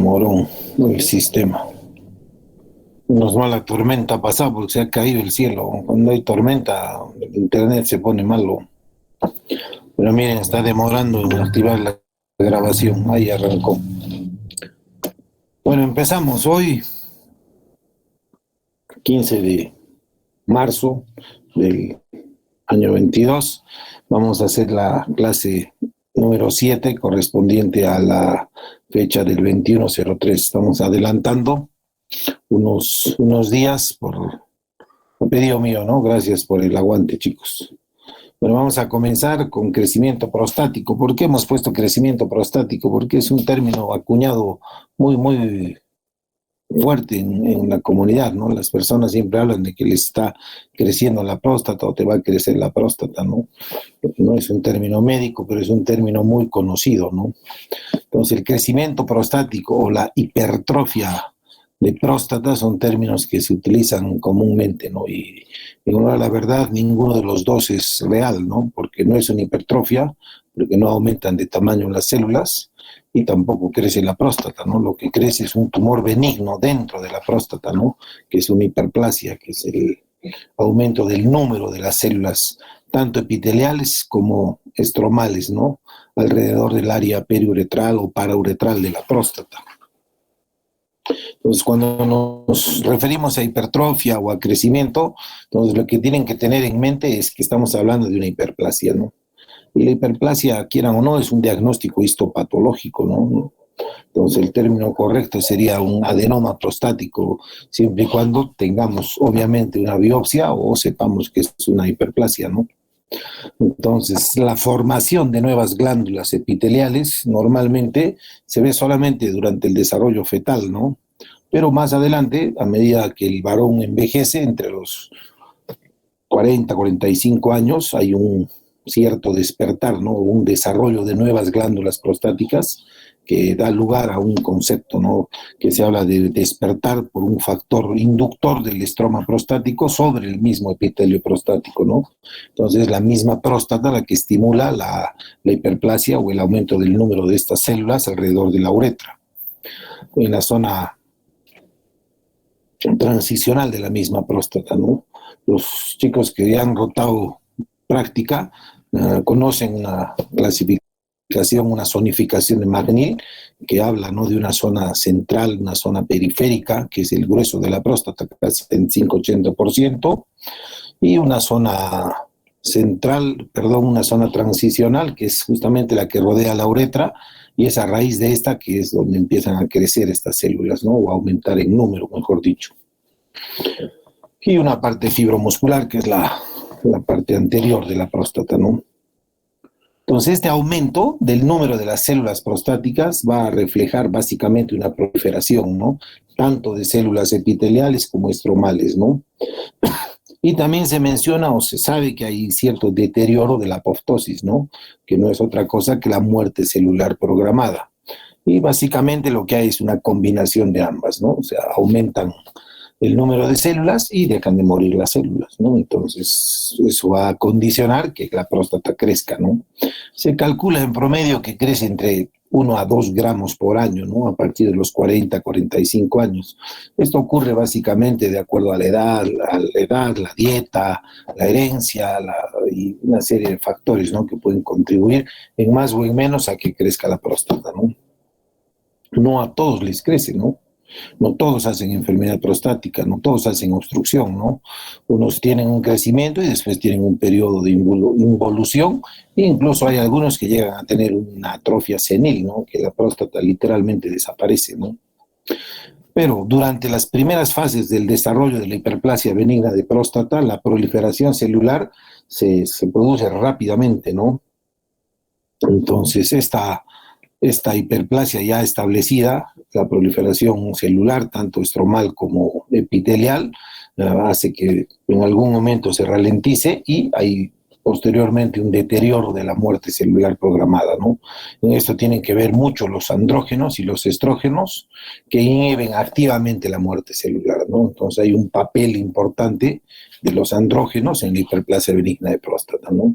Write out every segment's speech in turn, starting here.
demoró el sistema. Nos va la tormenta pasada porque se ha caído el cielo. Cuando hay tormenta, el internet se pone malo. Pero miren, está demorando en activar la grabación. Ahí arrancó. Bueno, empezamos hoy, 15 de marzo del año 22. Vamos a hacer la clase número 7, correspondiente a la fecha del 21/03. Estamos adelantando unos días por pedido mío, ¿no? Gracias por el aguante, chicos. Bueno, vamos a comenzar con crecimiento prostático. ¿Por qué hemos puesto crecimiento prostático? Porque es un término acuñado muy fuerte en la comunidad, ¿no? Las personas siempre hablan de que les está creciendo la próstata o te va a crecer la próstata, ¿no? No es un término médico, pero es un término muy conocido, ¿no? Entonces, el crecimiento prostático o la hipertrofia de próstata son términos que se utilizan comúnmente, ¿no? Y en honor a la verdad, ninguno de los dos es real, ¿no? Porque no es una hipertrofia, porque no aumentan de tamaño las células y tampoco crece la próstata, ¿no? Lo que crece es un tumor benigno dentro de la próstata, ¿no? Que es una hiperplasia, que es el aumento del número de las células, tanto epiteliales como estromales, ¿no? Alrededor del área periuretral o parauretral de la próstata. Entonces, cuando nos referimos a hipertrofia o a crecimiento, entonces lo que tienen que tener en mente es que estamos hablando de una hiperplasia, ¿no? Y la hiperplasia, quieran o no, es un diagnóstico histopatológico, ¿no? Entonces, el término correcto sería un adenoma prostático, siempre y cuando tengamos, obviamente, una biopsia o sepamos que es una hiperplasia, ¿no? Entonces, la formación de nuevas glándulas epiteliales normalmente se ve solamente durante el desarrollo fetal, ¿no? Pero más adelante, a medida que el varón envejece, entre los 45 años, hay un cierto despertar, ¿no? Un desarrollo de nuevas glándulas prostáticas que da lugar a un concepto, ¿no? Que se habla de despertar por un factor inductor del estroma prostático sobre el mismo epitelio prostático, ¿no? Entonces, es la misma próstata la que estimula la hiperplasia o el aumento del número de estas células alrededor de la uretra. En la zona transicional de la misma próstata, ¿no? Los chicos que ya han rotado práctica conocen una clasificación, una zonificación de McNeil que habla, ¿no? De una zona central, una zona periférica, que es el grueso de la próstata, casi 75-80%, y una zona central, perdón, una zona transicional, que es justamente la que rodea la uretra, y es a raíz de esta que es donde empiezan a crecer estas células, ¿no? O a aumentar en número, mejor dicho. Y una parte fibromuscular, que es la parte anterior de la próstata, ¿no? Entonces, este aumento del número de las células prostáticas va a reflejar básicamente una proliferación, ¿no? Tanto de células epiteliales como estromales, ¿no? Y también se menciona o se sabe que hay cierto deterioro de la apoptosis, ¿no? Que no es otra cosa que la muerte celular programada. Y básicamente lo que hay es una combinación de ambas, ¿no? O sea, aumentan el número de células y dejan de morir las células, ¿no? Entonces, eso va a condicionar que la próstata crezca, ¿no? Se calcula en promedio que crece entre 1 a 2 gramos por año, ¿no? A partir de los 45 años. Esto ocurre básicamente de acuerdo a la edad, la dieta, la herencia y una serie de factores, ¿no? Que pueden contribuir en más o en menos a que crezca la próstata, ¿no? No a todos les crece, ¿no? No todos hacen enfermedad prostática, no todos hacen obstrucción, ¿no? Unos tienen un crecimiento y después tienen un periodo de involución, e incluso hay algunos que llegan a tener una atrofia senil, ¿no? Que la próstata literalmente desaparece, ¿no? Pero durante las primeras fases del desarrollo de la hiperplasia benigna de próstata, la proliferación celular se produce rápidamente, ¿no? Entonces, esta hiperplasia ya establecida, la proliferación celular, tanto estromal como epitelial, hace que en algún momento se ralentice y hay posteriormente un deterioro de la muerte celular programada, ¿no? En esto tienen que ver mucho los andrógenos y los estrógenos que inhiben activamente la muerte celular, ¿no? Entonces hay un papel importante de los andrógenos en la hiperplasia benigna de próstata, ¿no?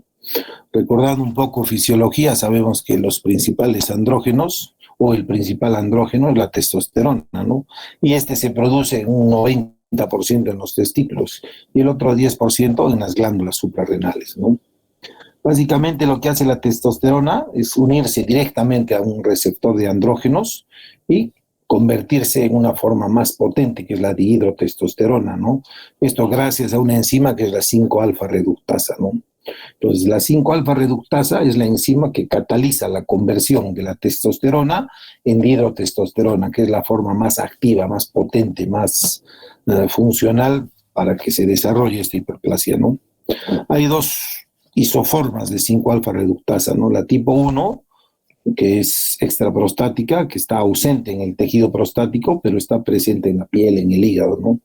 Recordando un poco fisiología, sabemos que los principales andrógenos o el principal andrógeno es la testosterona, ¿no? Y este se produce en un 90% en los testículos y el otro 10% en las glándulas suprarrenales, ¿no? Básicamente lo que hace la testosterona es unirse directamente a un receptor de andrógenos y convertirse en una forma más potente, que es la dihidrotestosterona, ¿no? Esto gracias a una enzima que es la 5-alfa reductasa, ¿no? Entonces, la 5-alfa reductasa es la enzima que cataliza la conversión de la testosterona en dihidrotestosterona, que es la forma más activa, más potente, más funcional para que se desarrolle esta hiperplasia, ¿no? Hay dos isoformas de 5-alfa reductasa, ¿no? La tipo 1, que es extraprostática, que está ausente en el tejido prostático, pero está presente en la piel, en el hígado, ¿no?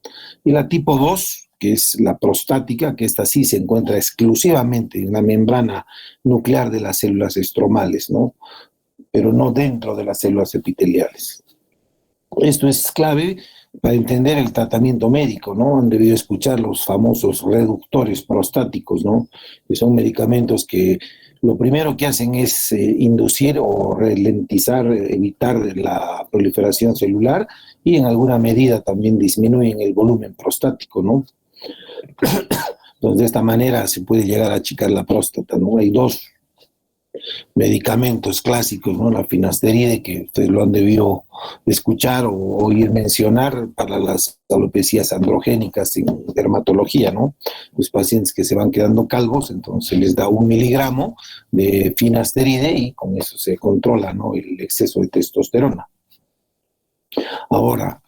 Y la tipo 2, que es la prostática, que esta sí se encuentra exclusivamente en la membrana nuclear de las células estromales, ¿no? Pero no dentro de las células epiteliales. Esto es clave para entender el tratamiento médico, ¿no? Han debido escuchar los famosos reductores prostáticos, ¿no? Que son medicamentos que lo primero que hacen es inducir o ralentizar, evitar la proliferación celular y en alguna medida también disminuyen el volumen prostático, ¿no? Entonces, de esta manera se puede llegar a achicar la próstata, ¿no? Hay dos medicamentos clásicos, ¿no? La finasteride, que ustedes lo han debido escuchar o oír mencionar para las alopecias androgénicas en dermatología, ¿no? Los pacientes que se van quedando calvos, entonces se les da 1 miligramo de finasteride y con eso se controla, ¿no? El exceso de testosterona. Ahora,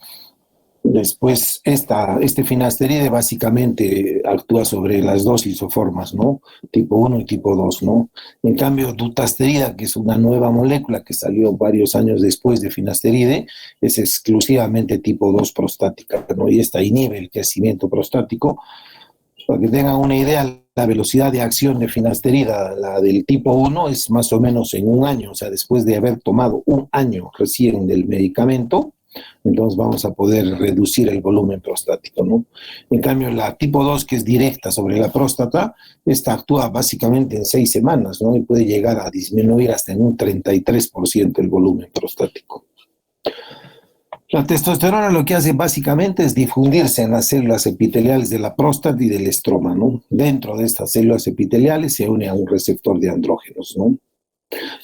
después, este finasteride básicamente actúa sobre las dos isoformas, ¿no? Tipo 1 y tipo 2, ¿no? En cambio, dutasterida, que es una nueva molécula que salió varios años después de finasteride, es exclusivamente tipo 2 prostática, ¿no? Y esta inhibe el crecimiento prostático. Para que tengan una idea, la velocidad de acción de finasterida, la del tipo 1, es más o menos en 1 año, o sea, después de haber tomado 1 año recién del medicamento, entonces vamos a poder reducir el volumen prostático, ¿no? En cambio, la tipo 2, que es directa sobre la próstata, esta actúa básicamente en 6 semanas, ¿no? Y puede llegar a disminuir hasta en un 33% el volumen prostático. La testosterona lo que hace básicamente es difundirse en las células epiteliales de la próstata y del estroma, ¿no? Dentro de estas células epiteliales se une a un receptor de andrógenos, ¿no?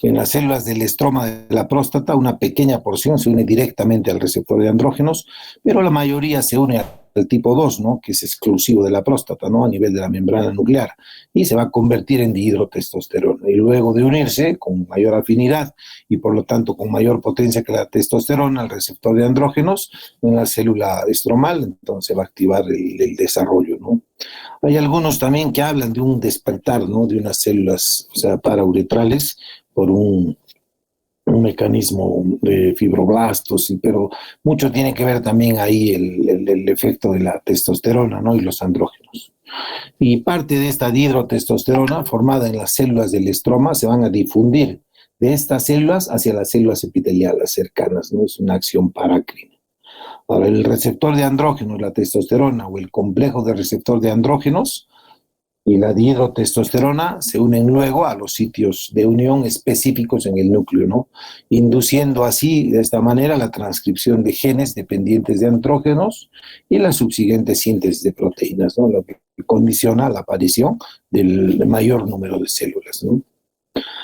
En las células del estroma de la próstata, una pequeña porción se une directamente al receptor de andrógenos, pero la mayoría se une al tipo 2, ¿no? Que es exclusivo de la próstata, ¿no? A nivel de la membrana nuclear, y se va a convertir en dihidrotestosterona. Y luego de unirse con mayor afinidad y por lo tanto con mayor potencia que la testosterona al receptor de andrógenos en la célula estromal, entonces va a activar el desarrollo, ¿no? Hay algunos también que hablan de un despertar, ¿no? De unas células, o sea, parauretrales por un mecanismo de fibroblastos, pero mucho tiene que ver también ahí el efecto de la testosterona, ¿no? Y los andrógenos. Y parte de esta dihidrotestosterona formada en las células del estroma se van a difundir de estas células hacia las células epiteliales cercanas, ¿no? Es una acción parácrina. Ahora, el receptor de andrógenos, la testosterona o el complejo de receptor de andrógenos y la dihidrotestosterona se unen luego a los sitios de unión específicos en el núcleo, ¿no? Induciendo así, de esta manera, la transcripción de genes dependientes de andrógenos y la subsiguiente síntesis de proteínas, ¿no? Lo que condiciona la aparición del mayor número de células, ¿no?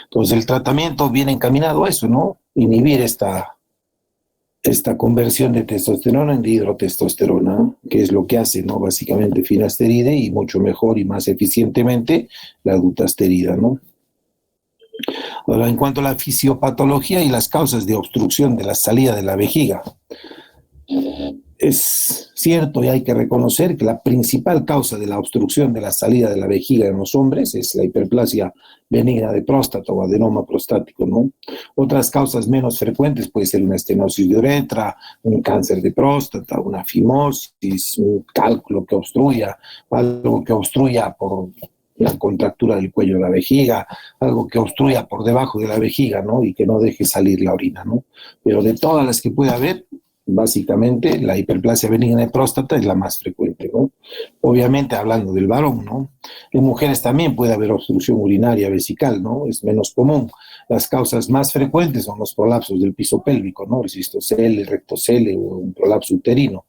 Entonces, el tratamiento viene encaminado a eso, ¿no? Inhibir esta conversión de testosterona en dihidrotestosterona, que es lo que hace, ¿no? Básicamente finasteride y mucho mejor y más eficientemente la dutasterida, ¿no? Ahora, en cuanto a la fisiopatología y las causas de obstrucción de la salida de la vejiga, es cierto y hay que reconocer que la principal causa de la obstrucción de la salida de la vejiga en los hombres es la hiperplasia benigna de próstata o adenoma prostático, ¿no? Otras causas menos frecuentes puede ser una estenosis de uretra, un cáncer de próstata, una fimosis, un cálculo que obstruya, algo que obstruya por la contractura del cuello de la vejiga, algo que obstruya por debajo de la vejiga, ¿no? Y que no deje salir la orina, ¿no? Pero de todas las que puede haber, básicamente la hiperplasia benigna de próstata es la más frecuente, ¿no? Obviamente hablando del varón, ¿no? En mujeres también puede haber obstrucción urinaria vesical, ¿no? Es menos común. las causas más frecuentes son los prolapsos del piso pélvico, ¿no? El cistocele, el rectocele o un prolapso uterino,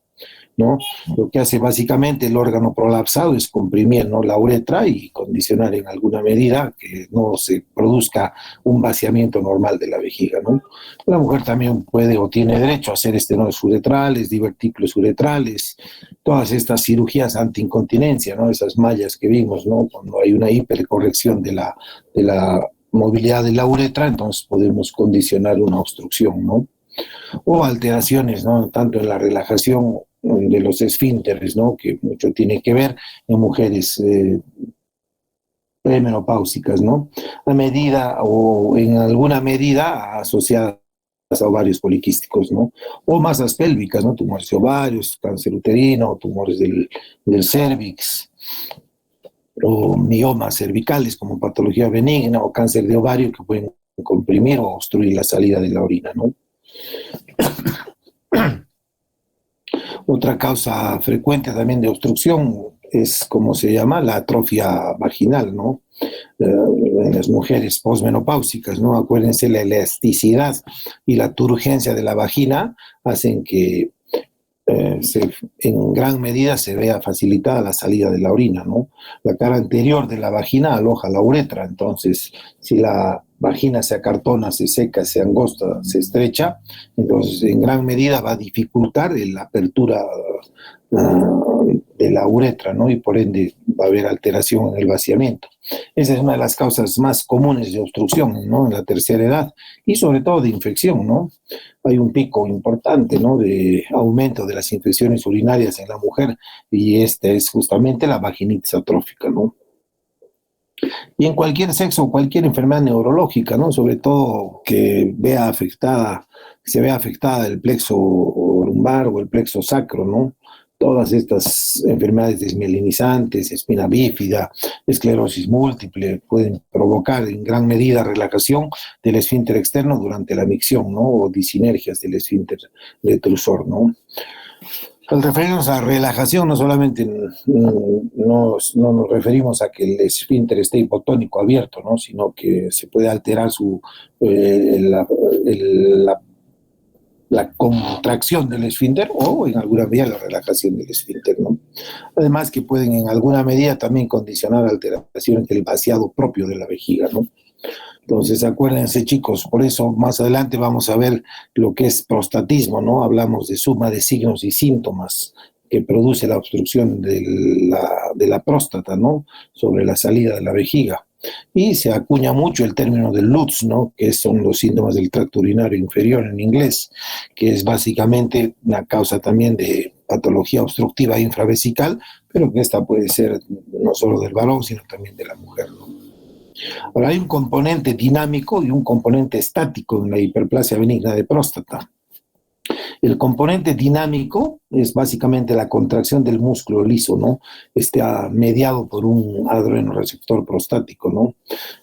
¿no? Lo que hace básicamente el órgano prolapsado es comprimir, ¿no?, la uretra y condicionar en alguna medida que no se produzca un vaciamiento normal de la vejiga, ¿no? La mujer también puede o tiene derecho a hacer estenosis uretrales, divertículos uretrales, todas estas cirugías antiincontinencia, ¿no? Esas mallas que vimos, ¿no? Cuando hay una hipercorrección de la movilidad de la uretra, entonces podemos condicionar una obstrucción, ¿no? O alteraciones, ¿no?, tanto en la relajación de los esfínteres, ¿no?, que mucho tiene que ver en mujeres premenopáusicas, ¿no?, a medida o en alguna medida asociadas a ovarios poliquísticos, ¿no?, o masas pélvicas, ¿no?, tumores de ovarios, cáncer uterino, tumores del cérvix, o miomas cervicales como patología benigna o cáncer de ovario que pueden comprimir o obstruir la salida de la orina, ¿no? Otra causa frecuente también de obstrucción es, como se llama, la atrofia vaginal, ¿no? En las mujeres posmenopáusicas, ¿no? Acuérdense, la elasticidad y la turgencia de la vagina hacen que en gran medida se vea facilitada la salida de la orina, ¿no? La cara anterior de la vagina aloja la uretra, entonces si la vagina se acartona, se seca, se angosta, se estrecha, entonces en gran medida va a dificultar la apertura de la uretra, ¿no? Y por ende va a haber alteración en el vaciamiento. Esa es una de las causas más comunes de obstrucción, ¿no?, en la tercera edad y sobre todo de infección, ¿no? Hay un pico importante, ¿no?, de aumento de las infecciones urinarias en la mujer y esta es justamente la vaginitis atrófica, ¿no? Y en cualquier sexo, cualquier enfermedad neurológica, ¿no?, sobre todo que se vea afectada el plexo lumbar o el plexo sacro, ¿no? Todas estas enfermedades desmielinizantes, espina bífida, esclerosis múltiple, pueden provocar en gran medida relajación del esfínter externo durante la micción, ¿no?, o disinergias del esfínter detrusor, ¿no? Al referirnos a relajación, no solamente no nos referimos a que el esfínter esté hipotónico abierto, ¿no?, sino que se puede alterar la la contracción del esfínter o en alguna medida la relajación del esfínter, ¿no? Además que pueden en alguna medida también condicionar alteraciones del vaciado propio de la vejiga, ¿no? Entonces, acuérdense, chicos, por eso más adelante vamos a ver lo que es prostatismo, ¿no? Hablamos de suma de signos y síntomas que produce la obstrucción de la próstata, ¿no?, sobre la salida de la vejiga. Y se acuña mucho el término del LUTS, ¿no?, que son los síntomas del tracto urinario inferior en inglés, que es básicamente una causa también de patología obstructiva infravesical, pero que esta puede ser no solo del varón, sino también de la mujer, ¿no? Ahora, hay un componente dinámico y un componente estático en la hiperplasia benigna de próstata. El componente dinámico es básicamente la contracción del músculo liso, ¿no? Mediado por un adrenoreceptor prostático, ¿no?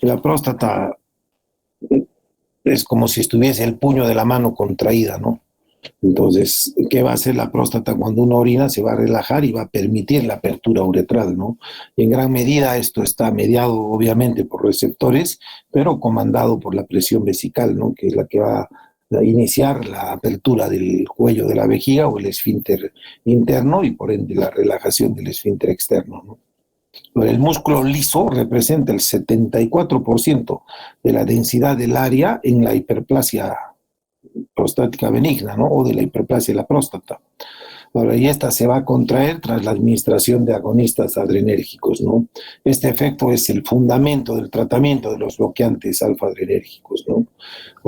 La próstata es como si estuviese el puño de la mano contraída, ¿no? Entonces, ¿qué va a hacer la próstata cuando uno orina? Se va a relajar y va a permitir la apertura uretral, ¿no? Y en gran medida esto está mediado obviamente por receptores, pero comandado por la presión vesical, ¿no?, que es la que va a iniciar la apertura del cuello de la vejiga o el esfínter interno y por ende la relajación del esfínter externo, ¿no? El músculo liso representa el 74% de la densidad del área en la hiperplasia prostática benigna, ¿no?, o de la hiperplasia de la próstata. Ahora, y esta se va a contraer tras la administración de agonistas adrenérgicos, ¿no? Este efecto es el fundamento del tratamiento de los bloqueantes alfa-adrenérgicos, ¿no?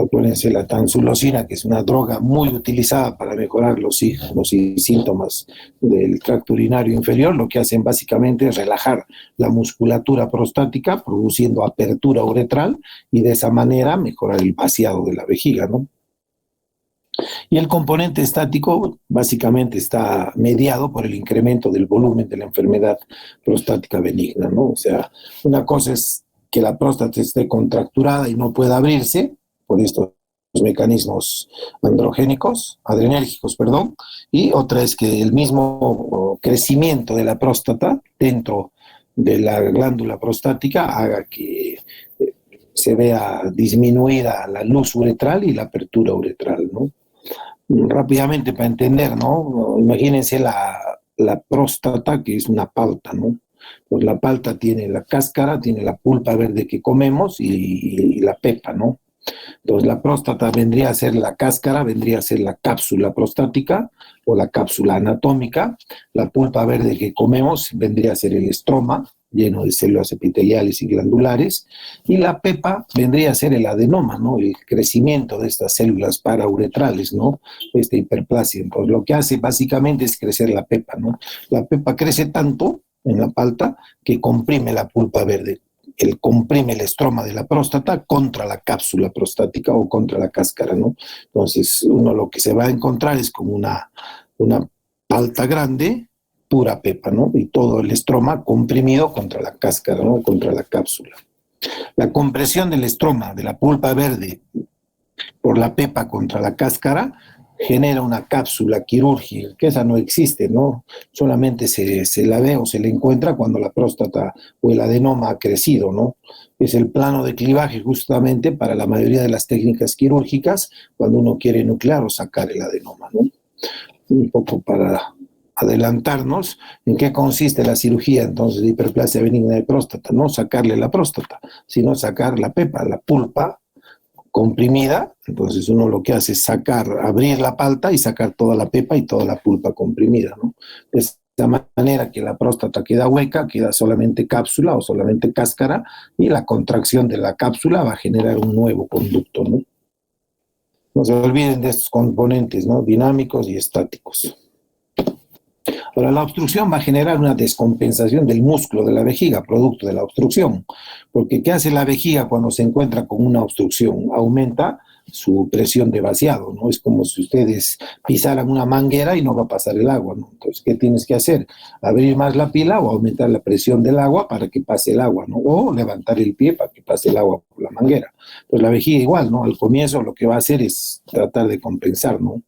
Acuérdense, la tansulosina, que es una droga muy utilizada para mejorar los síntomas del tracto urinario inferior, lo que hacen básicamente es relajar la musculatura prostática, produciendo apertura uretral y de esa manera mejorar el vaciado de la vejiga, ¿no? Y el componente estático básicamente está mediado por el incremento del volumen de la enfermedad prostática benigna, ¿no? O sea, una cosa es que la próstata esté contracturada y no pueda abrirse por estos mecanismos adrenérgicos, perdón, y otra es que el mismo crecimiento de la próstata dentro de la glándula prostática haga que se vea disminuida la luz uretral y la apertura uretral, ¿no? Rápidamente para entender, ¿no? Imagínense la próstata, que es una palta, ¿no? Pues la palta tiene la cáscara, tiene la pulpa verde que comemos y la pepa, ¿no? Entonces la próstata vendría a ser la cáscara, vendría a ser la cápsula prostática o la cápsula anatómica. La pulpa verde que comemos vendría a ser el estroma, lleno de células epiteliales y glandulares, y la pepa vendría a ser el adenoma, ¿no? El crecimiento de estas células parauretrales, ¿no? Esta hiperplasia. Entonces lo que hace básicamente es crecer la pepa, ¿no? La pepa crece tanto en la palta que comprime la pulpa verde. Él comprime el estroma de la próstata contra la cápsula prostática o contra la cáscara, ¿no? Entonces, uno lo que se va a encontrar es como una palta grande, pura pepa, ¿no? Y todo el estroma comprimido contra la cáscara, ¿no? Contra la cápsula. La compresión del estroma, de la pulpa verde, por la pepa contra la cáscara, genera una cápsula quirúrgica, que esa no existe, ¿no? Solamente se la ve o se le encuentra cuando la próstata o el adenoma ha crecido, ¿no? Es el plano de clivaje justamente para la mayoría de las técnicas quirúrgicas cuando uno quiere nuclear o sacar el adenoma, ¿no? Un poco para adelantarnos en qué consiste la cirugía entonces de hiperplasia benigna de próstata, no sacarle la próstata, sino sacar la pepa, la pulpa comprimida. Entonces uno lo que hace es abrir la palta y sacar toda la pepa y toda la pulpa comprimida, ¿no? De esta manera que la próstata queda hueca, queda solamente cápsula o solamente cáscara, y la contracción de la cápsula va a generar un nuevo conducto, ¿no? No se olviden de estos componentes, ¿no? Dinámicos y estáticos. Ahora, la obstrucción va a generar una descompensación del músculo de la vejiga, producto de la obstrucción. Porque ¿qué hace la vejiga cuando se encuentra con una obstrucción? Aumenta su presión de vaciado, ¿no? Es como si ustedes pisaran una manguera y no va a pasar el agua, ¿no? Entonces, ¿qué tienes que hacer? Abrir más la pila o aumentar la presión del agua para que pase el agua, ¿no? O levantar el pie para que pase el agua por la manguera. Pues la vejiga igual, ¿no? Al comienzo lo que va a hacer es tratar de compensar, ¿no?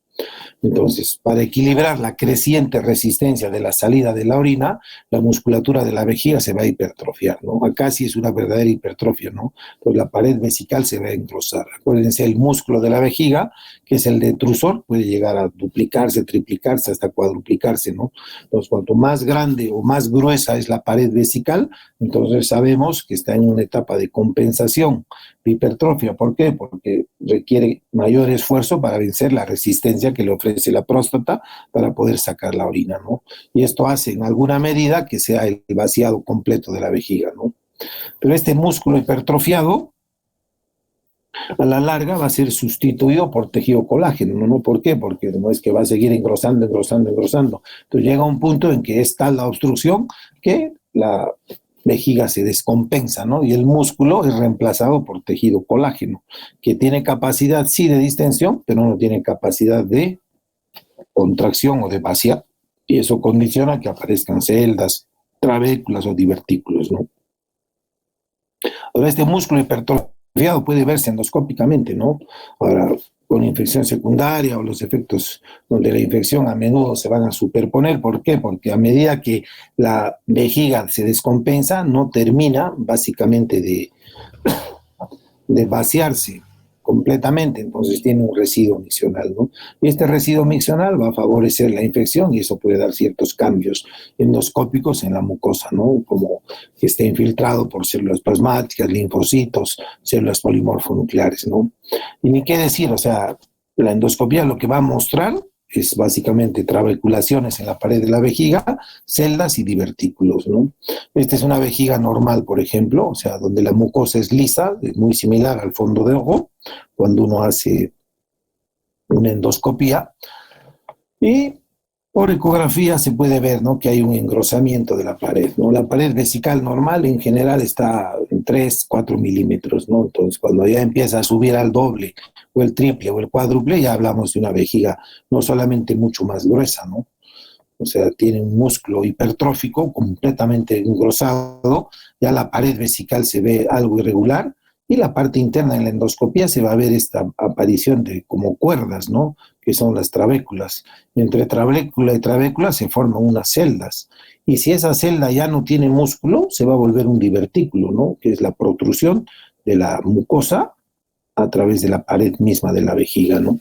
Entonces, para equilibrar la creciente resistencia de la salida de la orina, la musculatura de la vejiga se va a hipertrofiar, ¿no? Acá sí es una verdadera hipertrofia, ¿no? Pues la pared vesical se va a engrosar. Acuérdense, el músculo de la vejiga, que es el detrusor, puede llegar a duplicarse, triplicarse, hasta cuadruplicarse, ¿no? Entonces, cuanto más grande o más gruesa es la pared vesical, entonces sabemos que está en una etapa de compensación, de hipertrofia. ¿Por qué? Porque requiere mayor esfuerzo para vencer la resistencia que le ofrece la próstata para poder sacar la orina, ¿no? Y esto hace en alguna medida que sea el vaciado completo de la vejiga, ¿no? Pero este músculo hipertrofiado a la larga va a ser sustituido por tejido colágeno, ¿no? ¿Por qué? Porque no es que va a seguir engrosando, engrosando, engrosando. Entonces llega un punto en que es tal la obstrucción que la vejiga se descompensa, ¿no? Y el músculo es reemplazado por tejido colágeno, que tiene capacidad, sí, de distensión, pero no tiene capacidad de contracción o de vaciar. Y eso condiciona que aparezcan celdas, trabéculas o divertículos, ¿no? Ahora, este músculo hipertrofiado puede verse endoscópicamente, ¿no? Ahora, con infección secundaria o los efectos donde la infección a menudo se van a superponer. ¿Por qué? Porque a medida que la vejiga se descompensa, no termina básicamente de vaciarse completamente, entonces tiene un residuo miccional, ¿no? Y este residuo miccional va a favorecer la infección y eso puede dar ciertos cambios endoscópicos en la mucosa, ¿no? Como que esté infiltrado por células plasmáticas, linfocitos, células polimorfonucleares, ¿no? Y ni qué decir, o sea, la endoscopía lo que va a mostrar es básicamente trabeculaciones en la pared de la vejiga, celdas y divertículos, ¿no? Esta es una vejiga normal, por ejemplo, o sea, donde la mucosa es lisa, es muy similar al fondo de ojo, cuando uno hace una endoscopía. Y por ecografía se puede ver, ¿no?, que hay un engrosamiento de la pared, ¿no? La pared vesical normal en general está en 3, 4 milímetros, ¿no? Entonces, cuando ya empieza a subir al doble o el triple o el cuádruple, ya hablamos de una vejiga no solamente mucho más gruesa, ¿no? O sea, tiene un músculo hipertrófico completamente engrosado, ya la pared vesical se ve algo irregular, y la parte interna en la endoscopía se va a ver esta aparición de como cuerdas, ¿no?, que son las trabéculas. Entre trabécula y trabécula se forman unas celdas, y si esa celda ya no tiene músculo, se va a volver un divertículo, ¿no?, que es la protrusión de la mucosa a través de la pared misma de la vejiga, ¿no?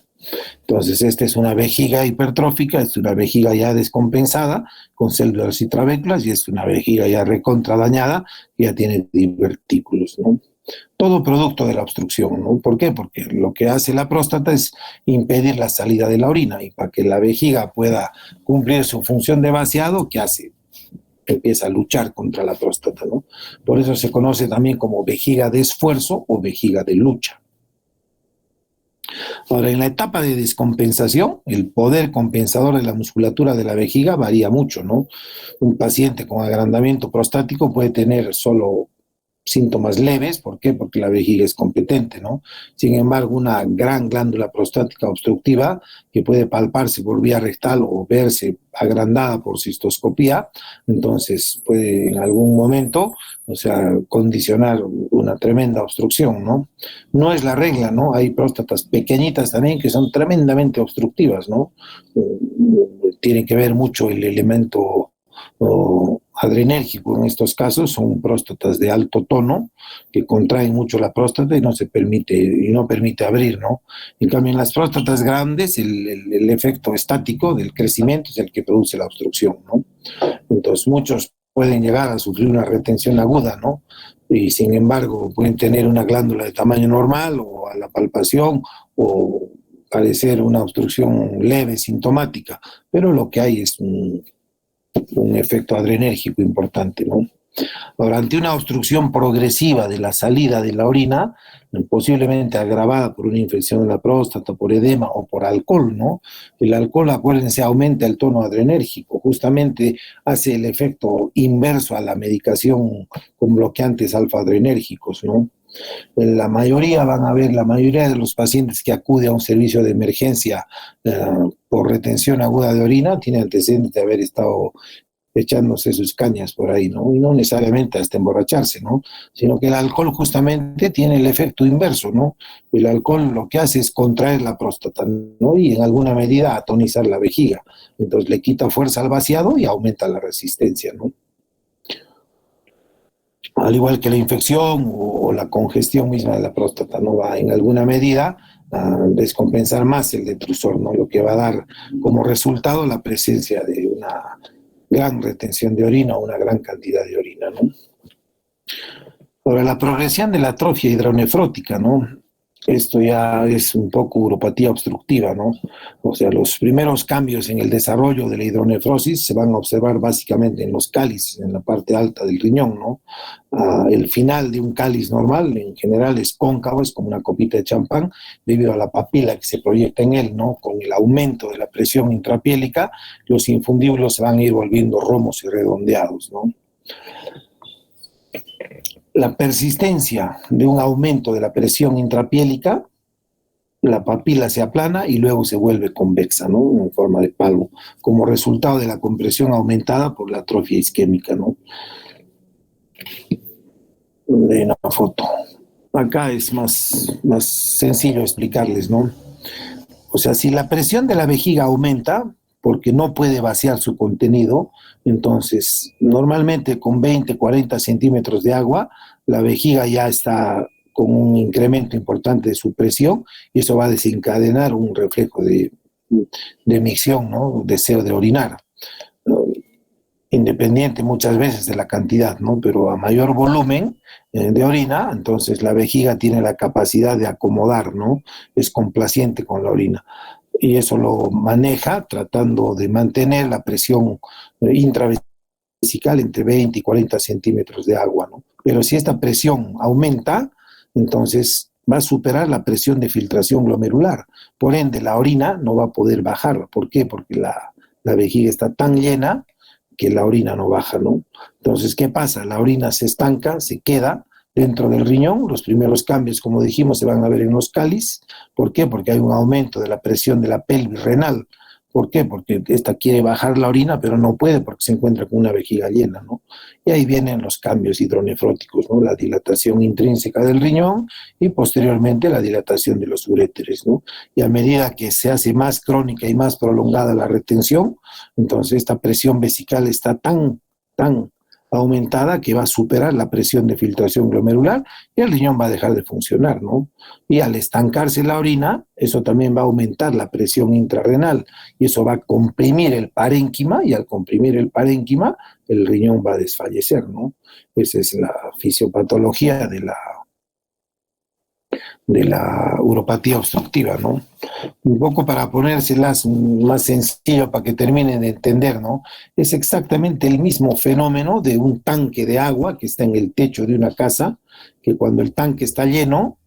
Entonces, esta es una vejiga hipertrófica, es una vejiga ya descompensada con células y trabéculas, y es una vejiga ya recontra dañada, que ya tiene divertículos, ¿no? Todo producto de la obstrucción, ¿no? ¿Por qué? Porque lo que hace la próstata es impedir la salida de la orina, y para que la vejiga pueda cumplir su función de vaciado, ¿qué hace? Empieza a luchar contra la próstata, ¿no? Por eso se conoce también como vejiga de esfuerzo o vejiga de lucha. Ahora, en la etapa de descompensación, el poder compensador de la musculatura de la vejiga varía mucho, ¿no? Un paciente con agrandamiento prostático puede tener solo síntomas leves. ¿Por qué? Porque la vejiga es competente, ¿no? Sin embargo, una gran glándula prostática obstructiva que puede palparse por vía rectal o verse agrandada por cistoscopía, entonces puede en algún momento, o sea, condicionar una tremenda obstrucción, ¿no? No es la regla, ¿no? Hay próstatas pequeñitas también que son tremendamente obstructivas, ¿no? Tiene que ver mucho el elemento adrenérgico. En estos casos son próstatas de alto tono que contraen mucho la próstata y no permite abrir, ¿no? En cambio, en las próstatas grandes, el efecto estático del crecimiento es el que produce la obstrucción, ¿no? Entonces, muchos pueden llegar a sufrir una retención aguda, ¿no? Y sin embargo, pueden tener una glándula de tamaño normal o a la palpación, o parecer una obstrucción leve, sintomática, pero lo que hay es un efecto adrenérgico importante, ¿no? Ahora, ante una obstrucción progresiva de la salida de la orina, posiblemente agravada por una infección de la próstata, por edema o por alcohol, ¿no? El alcohol, acuérdense, aumenta el tono adrenérgico, justamente hace el efecto inverso a la medicación con bloqueantes alfa-adrenérgicos, ¿no? La mayoría la mayoría de los pacientes que acude a un servicio de emergencia por retención aguda de orina tiene antecedentes de haber estado echándose sus cañas por ahí, ¿no? Y no necesariamente hasta emborracharse, ¿no? Sino que el alcohol justamente tiene el efecto inverso, ¿no? El alcohol lo que hace es contraer la próstata, ¿no? Y en alguna medida atonizar la vejiga. Entonces le quita fuerza al vaciado y aumenta la resistencia, ¿no? Al igual que la infección o la congestión misma de la próstata, ¿no? Va en alguna medida a descompensar más el detrusor, ¿no? Lo que va a dar como resultado la presencia de una gran retención de orina o una gran cantidad de orina, ¿no? Ahora, la progresión de la atrofia hidronefrótica, ¿no? Esto ya es un poco uropatía obstructiva, ¿no? O sea, los primeros cambios en el desarrollo de la hidronefrosis se van a observar básicamente en los cálices, en la parte alta del riñón, ¿no? El final de un cáliz normal, en general, es cóncavo, es como una copita de champán, debido a la papila que se proyecta en él, ¿no? Con el aumento de la presión intrapiélica, los infundíbulos se van a ir volviendo romos y redondeados, ¿no? La persistencia de un aumento de la presión intrapiélica, la papila se aplana y luego se vuelve convexa, ¿no? En forma de palmo, como resultado de la compresión aumentada por la atrofia isquémica, ¿no? De una foto. Acá es más sencillo explicarles, ¿no? O sea, si la presión de la vejiga aumenta porque no puede vaciar su contenido, entonces normalmente con 20, 40 centímetros de agua, la vejiga ya está con un incremento importante de su presión, y eso va a desencadenar un reflejo de micción, ¿no? Deseo de orinar. Independiente muchas veces de la cantidad, ¿no? Pero a mayor volumen de orina, entonces la vejiga tiene la capacidad de acomodar, ¿no? Es complaciente con la orina. Y eso lo maneja tratando de mantener la presión intravesical entre 20 y 40 centímetros de agua, ¿no? Pero si esta presión aumenta, entonces va a superar la presión de filtración glomerular. Por ende, la orina no va a poder bajar. ¿Por qué? Porque la vejiga está tan llena que la orina no baja, ¿no? Entonces, ¿qué pasa? La orina se estanca, se queda dentro del riñón. Los primeros cambios, como dijimos, se van a ver en los cálices. ¿Por qué? Porque hay un aumento de la presión de la pelvis renal. ¿Por qué? Porque esta quiere bajar la orina, pero no puede porque se encuentra con una vejiga llena, ¿no? Y ahí vienen los cambios hidronefróticos, ¿no? La dilatación intrínseca del riñón y posteriormente la dilatación de los uréteres, ¿no? Y a medida que se hace más crónica y más prolongada la retención, entonces esta presión vesical está tan aumentada que va a superar la presión de filtración glomerular y el riñón va a dejar de funcionar, ¿no? Y al estancarse la orina, eso también va a aumentar la presión intrarrenal y eso va a comprimir el parénquima y al comprimir el parénquima, el riñón va a desfallecer, ¿no? Esa es la fisiopatología de la uropatía obstructiva, ¿no? Un poco para ponérselas más sencillo para que terminen de entender, ¿no? Es exactamente el mismo fenómeno de un tanque de agua que está en el techo de una casa, que cuando el tanque está lleno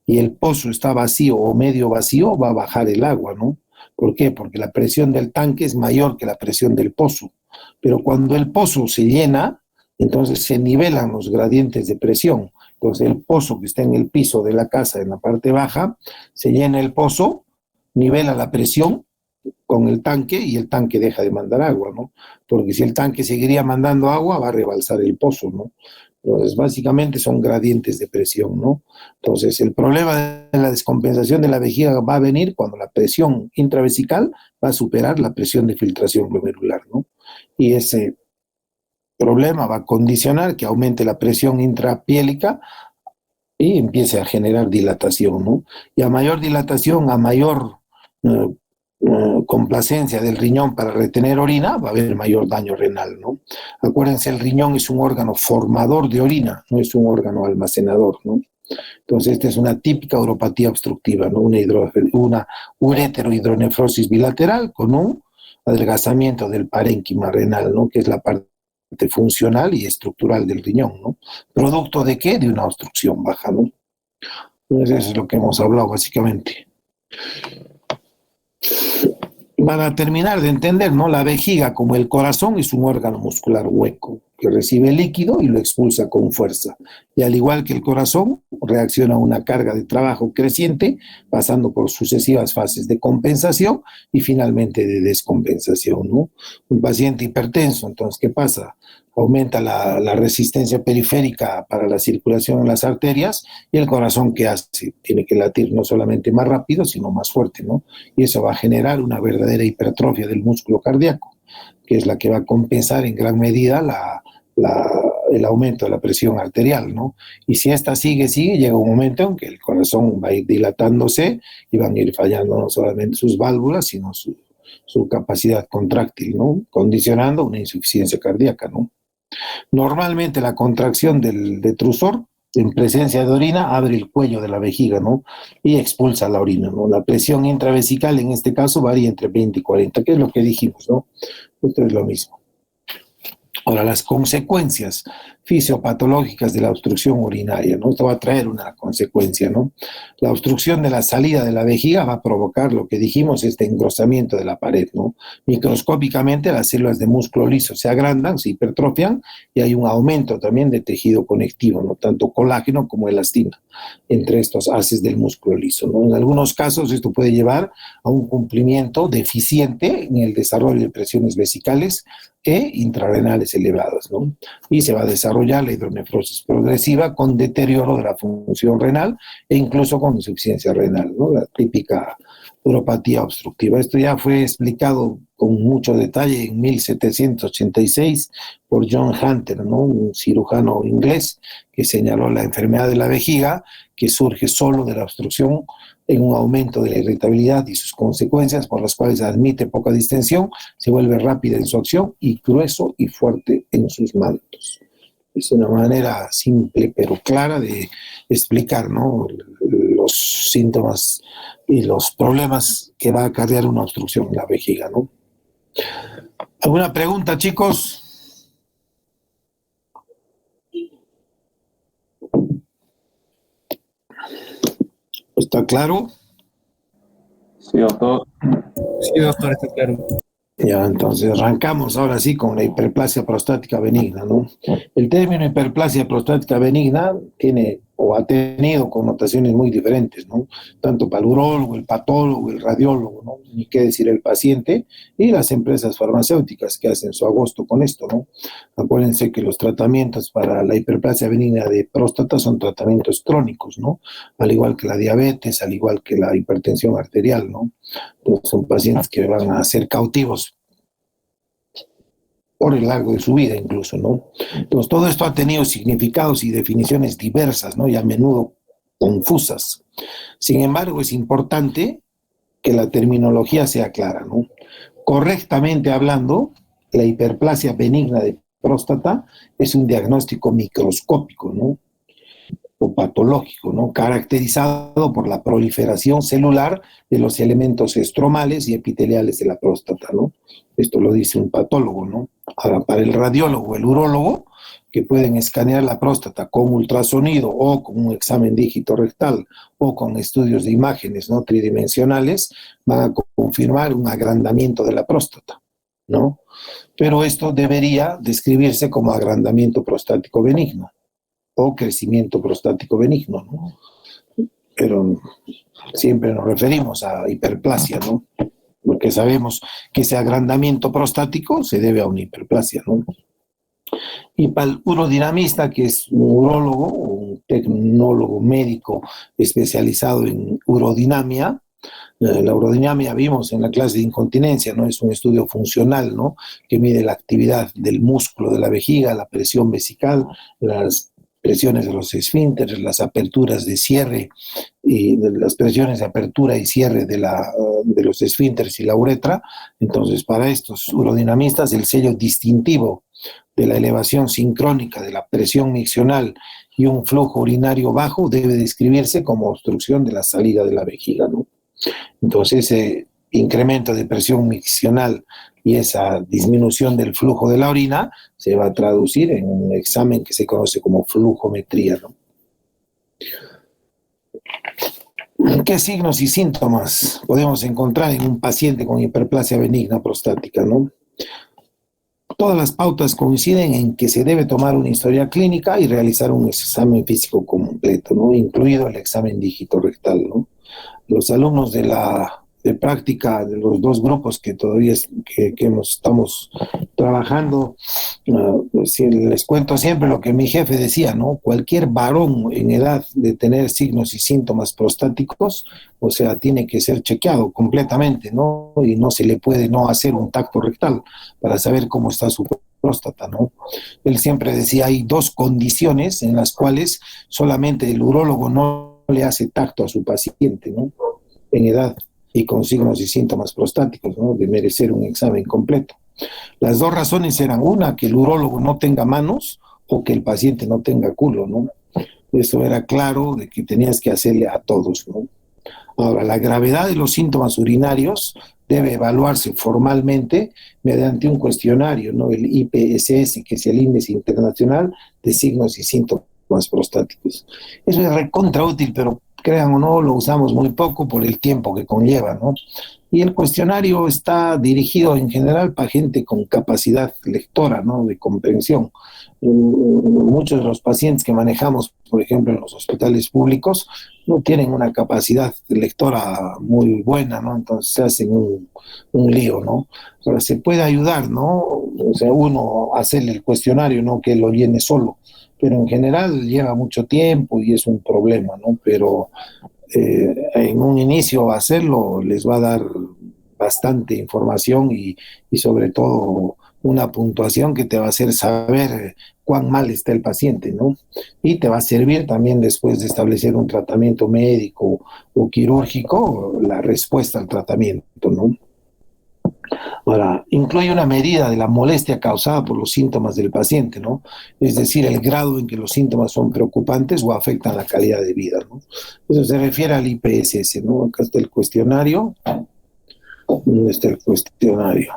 y el pozo está vacío o medio vacío, va a bajar el agua, ¿no? ¿Por qué? Porque la presión del tanque es mayor que la presión del pozo. Pero cuando el pozo se llena, entonces se nivelan los gradientes de presión. Entonces el pozo que está en el piso de la casa, en la parte baja, se llena el pozo, nivela la presión con el tanque y el tanque deja de mandar agua, ¿no? Porque si el tanque seguiría mandando agua, va a rebalsar el pozo, ¿no? Entonces, básicamente son gradientes de presión, ¿no? Entonces, el problema de la descompensación de la vejiga va a venir cuando la presión intravesical va a superar la presión de filtración glomerular, ¿no? Y ese problema va a condicionar que aumente la presión intrapiélica y empiece a generar dilatación, ¿no? Y a mayor dilatación, a mayor eh, complacencia del riñón para retener orina, va a haber mayor daño renal, ¿no? Acuérdense, el riñón es un órgano formador de orina, no es un órgano almacenador, ¿no? Entonces, esta es una típica uropatía obstructiva, ¿no? Una ureterohidronefrosis bilateral con un adelgazamiento del parénquima renal, ¿no? Que es la parte funcional y estructural del riñón, ¿no? ¿Producto de qué? De una obstrucción baja, ¿no? Entonces, eso es lo que hemos hablado básicamente. Para terminar de entender, ¿no? La vejiga, como el corazón, es un órgano muscular hueco que recibe líquido y lo expulsa con fuerza. Y al igual que el corazón, reacciona a una carga de trabajo creciente, pasando por sucesivas fases de compensación y finalmente de descompensación, ¿no? Un paciente hipertenso, entonces, ¿qué pasa? Aumenta la resistencia periférica para la circulación en las arterias y el corazón, ¿qué hace? Tiene que latir no solamente más rápido, sino más fuerte, ¿no? Y eso va a generar una verdadera hipertrofia del músculo cardíaco, que es la que va a compensar en gran medida el aumento de la presión arterial, ¿no? Y si esta sigue, llega un momento en que el corazón va a ir dilatándose y van a ir fallando no solamente sus válvulas, sino su capacidad contráctil, ¿no? Condicionando una insuficiencia cardíaca, ¿no? Normalmente la contracción del detrusor en presencia de orina abre el cuello de la vejiga, ¿no? Y expulsa la orina, ¿no? La presión intravesical en este caso varía entre 20 y 40, que es lo que dijimos, ¿no? Esto es lo mismo. Ahora, las consecuencias fisiopatológicas de la obstrucción urinaria, ¿no? Esto va a traer una consecuencia, ¿no? La obstrucción de la salida de la vejiga va a provocar lo que dijimos, este engrosamiento de la pared, ¿no? Microscópicamente las células de músculo liso se agrandan, se hipertrofian y hay un aumento también de tejido conectivo, ¿no? Tanto colágeno como elastina entre estos haces del músculo liso, ¿no? En algunos casos esto puede llevar a un cumplimiento deficiente en el desarrollo de presiones vesicales e intrarrenales elevadas, ¿no? Y se va a desarrollar la hidronefrosis progresiva con deterioro de la función renal e incluso con insuficiencia renal, ¿no? La típica uropatía obstructiva. Esto ya fue explicado con mucho detalle en 1786 por John Hunter, ¿no? Un cirujano inglés que señaló la enfermedad de la vejiga que surge solo de la obstrucción en un aumento de la irritabilidad y sus consecuencias, por las cuales admite poca distensión, se vuelve rápida en su acción y grueso y fuerte en sus mantos. Es una manera simple pero clara de explicar, ¿no? Los síntomas y los problemas que va a acarrear una obstrucción en la vejiga, ¿no? ¿Alguna pregunta, chicos? ¿Está claro? Sí, doctor. Sí, doctor, está claro. Ya, entonces arrancamos ahora sí con la hiperplasia prostática benigna, ¿no? El término hiperplasia prostática benigna tiene o ha tenido connotaciones muy diferentes, ¿no? Tanto para el urólogo, el patólogo, el radiólogo, ¿no? Ni qué decir el paciente y las empresas farmacéuticas que hacen su agosto con esto, ¿no? Acuérdense que los tratamientos para la hiperplasia benigna de próstata son tratamientos crónicos, ¿no? Al igual que la diabetes, al igual que la hipertensión arterial, ¿no? Entonces son pacientes que van a ser cautivos por el largo de su vida incluso, ¿no? Entonces, todo esto ha tenido significados y definiciones diversas, ¿no? Y a menudo confusas. Sin embargo, es importante que la terminología sea clara, ¿no? Correctamente hablando, la hiperplasia benigna de próstata es un diagnóstico microscópico, ¿no? O patológico, ¿no? Caracterizado por la proliferación celular de los elementos estromales y epiteliales de la próstata, ¿no? Esto lo dice un patólogo, ¿no? Ahora, para el radiólogo, el urólogo, que pueden escanear la próstata con ultrasonido o con un examen dígito rectal o con estudios de imágenes, ¿no? Tridimensionales, van a confirmar un agrandamiento de la próstata, ¿no? Pero esto debería describirse como agrandamiento prostático benigno o crecimiento prostático benigno, ¿no? Pero siempre nos referimos a hiperplasia, ¿no? Porque sabemos que ese agrandamiento prostático se debe a una hiperplasia, ¿no? Y para el urodinamista, que es un urólogo o un tecnólogo médico especializado en urodinamia, la urodinamia vimos en la clase de incontinencia, ¿no? Es un estudio funcional, ¿no? Que mide la actividad del músculo de la vejiga, la presión vesical, las presiones de los esfínteres, las aperturas de cierre, y las presiones de apertura y cierre de los esfínteres y la uretra. Entonces, para estos urodinamistas, el sello distintivo de la elevación sincrónica de la presión miccional y un flujo urinario bajo debe describirse como obstrucción de la salida de la vejiga, ¿no? Entonces, ese incremento de presión miccional y esa disminución del flujo de la orina se va a traducir en un examen que se conoce como flujometría, ¿no? ¿Qué signos y síntomas podemos encontrar en un paciente con hiperplasia benigna prostática, ¿no? Todas las pautas coinciden en que se debe tomar una historia clínica y realizar un examen físico completo, ¿no? Incluido el examen dígito rectal, ¿no? Los alumnos de práctica de los dos grupos que todavía estamos trabajando, les cuento siempre lo que mi jefe decía, ¿no? Cualquier varón en edad de tener signos y síntomas prostáticos, o sea, tiene que ser chequeado completamente, ¿no? Y no se le puede no hacer un tacto rectal para saber cómo está su próstata, ¿no? Él siempre decía, hay dos condiciones en las cuales solamente el urólogo no le hace tacto a su paciente, ¿no? En edad y con signos y síntomas prostáticos, ¿no? De merecer un examen completo. Las dos razones eran una, que el urólogo no tenga manos o que el paciente no tenga culo, ¿no? Eso era claro de que tenías que hacerle a todos, ¿no? Ahora, la gravedad de los síntomas urinarios debe evaluarse formalmente mediante un cuestionario, ¿no? El IPSS, que es el Índice Internacional de Signos y Síntomas Prostáticos. Eso es recontra útil, pero crean o no, lo usamos muy poco por el tiempo que conlleva, ¿no? Y el cuestionario está dirigido en general para gente con capacidad lectora, ¿no? De comprensión. Muchos de los pacientes que manejamos, por ejemplo, en los hospitales públicos, no tienen una capacidad lectora muy buena, ¿no? Entonces se hacen un lío, ¿no? Ahora, se puede ayudar, ¿no? O sea, uno hacerle el cuestionario, no que lo llene solo, pero en general lleva mucho tiempo y es un problema, ¿no? Pero en un inicio hacerlo les va a dar bastante información y sobre todo una puntuación que te va a hacer saber cuán mal está el paciente, ¿no? Y te va a servir también después de establecer un tratamiento médico o quirúrgico, la respuesta al tratamiento, ¿no? Ahora, incluye una medida de la molestia causada por los síntomas del paciente, ¿no? Es decir, el grado en que los síntomas son preocupantes o afectan la calidad de vida, ¿no? Eso se refiere al IPSS, ¿no? Acá está el cuestionario. ¿Dónde está el cuestionario?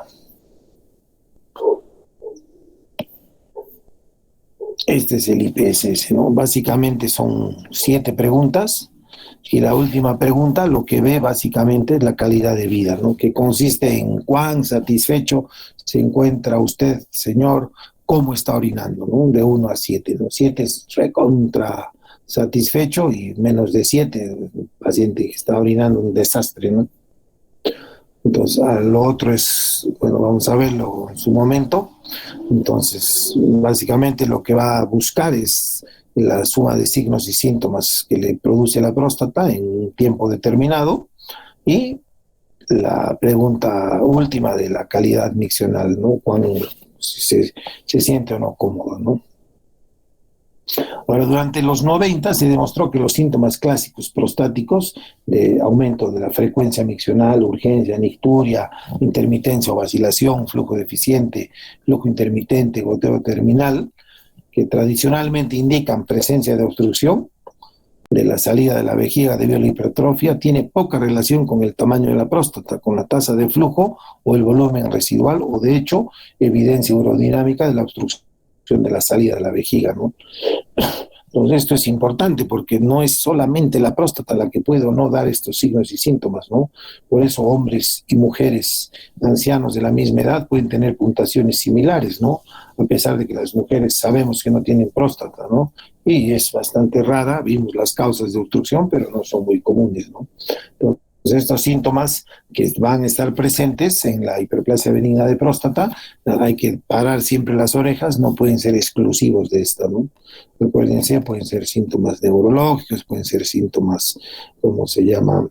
Este es el IPSS, ¿no? Básicamente son 7 preguntas. Y la última pregunta, lo que ve básicamente es la calidad de vida, ¿no? Que consiste en cuán satisfecho se encuentra usted, señor, cómo está orinando, ¿no? De 1 a 7, ¿no? 7 es recontra satisfecho y menos de 7, el paciente que está orinando un desastre, ¿no? Entonces, lo otro es, bueno, vamos a verlo en su momento. Entonces, básicamente lo que va a buscar es la suma de signos y síntomas que le produce la próstata en un tiempo determinado y la pregunta última de la calidad miccional, ¿no? si se siente o no cómodo, ¿no? Ahora, durante los 90 se demostró que los síntomas clásicos prostáticos de aumento de la frecuencia miccional, urgencia, nicturia, intermitencia o vacilación, flujo deficiente, flujo intermitente, goteo terminal, que tradicionalmente indican presencia de obstrucción de la salida de la vejiga debido a la hipertrofia, tiene poca relación con el tamaño de la próstata, con la tasa de flujo o el volumen residual, o de hecho, evidencia urodinámica de la obstrucción de la salida de la vejiga, ¿no? Entonces esto es importante porque no es solamente la próstata la que puede o no dar estos signos y síntomas, ¿no? Por eso hombres y mujeres ancianos de la misma edad pueden tener puntuaciones similares, ¿no? A pesar de que las mujeres sabemos que no tienen próstata, ¿no? Y es bastante rara, vimos las causas de obstrucción, pero no son muy comunes, ¿no? Entonces, estos síntomas que van a estar presentes en la hiperplasia benigna de próstata, hay que parar siempre las orejas, no pueden ser exclusivos de esta, ¿no? Pueden ser síntomas neurológicos, pueden ser síntomas, ¿cómo se llama?,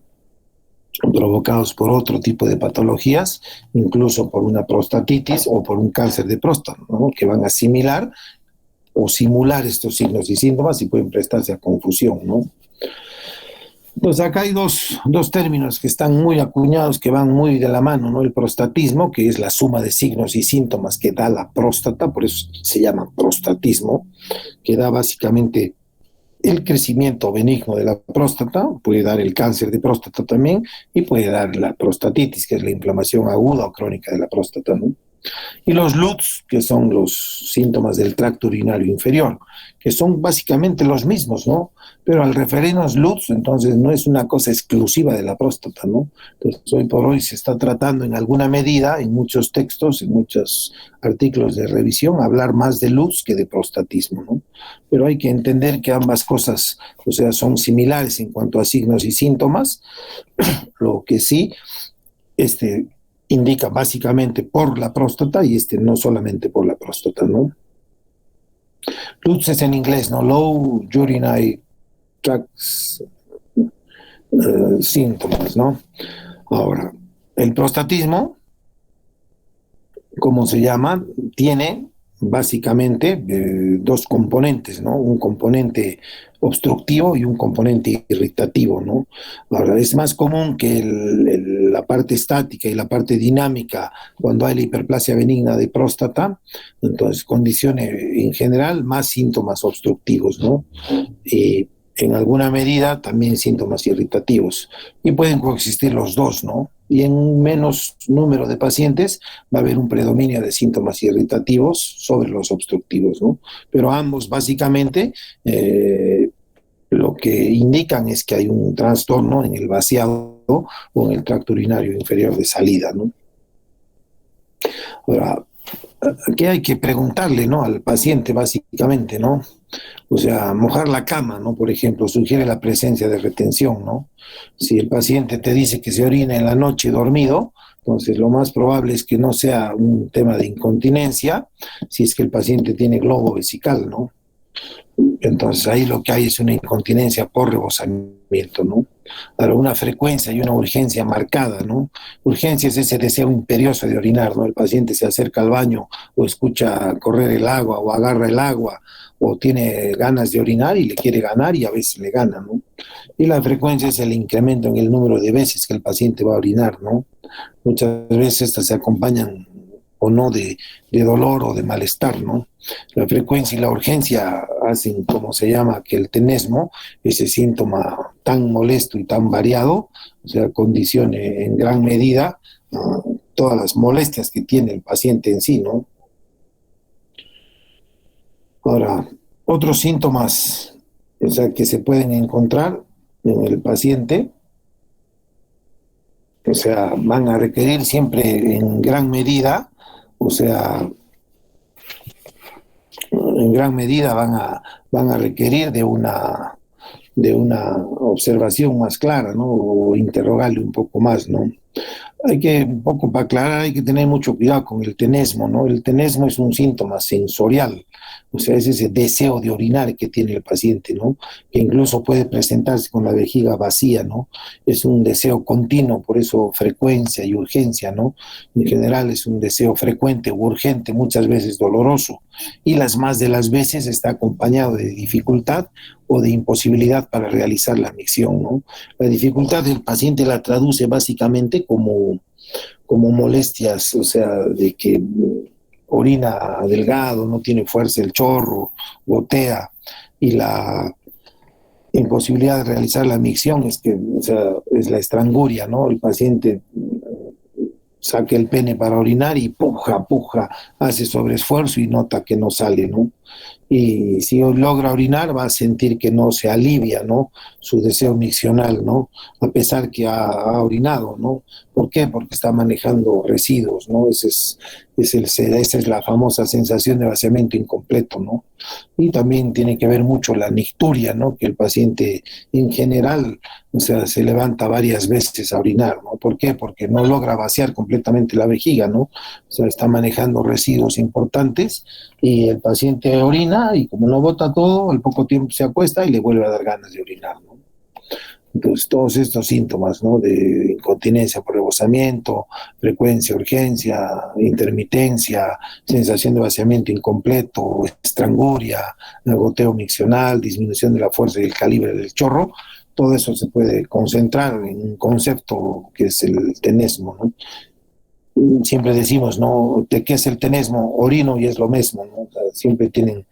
provocados por otro tipo de patologías, incluso por una prostatitis o por un cáncer de próstata, ¿no?, que van a asimilar o simular estos signos y síntomas y pueden prestarse a confusión, ¿no? Entonces acá hay dos términos que están muy acuñados, que van muy de la mano, ¿no? El prostatismo, que es la suma de signos y síntomas que da la próstata, por eso se llama prostatismo, que da básicamente el crecimiento benigno de la próstata, puede dar el cáncer de próstata también, y puede dar la prostatitis, que es la inflamación aguda o crónica de la próstata, ¿no? Y los LUTS, que son los síntomas del tracto urinario inferior, que son básicamente los mismos, ¿no? Pero al referirnos LUTS, entonces no es una cosa exclusiva de la próstata, ¿no? Entonces hoy por hoy se está tratando en alguna medida, en muchos textos, en muchos artículos de revisión, hablar más de LUTS que de prostatismo, ¿no? Pero hay que entender que ambas cosas, o sea, son similares en cuanto a signos y síntomas, lo que sí, indica básicamente por la próstata y no solamente por la próstata, ¿no? LUTS es en inglés, ¿no? Low Urinary Tract Symptoms, ¿no? Ahora, el prostatismo, ¿cómo se llama? Tiene básicamente dos componentes, ¿no? Un componente obstructivo y un componente irritativo, ¿no? Ahora, es más común que la parte estática y la parte dinámica cuando hay la hiperplasia benigna de próstata, entonces condicione en general más síntomas obstructivos, ¿no? Y en alguna medida también síntomas irritativos. Y pueden coexistir los dos, ¿no? Y en un menos número de pacientes va a haber un predominio de síntomas irritativos sobre los obstructivos, ¿no? Pero ambos básicamente lo que indican es que hay un trastorno en el vaciado o en el tracto urinario inferior de salida, ¿no? Ahora, ¿qué hay que preguntarle, ¿no?, al paciente básicamente, ¿no? O sea, mojar la cama, ¿no?, por ejemplo, sugiere la presencia de retención, ¿no? Si el paciente te dice que se orina en la noche dormido, entonces lo más probable es que no sea un tema de incontinencia, si es que el paciente tiene globo vesical, ¿no? Entonces ahí lo que hay es una incontinencia por rebosamiento, ¿no? Ahora, una frecuencia y una urgencia marcada, ¿no? Urgencia es ese deseo imperioso de orinar, ¿no? El paciente se acerca al baño o escucha correr el agua o agarra el agua o tiene ganas de orinar y le quiere ganar y a veces le gana, ¿no? Y la frecuencia es el incremento en el número de veces que el paciente va a orinar, ¿no? Muchas veces estas se acompañan o no de dolor o de malestar, ¿no? La frecuencia y la urgencia hacen, como se llama, que el tenesmo, ese síntoma tan molesto y tan variado, o sea, condicione en gran medida todas las molestias que tiene el paciente en sí, ¿no? Ahora, otros síntomas, o sea, que se pueden encontrar en el paciente, o sea, van a requerir siempre en gran medida, o sea, en gran medida van a requerir de una observación más clara, ¿no? O interrogarle un poco más, ¿no? Hay que, un poco para aclarar, hay que tener mucho cuidado con el tenesmo, ¿no? El tenesmo es un síntoma sensorial, o sea, es ese deseo de orinar que tiene el paciente, ¿no? Que incluso puede presentarse con la vejiga vacía, ¿no? Es un deseo continuo, por eso frecuencia y urgencia, ¿no? En general es un deseo frecuente u urgente, muchas veces doloroso, y las más de las veces está acompañado de dificultad o de imposibilidad para realizar la micción, ¿no? La dificultad del paciente la traduce básicamente como molestias, o sea, de que orina delgado, no tiene fuerza el chorro, gotea, y la imposibilidad de realizar la micción es que, o sea, es la estranguria, ¿no? El paciente saca el pene para orinar y puja, puja, hace sobreesfuerzo y nota que no sale, ¿no? Y si logra orinar va a sentir que no se alivia, ¿no? Su deseo miccional, ¿no? A pesar que ha orinado, ¿no? ¿Por qué? Porque está manejando residuos, ¿no? Esa es la famosa sensación de vaciamiento incompleto, ¿no? Y también tiene que ver mucho la nicturia, ¿no? Que el paciente en general, o sea, se levanta varias veces a orinar, ¿no? ¿Por qué? Porque no logra vaciar completamente la vejiga, ¿no? O sea, está manejando residuos importantes y el paciente orina y como no bota todo, al poco tiempo se acuesta y le vuelve a dar ganas de orinar, ¿no? Entonces, todos estos síntomas, ¿no? De incontinencia por rebosamiento, frecuencia, urgencia, intermitencia, sensación de vaciamiento incompleto, estranguria, goteo miccional, disminución de la fuerza y el calibre del chorro, todo eso se puede concentrar en un concepto que es el tenesmo, ¿no? Siempre decimos, ¿no? ¿De qué es el tenesmo? Orino y es lo mismo, ¿no? O sea, siempre tienen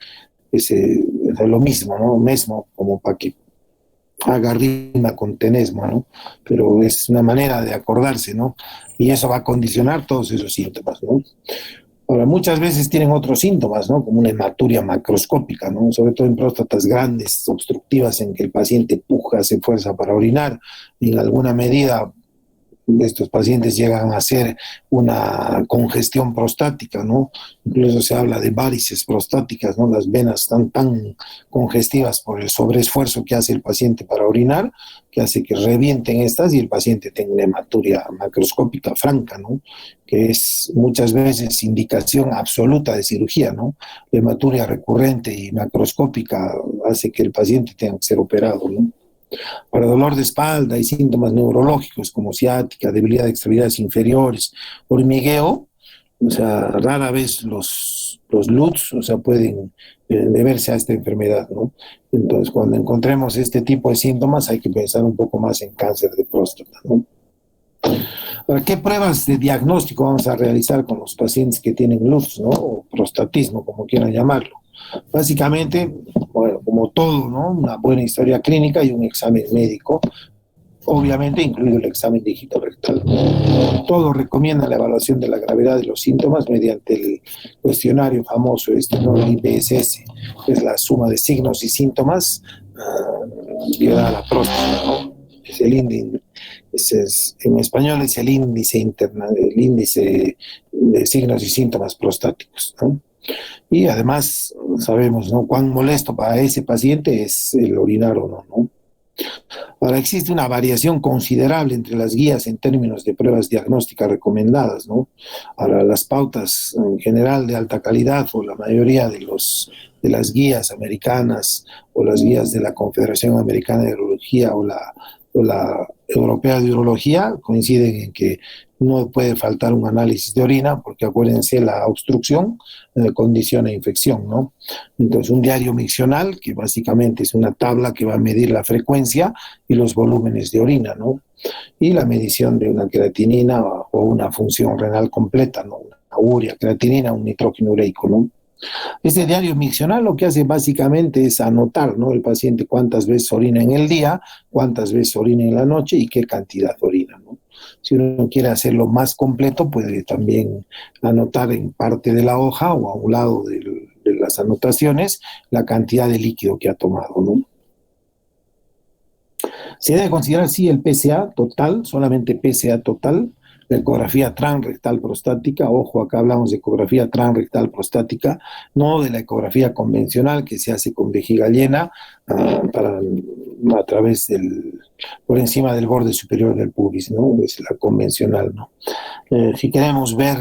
lo mismo, ¿no? Mesmo, como para que haga rima con tenesmo, ¿no? Pero es una manera de acordarse, ¿no? Y eso va a condicionar todos esos síntomas, ¿no? Ahora, muchas veces tienen otros síntomas, ¿no? Como una hematuria macroscópica, ¿no? Sobre todo en próstatas grandes, obstructivas, en que el paciente puja, hace fuerza para orinar, y en alguna medida estos pacientes llegan a hacer una congestión prostática, ¿no? Incluso se habla de varices prostáticas, ¿no? Las venas están tan congestivas por el sobreesfuerzo que hace el paciente para orinar, que hace que revienten estas y el paciente tenga una hematuria macroscópica franca, ¿no? Que es muchas veces indicación absoluta de cirugía, ¿no? La hematuria recurrente y macroscópica hace que el paciente tenga que ser operado, ¿no? Para dolor de espalda y síntomas neurológicos como ciática, debilidad de extremidades inferiores, hormigueo, o sea, rara vez los LUTS, o sea, pueden deberse a esta enfermedad, ¿no? Entonces, cuando encontremos este tipo de síntomas, hay que pensar un poco más en cáncer de próstata, ¿no? Ahora, ¿qué pruebas de diagnóstico vamos a realizar con los pacientes que tienen LUTS, ¿no? O prostatismo, como quieran llamarlo? Básicamente, bueno, como todo, ¿no? Una buena historia clínica y un examen médico, obviamente incluido el examen dígito rectal. Todo recomienda la evaluación de la gravedad de los síntomas mediante el cuestionario famoso, ¿no? El IPSS, que es la suma de signos y síntomas ligada a la próstata, ¿no? Es el índice, en español es el índice de signos y síntomas prostáticos, ¿no? Y además sabemos, ¿no?, cuán molesto para ese paciente es el orinar o no, ¿no? Ahora, existe una variación considerable entre las guías en términos de pruebas diagnósticas recomendadas, ¿no? Ahora, las pautas en general de alta calidad o la mayoría de las guías americanas o las guías de la Confederación Americana de Urología o la Europea de Urología coinciden en que no puede faltar un análisis de orina porque acuérdense, la obstrucción condiciona infección, ¿no? Entonces, un diario miccional, que básicamente es una tabla que va a medir la frecuencia y los volúmenes de orina, ¿no? Y la medición de una creatinina o una función renal completa, ¿no? Una urea, creatinina, un nitrógeno ureico, ¿no? Este diario miccional lo que hace básicamente es anotar, ¿no?, el paciente cuántas veces orina en el día, cuántas veces orina en la noche y qué cantidad orina, ¿no? Si uno quiere hacerlo más completo, puede también anotar en parte de la hoja o a un lado de las anotaciones la cantidad de líquido que ha tomado, ¿no? Se debe considerar, sí, el PSA total, solamente PSA total, la ecografía transrectal prostática. Ojo, acá hablamos de ecografía transrectal prostática, no de la ecografía convencional que se hace con vejiga llena para a través por encima del borde superior del pubis, ¿no? Es la convencional, ¿no? Si queremos ver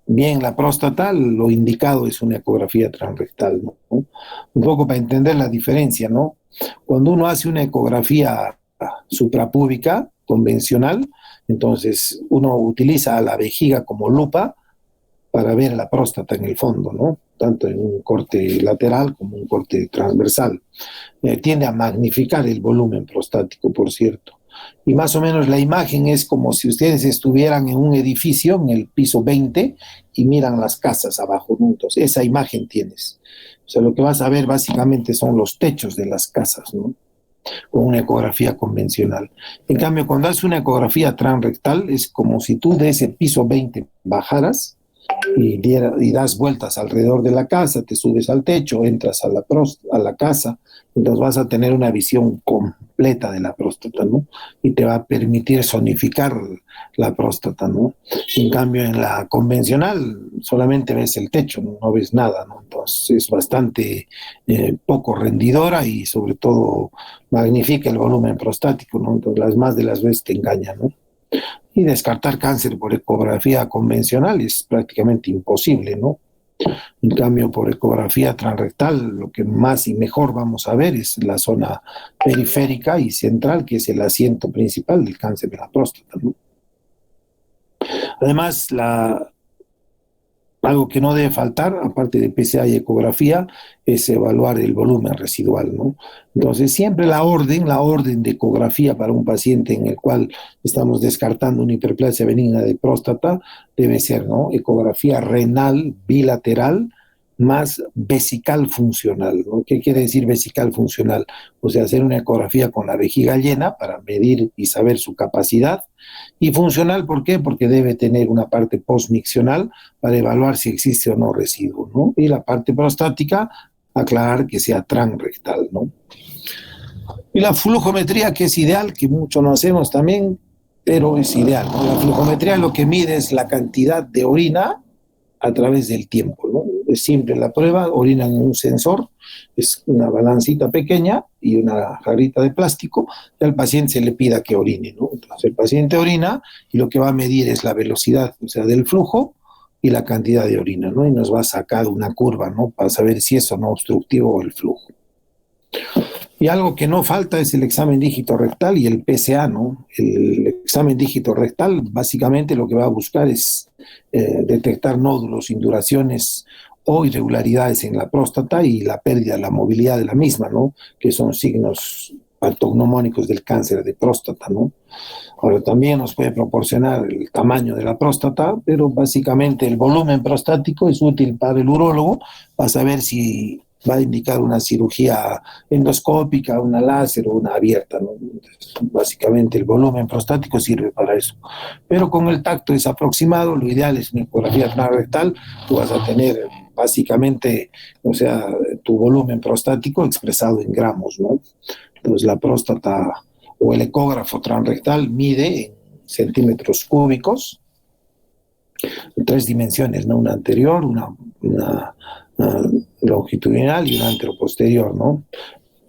bien la próstata, lo indicado es una ecografía transrectal, ¿no? Un poco para entender la diferencia, ¿no? Cuando uno hace una ecografía suprapúbica convencional, entonces uno utiliza a la vejiga como lupa para ver la próstata en el fondo, ¿no? Tanto en un corte lateral como un corte transversal. Tiende a magnificar el volumen prostático, por cierto. Y más o menos la imagen es como si ustedes estuvieran en un edificio, en el piso 20, y miran las casas abajo, ¿no? Entonces, esa imagen tienes. O sea, lo que vas a ver básicamente son los techos de las casas, ¿no? Con una ecografía convencional. En cambio, cuando haces una ecografía transrectal, es como si tú de ese piso 20 bajaras y das vueltas alrededor de la casa, te subes al techo, entras a la casa, entonces vas a tener una visión completa de la próstata, ¿no? Y te va a permitir zonificar la próstata, ¿no? En cambio, en la convencional solamente ves el techo, no ves nada, ¿no? Entonces es bastante poco rendidora y sobre todo magnifica el volumen prostático, ¿no? Entonces las más de las veces te engañan, ¿no? Y descartar cáncer por ecografía convencional es prácticamente imposible, ¿no? En cambio, por ecografía transrectal, lo que más y mejor vamos a ver es la zona periférica y central, que es el asiento principal del cáncer de la próstata, ¿no? Además, algo que no debe faltar, aparte de PSA y ecografía, es evaluar el volumen residual, ¿no? Entonces, siempre la orden de ecografía para un paciente en el cual estamos descartando una hiperplasia benigna de próstata, debe ser, ¿no? Ecografía renal bilateral más vesical funcional, ¿no? ¿Qué quiere decir vesical funcional? O sea, hacer una ecografía con la vejiga llena para medir y saber su capacidad. Y funcional, ¿por qué? Porque debe tener una parte postmiccional para evaluar si existe o no residuo, ¿no? Y la parte prostática, aclarar que sea transrectal, ¿no? Y la flujometría, que es ideal, que mucho no hacemos también, pero es ideal, ¿no? La flujometría lo que mide es la cantidad de orina a través del tiempo, ¿no? Es simple la prueba, orinan en un sensor, es una balancita pequeña y una jarrita de plástico, y al paciente se le pida que orine, ¿no? Entonces el paciente orina y lo que va a medir es la velocidad, o sea, del flujo y la cantidad de orina, ¿no? Y nos va a sacar una curva, ¿no? Para saber si es o no obstructivo el flujo. Y algo que no falta es el examen dígito rectal y el PSA, ¿no? El examen dígito rectal básicamente lo que va a buscar es detectar nódulos, induraciones o irregularidades en la próstata y la pérdida de la movilidad de la misma, ¿no? Que son signos patognomónicos del cáncer de próstata, ¿no? Ahora también nos puede proporcionar el tamaño de la próstata, pero básicamente el volumen prostático es útil para el urólogo para saber si va a indicar una cirugía endoscópica, una láser o una abierta, ¿no? Entonces, básicamente el volumen prostático sirve para eso. Pero con el tacto es aproximado, lo ideal es una ecografía transrectal, tú vas a tener básicamente, o sea, tu volumen prostático expresado en gramos, ¿no? Entonces la próstata o el ecógrafo transrectal mide en centímetros cúbicos, en 3 dimensiones, ¿no? Una anterior, una longitudinal y una anteroposterior, ¿no?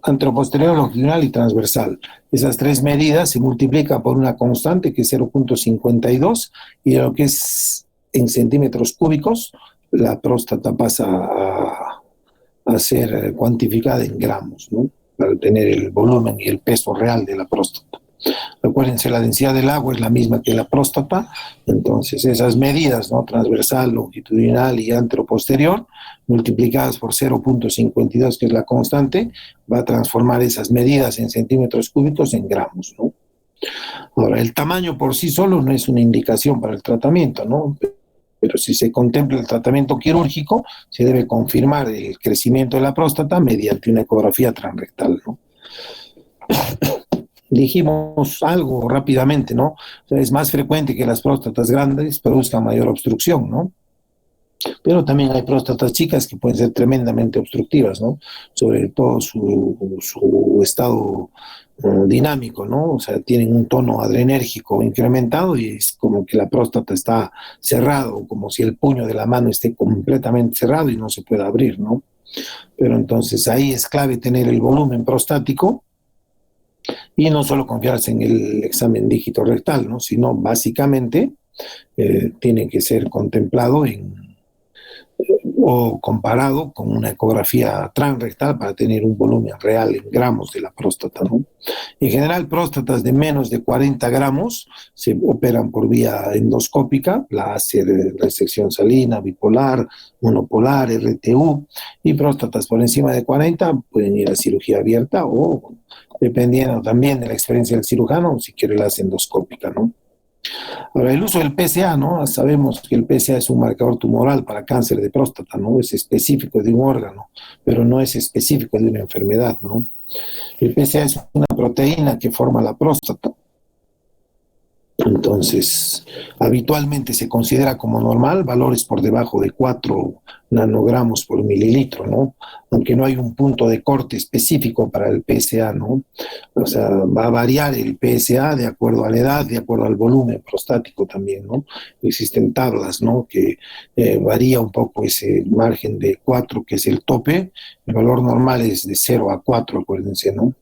Anteroposterior, longitudinal y transversal. Esas 3 medidas se multiplican por una constante que es 0.52 y lo que es en centímetros cúbicos, la próstata pasa a ser cuantificada en gramos, ¿no? Para tener el volumen y el peso real de la próstata. Recuérdense, la densidad del agua es la misma que la próstata, entonces esas medidas, ¿no? Transversal, longitudinal y anteroposterior, multiplicadas por 0.52, que es la constante, va a transformar esas medidas en centímetros cúbicos en gramos, ¿no? Ahora, el tamaño por sí solo no es una indicación para el tratamiento, ¿no? Pero si se contempla el tratamiento quirúrgico, se debe confirmar el crecimiento de la próstata mediante una ecografía transrectal, ¿no? Dijimos algo rápidamente, ¿no? O sea, es más frecuente que las próstatas grandes produzcan mayor obstrucción, ¿no? Pero también hay próstatas chicas que pueden ser tremendamente obstructivas, ¿no? Sobre todo su estado dinámico, ¿no? O sea, tienen un tono adrenérgico incrementado y es como que la próstata está cerrado, como si el puño de la mano esté completamente cerrado y no se pueda abrir, ¿no? Pero entonces ahí es clave tener el volumen prostático Y no solo confiarse en el examen dígito rectal, ¿no? Sino básicamente tiene que ser contemplado o comparado con una ecografía transrectal para tener un volumen real en gramos de la próstata, ¿no? En general, próstatas de menos de 40 gramos se operan por vía endoscópica, láser, resección salina, bipolar, monopolar, RTU, y próstatas por encima de 40 pueden ir a cirugía abierta o, dependiendo también de la experiencia del cirujano, si quiere la hace endoscópica, ¿no? Ahora, el uso del PSA, ¿no? Sabemos que el PSA es un marcador tumoral para cáncer de próstata, ¿no? Es específico de un órgano, pero no es específico de una enfermedad, ¿no? El PSA es una proteína que forma la próstata. Entonces, habitualmente se considera como normal valores por debajo de 4 nanogramos por mililitro, ¿no? Aunque no hay un punto de corte específico para el PSA, ¿no? O sea, va a variar el PSA de acuerdo a la edad, de acuerdo al volumen prostático también, ¿no? Existen tablas, ¿no? Que varía un poco ese margen de 4, que es el tope. El valor normal es de 0 a 4, acuérdense, ¿no?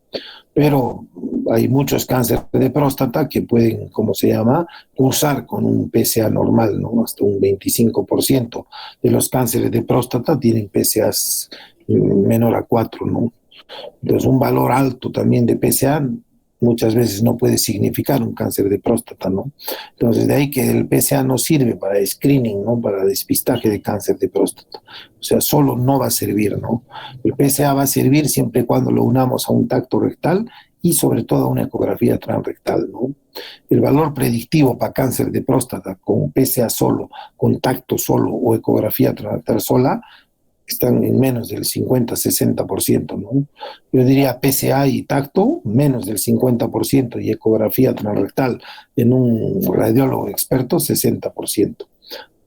Pero hay muchos cánceres de próstata que pueden, como se llama, cursar con un PSA normal, ¿no? Hasta un 25% de los cánceres de próstata tienen PSAs menor a 4, ¿no? Entonces, un valor alto también de PSA muchas veces no puede significar un cáncer de próstata, ¿no? Entonces, de ahí que el PSA no sirve para screening, ¿no? Para despistaje de cáncer de próstata. O sea, solo no va a servir, ¿no? El PSA va a servir siempre y cuando lo unamos a un tacto rectal y sobre todo a una ecografía transrectal, ¿no? El valor predictivo para cáncer de próstata con PSA solo, con tacto solo o ecografía transrectal sola están en menos del 50-60%, ¿no? Yo diría PSA y tacto, menos del 50%, y ecografía transrectal en un radiólogo experto, 60%.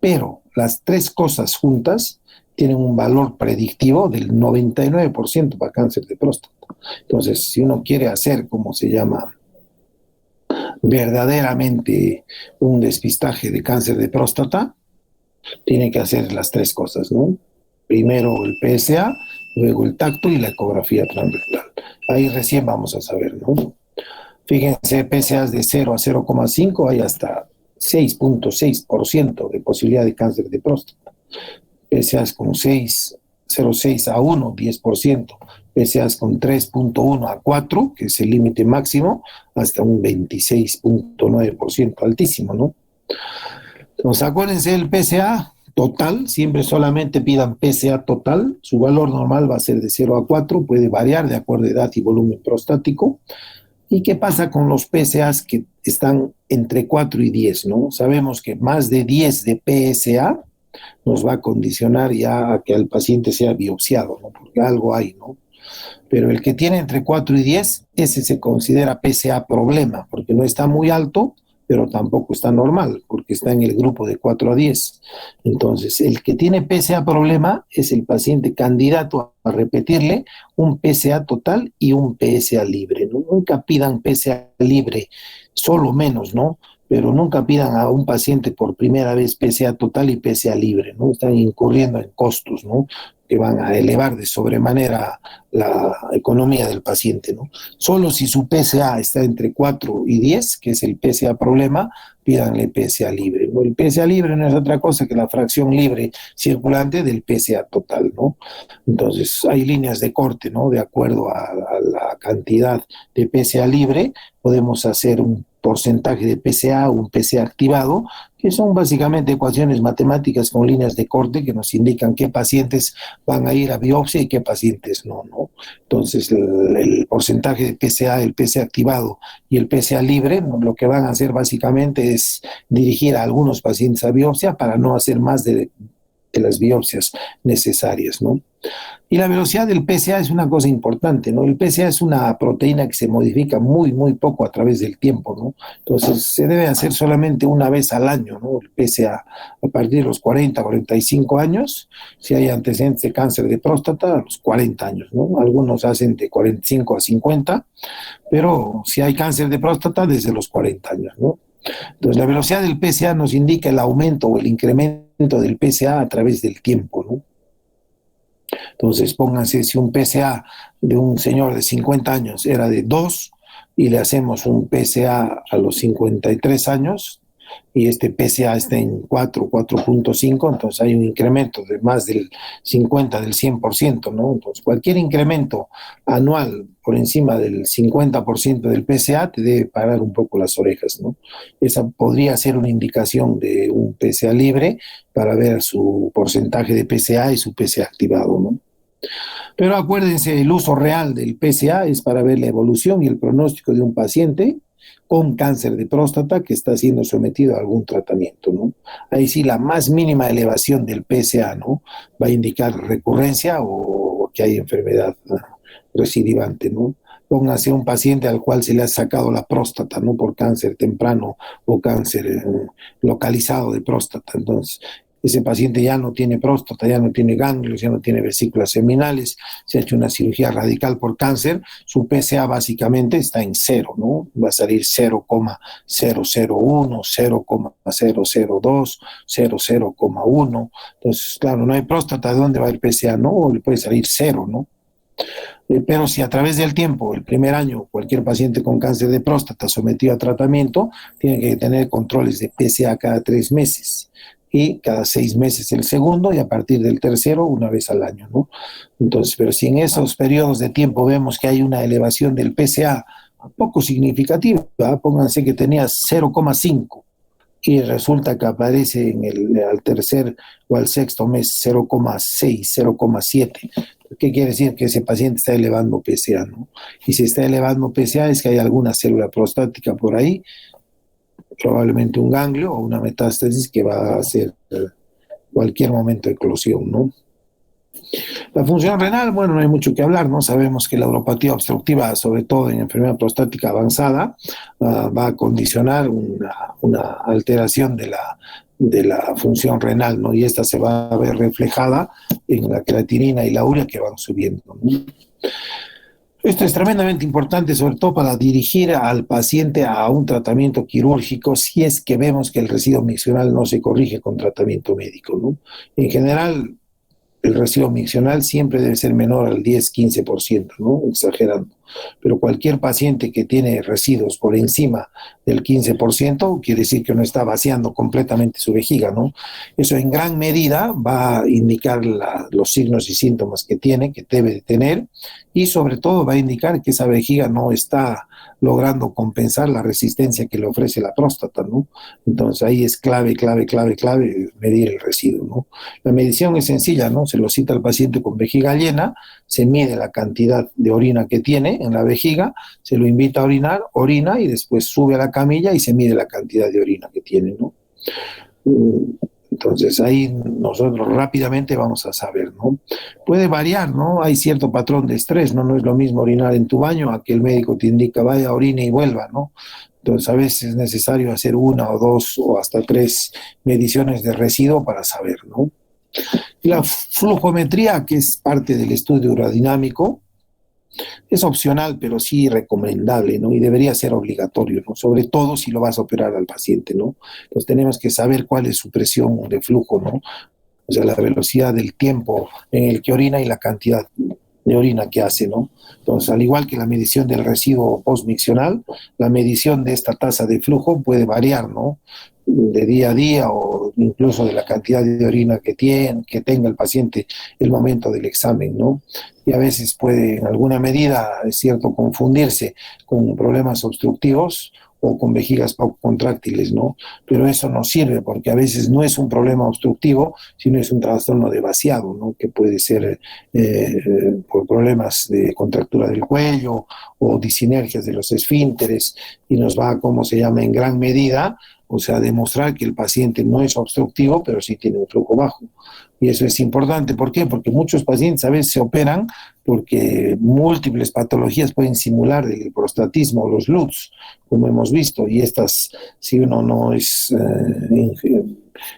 Pero las tres cosas juntas tienen un valor predictivo del 99% para cáncer de próstata. Entonces, si uno quiere hacer, como se llama, verdaderamente un despistaje de cáncer de próstata, tiene que hacer las tres cosas, ¿no? Primero el PSA, luego el tacto y la ecografía transrectal. Ahí recién vamos a saber, ¿no? Fíjense, PSAs de 0 a 0,5 hay hasta 6.6% de posibilidad de cáncer de próstata. PSAs con 0,6 a 1, 10%. PSAs con 3.1 a 4, que es el límite máximo, hasta un 26.9%, altísimo, ¿no? Entonces, acuérdense del PSA total, siempre solamente pidan PSA total, su valor normal va a ser de 0 a 4, puede variar de acuerdo a edad y volumen prostático. ¿Y qué pasa con los PSAs que están entre 4 y 10, ¿no? Sabemos que más de 10 de PSA nos va a condicionar ya a que el paciente sea biopsiado, ¿no? Porque algo hay, ¿no? Pero el que tiene entre 4 y 10, ese se considera PSA problema, porque no está muy alto, pero tampoco está normal, porque está en el grupo de 4 a 10. Entonces, el que tiene PSA problema es el paciente candidato a repetirle un PSA total y un PSA libre, ¿no? Nunca pidan PSA libre, solo menos, ¿no? Pero nunca pidan a un paciente por primera vez PSA total y PSA libre, ¿no? Están incurriendo en costos, ¿no? Que van a elevar de sobremanera la economía del paciente, ¿no? Solo si su PSA está entre 4 y 10, que es el PSA problema, pídanle PSA libre, ¿no? El PSA libre no es otra cosa que la fracción libre circulante del PSA total, ¿no? Entonces, hay líneas de corte, ¿no? De acuerdo a la cantidad de PSA libre, podemos hacer un porcentaje de PSA, un PSA activado, que son básicamente ecuaciones matemáticas con líneas de corte que nos indican qué pacientes van a ir a biopsia y qué pacientes no, ¿no? Entonces, el porcentaje de PSA, el PSA activado y el PSA libre, ¿no? Lo que van a hacer básicamente es dirigir a algunos pacientes a biopsia para no hacer más de las biopsias necesarias, ¿no? Y la velocidad del PSA es una cosa importante, ¿no? El PSA es una proteína que se modifica muy, muy poco a través del tiempo, ¿no? Entonces, se debe hacer solamente una vez al año, ¿no? El PSA a partir de los 40, 45 años, si hay antecedentes de cáncer de próstata, a los 40 años, ¿no? Algunos hacen de 45 a 50, pero si hay cáncer de próstata, desde los 40 años, ¿no? Entonces, la velocidad del PSA nos indica el aumento o el incremento del PSA a través del tiempo, ¿no? Entonces, pónganse, si un PSA de un señor de 50 años era de 2, y le hacemos un PSA a los 53 años, y este PSA está en 4.5, entonces hay un incremento de más del 50, del 100%, ¿no? Entonces, cualquier incremento anual por encima del 50% del PSA te debe parar un poco las orejas, ¿no? Esa podría ser una indicación de un PSA libre para ver su porcentaje de PSA y su PSA activado, ¿no? Pero acuérdense, el uso real del PSA es para ver la evolución y el pronóstico de un paciente con cáncer de próstata que está siendo sometido a algún tratamiento, ¿no? Ahí sí, la más mínima elevación del PSA, ¿no? Va a indicar recurrencia o que hay enfermedad recidivante, ¿no? Póngase un paciente al cual se le ha sacado la próstata, ¿no? Por cáncer temprano o cáncer localizado de próstata. Entonces, ese paciente ya no tiene próstata, ya no tiene ganglios, ya no tiene vesículas seminales, se ha hecho una cirugía radical por cáncer, su PSA básicamente está en cero, ¿no? Va a salir 0,001, 0,002, 0,1. Entonces, claro, no hay próstata, ¿de dónde va el PSA? No, le puede salir cero, ¿no? Pero si a través del tiempo, el primer año, cualquier paciente con cáncer de próstata sometido a tratamiento, tiene que tener controles de PSA cada 3 meses y cada 6 meses el segundo, y a partir del tercero una vez al año, ¿no? Entonces, pero si en esos periodos de tiempo vemos que hay una elevación del PSA poco significativa, ¿verdad? Pónganse que tenía 0,5 y resulta que aparece al tercer o al sexto mes 0,6, 0,7. ¿Qué quiere decir? Que ese paciente está elevando PSA, ¿no? Y si está elevando PSA es que hay alguna célula prostática por ahí, probablemente un ganglio o una metástasis que va a hacer cualquier momento de eclosión, ¿no? La función renal, bueno, no hay mucho que hablar, ¿no? Sabemos que la uropatía obstructiva, sobre todo en enfermedad prostática avanzada, va a condicionar una alteración de la función renal, ¿no? Y esta se va a ver reflejada en la creatinina y la urea que van subiendo, ¿no? Esto es tremendamente importante, sobre todo para dirigir al paciente a un tratamiento quirúrgico si es que vemos que el residuo miccional no se corrige con tratamiento médico, ¿no? En general, el residuo miccional siempre debe ser menor al 10-15%, ¿no? Exagerando. Pero cualquier paciente que tiene residuos por encima del 15% quiere decir que no está vaciando completamente su vejiga, ¿no? Eso en gran medida va a indicar los signos y síntomas que tiene, que debe de tener, y sobre todo va a indicar que esa vejiga no está logrando compensar la resistencia que le ofrece la próstata, ¿no? Entonces ahí es clave medir el residuo, ¿no? La medición es sencilla, ¿no? Se lo cita al paciente con vejiga llena, se mide la cantidad de orina que tiene en la vejiga, se lo invita a orinar, orina y después sube a la camilla y se mide la cantidad de orina que tiene, ¿no? Entonces ahí nosotros rápidamente vamos a saber, ¿no? Puede variar, ¿no? Hay cierto patrón de estrés, ¿no? No es lo mismo orinar en tu baño a que el médico te indica vaya, orine y vuelva, ¿no? Entonces a veces es necesario hacer 1 o 2 o hasta 3 mediciones de residuo para saber, ¿no? La flujometría, que es parte del estudio urodinamico, es opcional, pero sí recomendable, ¿no? Y debería ser obligatorio, ¿no? Sobre todo si lo vas a operar al paciente, ¿no? Entonces tenemos que saber cuál es su presión de flujo, ¿no? O sea, la velocidad del tiempo en el que orina y la cantidad de orina que hace, ¿no? Entonces, al igual que la medición del residuo postmiccional, la medición de esta tasa de flujo puede variar, ¿no? De día a día o incluso de la cantidad de orina que tenga el paciente el momento del examen, ¿no? Y a veces puede, en alguna medida, es cierto, confundirse con problemas obstructivos o con vejigas poco contráctiles, ¿no? Pero eso no sirve porque a veces no es un problema obstructivo, sino es un trastorno de vaciado, ¿no? Que puede ser por problemas de contractura del cuello o disinergias de los esfínteres y nos va, como se llama, en gran medida, o sea, demostrar que el paciente no es obstructivo, pero sí tiene un flujo bajo. Y eso es importante. ¿Por qué? Porque muchos pacientes a veces se operan porque múltiples patologías pueden simular el prostatismo o los LUTS, como hemos visto, y estas, si uno no es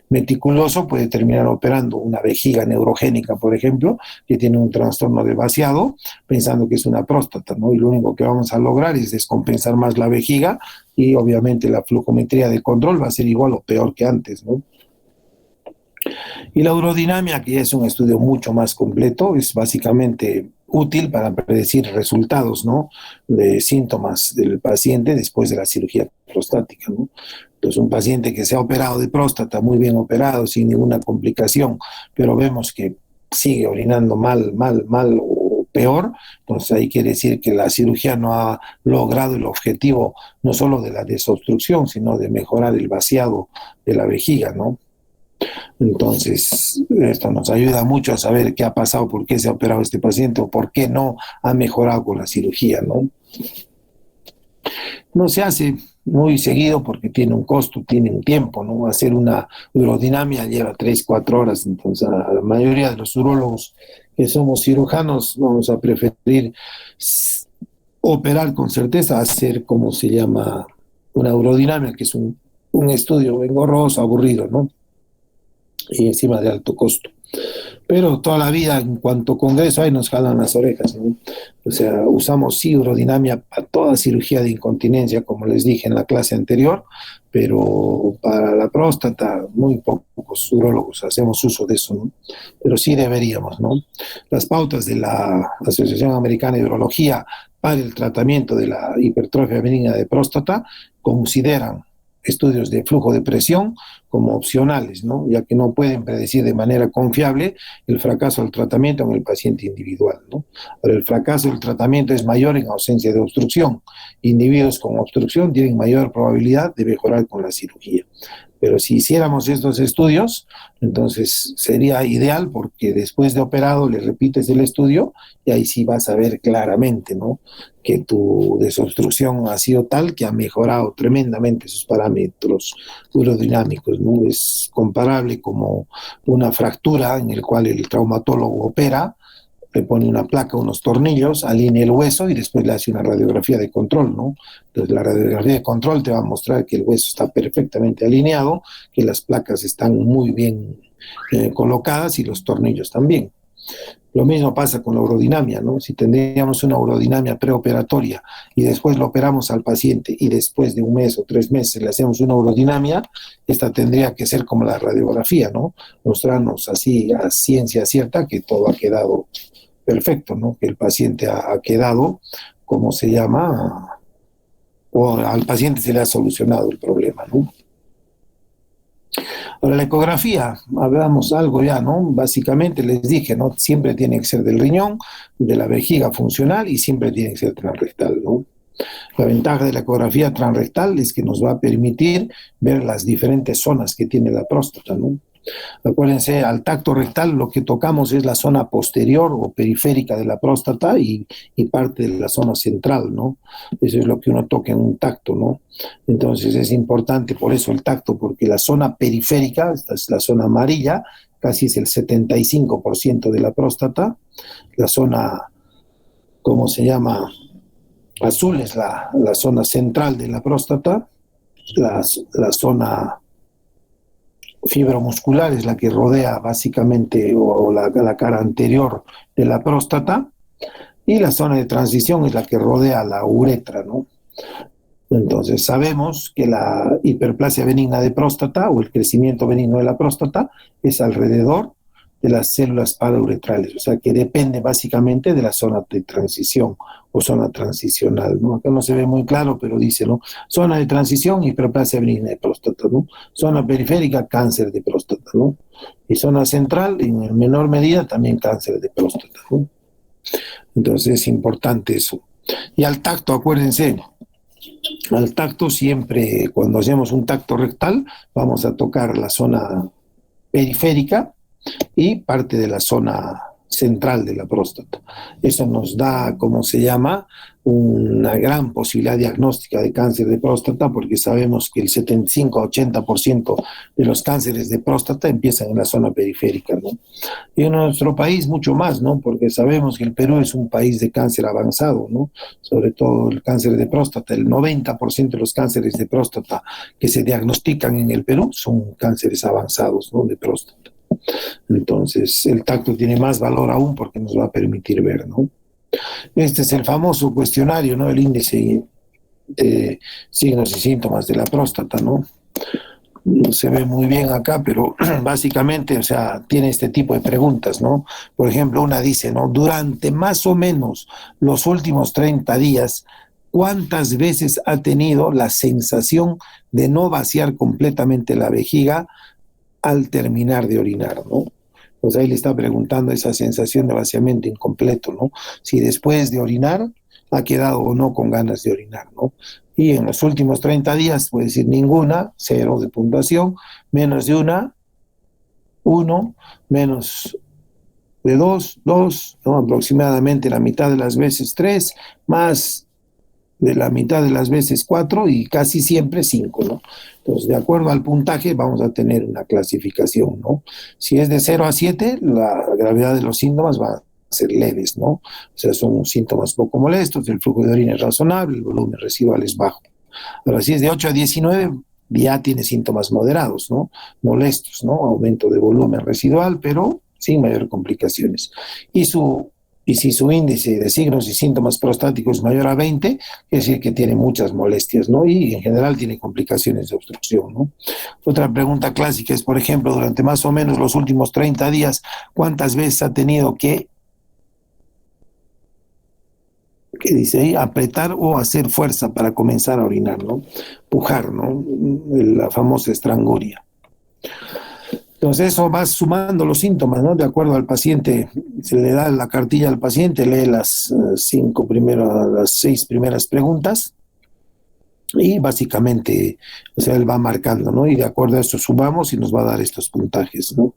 meticuloso, puede terminar operando una vejiga neurogénica, por ejemplo, que tiene un trastorno de vaciado, pensando que es una próstata, ¿no? Y lo único que vamos a lograr es descompensar más la vejiga y obviamente la flujometría de control va a ser igual o peor que antes, ¿no? Y la urodinamia, que ya es un estudio mucho más completo, es básicamente útil para predecir resultados, ¿no?, de síntomas del paciente después de la cirugía prostática, ¿no? Entonces, un paciente que se ha operado de próstata, muy bien operado, sin ninguna complicación, pero vemos que sigue orinando mal o peor, entonces ahí quiere decir que la cirugía no ha logrado el objetivo no solo de la desobstrucción, sino de mejorar el vaciado de la vejiga, ¿no? Entonces, esto nos ayuda mucho a saber qué ha pasado, por qué se ha operado este paciente o por qué no ha mejorado con la cirugía, ¿no? No se hace muy seguido porque tiene un costo, tiene un tiempo, ¿no? Hacer una urodinamia lleva 3, 4 horas, entonces a la mayoría de los urólogos que somos cirujanos vamos a preferir operar con certeza, hacer como se llama una urodinamia, que es un estudio engorroso, aburrido, ¿no? Y encima de alto costo. Pero toda la vida, en cuanto congreso hay, nos jalan las orejas, ¿no? O sea, usamos sí urodinamia para toda cirugía de incontinencia, como les dije en la clase anterior, pero para la próstata muy pocos urólogos hacemos uso de eso, ¿no? Pero sí deberíamos, ¿no? Las pautas de la Asociación Americana de Urología para el tratamiento de la hipertrofia benigna de próstata consideran estudios de flujo de presión como opcionales, ¿no?, ya que no pueden predecir de manera confiable el fracaso del tratamiento en el paciente individual, ¿no? Pero el fracaso del tratamiento es mayor en ausencia de obstrucción. Individuos con obstrucción tienen mayor probabilidad de mejorar con la cirugía. Pero si hiciéramos estos estudios, entonces sería ideal, porque después de operado le repites el estudio y ahí sí vas a ver claramente, ¿no?, que tu desobstrucción ha sido tal que ha mejorado tremendamente sus parámetros urodinâmicos, ¿no? Es comparable como una fractura en el cual el traumatólogo opera, le pone una placa, unos tornillos, alinea el hueso y después le hace una radiografía de control, ¿no? Entonces la radiografía de control te va a mostrar que el hueso está perfectamente alineado, que las placas están muy bien colocadas y los tornillos también. Lo mismo pasa con la urodinamia, ¿no? Si tendríamos una urodinamia preoperatoria y después lo operamos al paciente y después de 1 mes o 3 meses le hacemos una urodinamia, esta tendría que ser como la radiografía, ¿no? Mostrarnos así a ciencia cierta que todo ha quedado perfecto, ¿no? Que el paciente ha quedado, ¿cómo se llama? O al paciente se le ha solucionado el problema, ¿no? Ahora, la ecografía, hablamos algo ya, ¿no? Básicamente les dije, ¿no? Siempre tiene que ser del riñón, de la vejiga funcional y siempre tiene que ser transrectal, ¿no? La ventaja de la ecografía transrectal es que nos va a permitir ver las diferentes zonas que tiene la próstata, ¿no? Acuérdense, al tacto rectal lo que tocamos es la zona posterior o periférica de la próstata y parte de la zona central, ¿no? Eso es lo que uno toca en un tacto, ¿no? Entonces es importante por eso el tacto, porque la zona periférica, esta es la zona amarilla, casi es el 75% de la próstata. La zona, ¿cómo se llama? Azul es la zona central de la próstata. La zona fibromuscular es la que rodea básicamente o la cara anterior de la próstata, y la zona de transición es la que rodea la uretra, ¿no? Entonces sabemos que la hiperplasia benigna de próstata o el crecimiento benigno de la próstata es alrededor de las células parauretrales, o sea que depende básicamente de la zona de transición o zona transicional, ¿no? Acá no se ve muy claro, pero dice, ¿no? Zona de transición, hiperplasia benigna de próstata, ¿no? Zona periférica, cáncer de próstata, ¿no? Y zona central, en menor medida, también cáncer de próstata, ¿no? Entonces es importante eso. Y al tacto, acuérdense, al tacto siempre, cuando hacemos un tacto rectal, vamos a tocar la zona periférica y parte de la zona central de la próstata. Eso nos da, ¿cómo se llama?, una gran posibilidad diagnóstica de cáncer de próstata, porque sabemos que el 75-80% de los cánceres de próstata empiezan en la zona periférica, ¿no? Y en nuestro país mucho más, ¿no? Porque sabemos que el Perú es un país de cáncer avanzado, ¿no? Sobre todo el cáncer de próstata. El 90% de los cánceres de próstata que se diagnostican en el Perú son cánceres avanzados, ¿no?, de próstata. Entonces, el tacto tiene más valor aún porque nos va a permitir ver, ¿no? Este es el famoso cuestionario, ¿no? El índice de signos y síntomas de la próstata, ¿no? no se ve muy bien acá, pero básicamente, o sea, tiene este tipo de preguntas, ¿no? Por ejemplo, una dice, ¿no? Durante más o menos los últimos 30 días, ¿cuántas veces ha tenido la sensación de no vaciar completamente la vejiga al terminar de orinar, ¿no? Pues ahí le está preguntando esa sensación de vaciamiento incompleto, ¿no? Si después de orinar ha quedado o no con ganas de orinar, ¿no? Y en los últimos 30 días, puede decir ninguna, cero de puntuación, menos de una, uno, menos de dos, dos, ¿no? Aproximadamente la mitad de las veces tres, más de la mitad de las veces cuatro y casi siempre cinco, ¿no? Entonces, de acuerdo al puntaje, vamos a tener una clasificación, ¿no? Si es de 0 a 7, la gravedad de los síntomas va a ser leves, ¿no? O sea, son síntomas poco molestos, el flujo de orina es razonable, el volumen residual es bajo. Ahora, si es de 8 a 19, ya tiene síntomas moderados, ¿no? Molestos, ¿no? Aumento de volumen residual, pero sin mayor complicaciones. Y si su índice de signos y síntomas prostáticos es mayor a 20, quiere decir que tiene muchas molestias, ¿no? Y en general tiene complicaciones de obstrucción, ¿no? Otra pregunta clásica es, por ejemplo, durante más o menos los últimos 30 días, ¿cuántas veces ha tenido que dice ahí, apretar o hacer fuerza para comenzar a orinar, ¿no? Pujar, ¿no? La famosa estranguria. Entonces eso va sumando los síntomas, ¿no? De acuerdo al paciente, se le da la cartilla al paciente, lee las 6 primeras preguntas y básicamente, o sea, él va marcando, ¿no? Y de acuerdo a esto sumamos y nos va a dar estos puntajes, ¿no?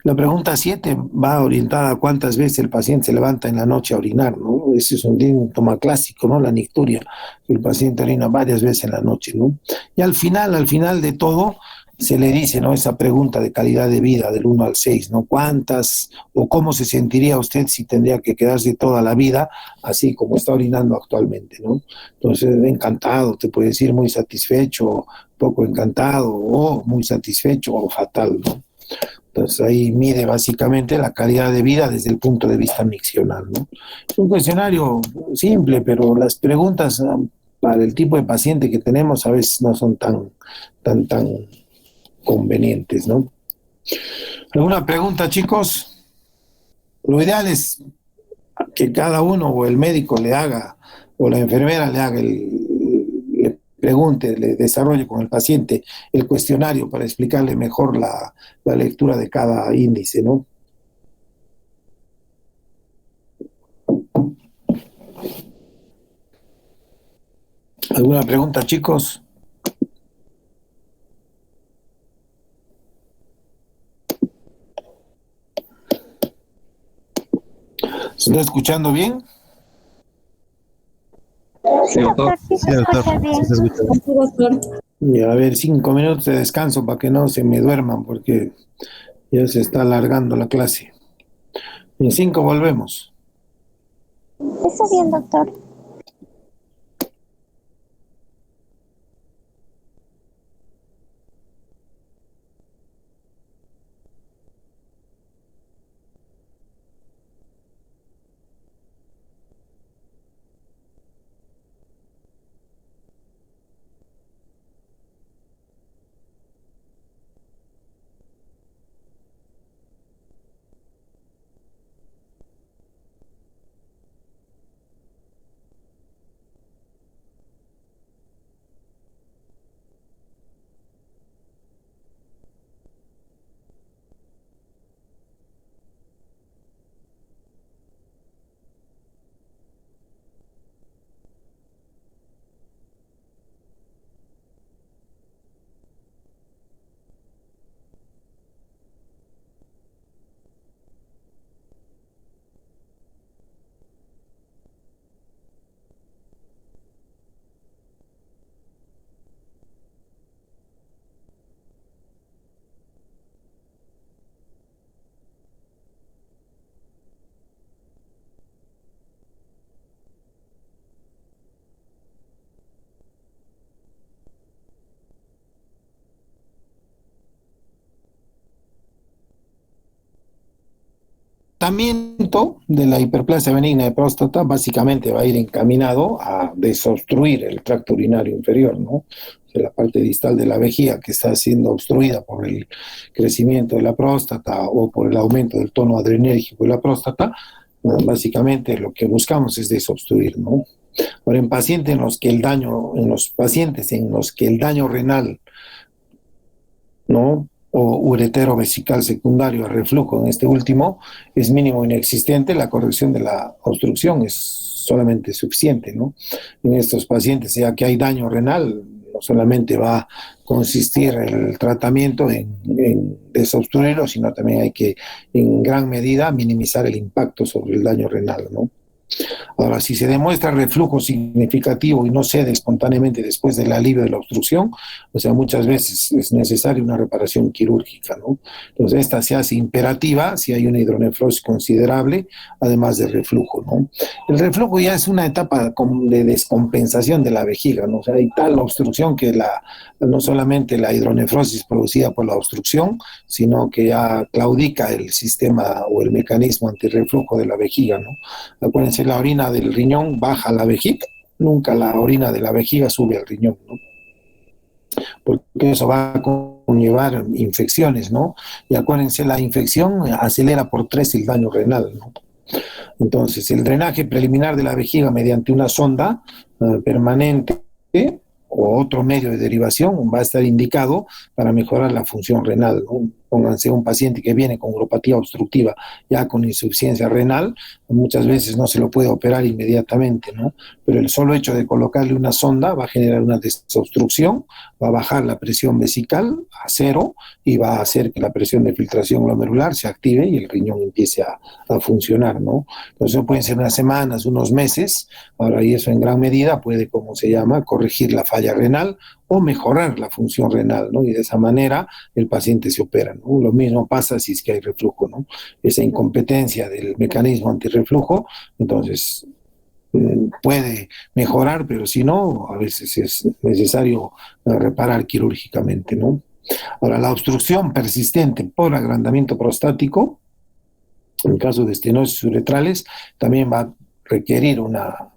La pregunta 7 va orientada a cuántas veces el paciente se levanta en la noche a orinar, ¿no? Ese es un síntoma clásico, ¿no? La nicturia, el paciente orina varias veces en la noche, ¿no? Y al final de todo, se le dice, ¿no? Esa pregunta de calidad de vida del 1 al 6, ¿no? ¿Cuántas o cómo se sentiría usted si tendría que quedarse toda la vida así como está orinando actualmente, ¿no? Entonces, encantado, te puede decir muy satisfecho, poco encantado, o muy satisfecho o fatal, ¿no? Entonces ahí mide básicamente la calidad de vida desde el punto de vista miccional, ¿no? Es un cuestionario simple, pero las preguntas para el tipo de paciente que tenemos a veces no son tan convenientes, ¿no? ¿Alguna pregunta, chicos? Lo ideal es que cada uno o el médico le haga o la enfermera le haga le pregunte, le desarrolle con el paciente el cuestionario para explicarle mejor la lectura de cada índice, ¿no? ¿Alguna pregunta, chicos? ¿Se está escuchando bien? Sí, doctor. Sí, Sí, se doctor, escucha bien. sí se escucha bien. Sí, doctor. Y a ver, 5 minutos de descanso para que no se me duerman porque ya se está alargando la clase. En 5 volvemos. Está bien, doctor. tratamiento de la hiperplasia benigna de próstata básicamente va a ir encaminado a desobstruir el tracto urinario inferior, ¿no? De la parte distal de la vejiga que está siendo obstruida por el crecimiento de la próstata o por el aumento del tono adrenérgico de la próstata. Básicamente lo que buscamos es desobstruir, ¿no? Ahora, en los pacientes en los que el daño renal, ¿no?, o uretero vesical secundario a reflujo en este último es mínimo o inexistente, la corrección de la obstrucción es solamente suficiente, ¿no? En estos pacientes, ya que hay daño renal, no solamente va a consistir el tratamiento en desobstruirlo, sino también hay que, en gran medida, minimizar el impacto sobre el daño renal, ¿no? Ahora, si se demuestra reflujo significativo y no cede espontáneamente después del alivio de la obstrucción, o sea, muchas veces es necesaria una reparación quirúrgica, ¿no? Entonces, esta se hace imperativa si hay una hidronefrosis considerable, además del reflujo, ¿no? El reflujo ya es una etapa de descompensación de la vejiga, ¿no? O sea, hay tal obstrucción que no solamente la hidronefrosis producida por la obstrucción, sino que ya claudica el sistema o el mecanismo antirreflujo de la vejiga, ¿no? Acuérdense, la orina del riñón baja a la vejiga, nunca la orina de la vejiga sube al riñón, ¿no? Porque eso va a conllevar infecciones, ¿no? Y acuérdense, la infección acelera por 3 el daño renal, ¿no? Entonces, el drenaje preliminar de la vejiga mediante una sonda permanente o otro medio de derivación va a estar indicado para mejorar la función renal, ¿no? Pónganse un paciente que viene con uropatía obstructiva, ya con insuficiencia renal, muchas veces no se lo puede operar inmediatamente, ¿no? Pero el solo hecho de colocarle una sonda va a generar una desobstrucción, va a bajar la presión vesical a 0 y va a hacer que la presión de filtración glomerular se active y el riñón empiece a funcionar, ¿no? Entonces pueden ser unas semanas, unos meses. Ahora, y eso en gran medida puede, como se llama, corregir la falla renal o mejorar la función renal, ¿no? Y de esa manera el paciente se opera, ¿no? Lo mismo pasa si es que hay reflujo, ¿no? Esa incompetencia del mecanismo antirreflujo, entonces puede mejorar, pero si no, a veces es necesario reparar quirúrgicamente, ¿no? Ahora, la obstrucción persistente por agrandamiento prostático, en caso de estenosis uretrales, también va a requerir una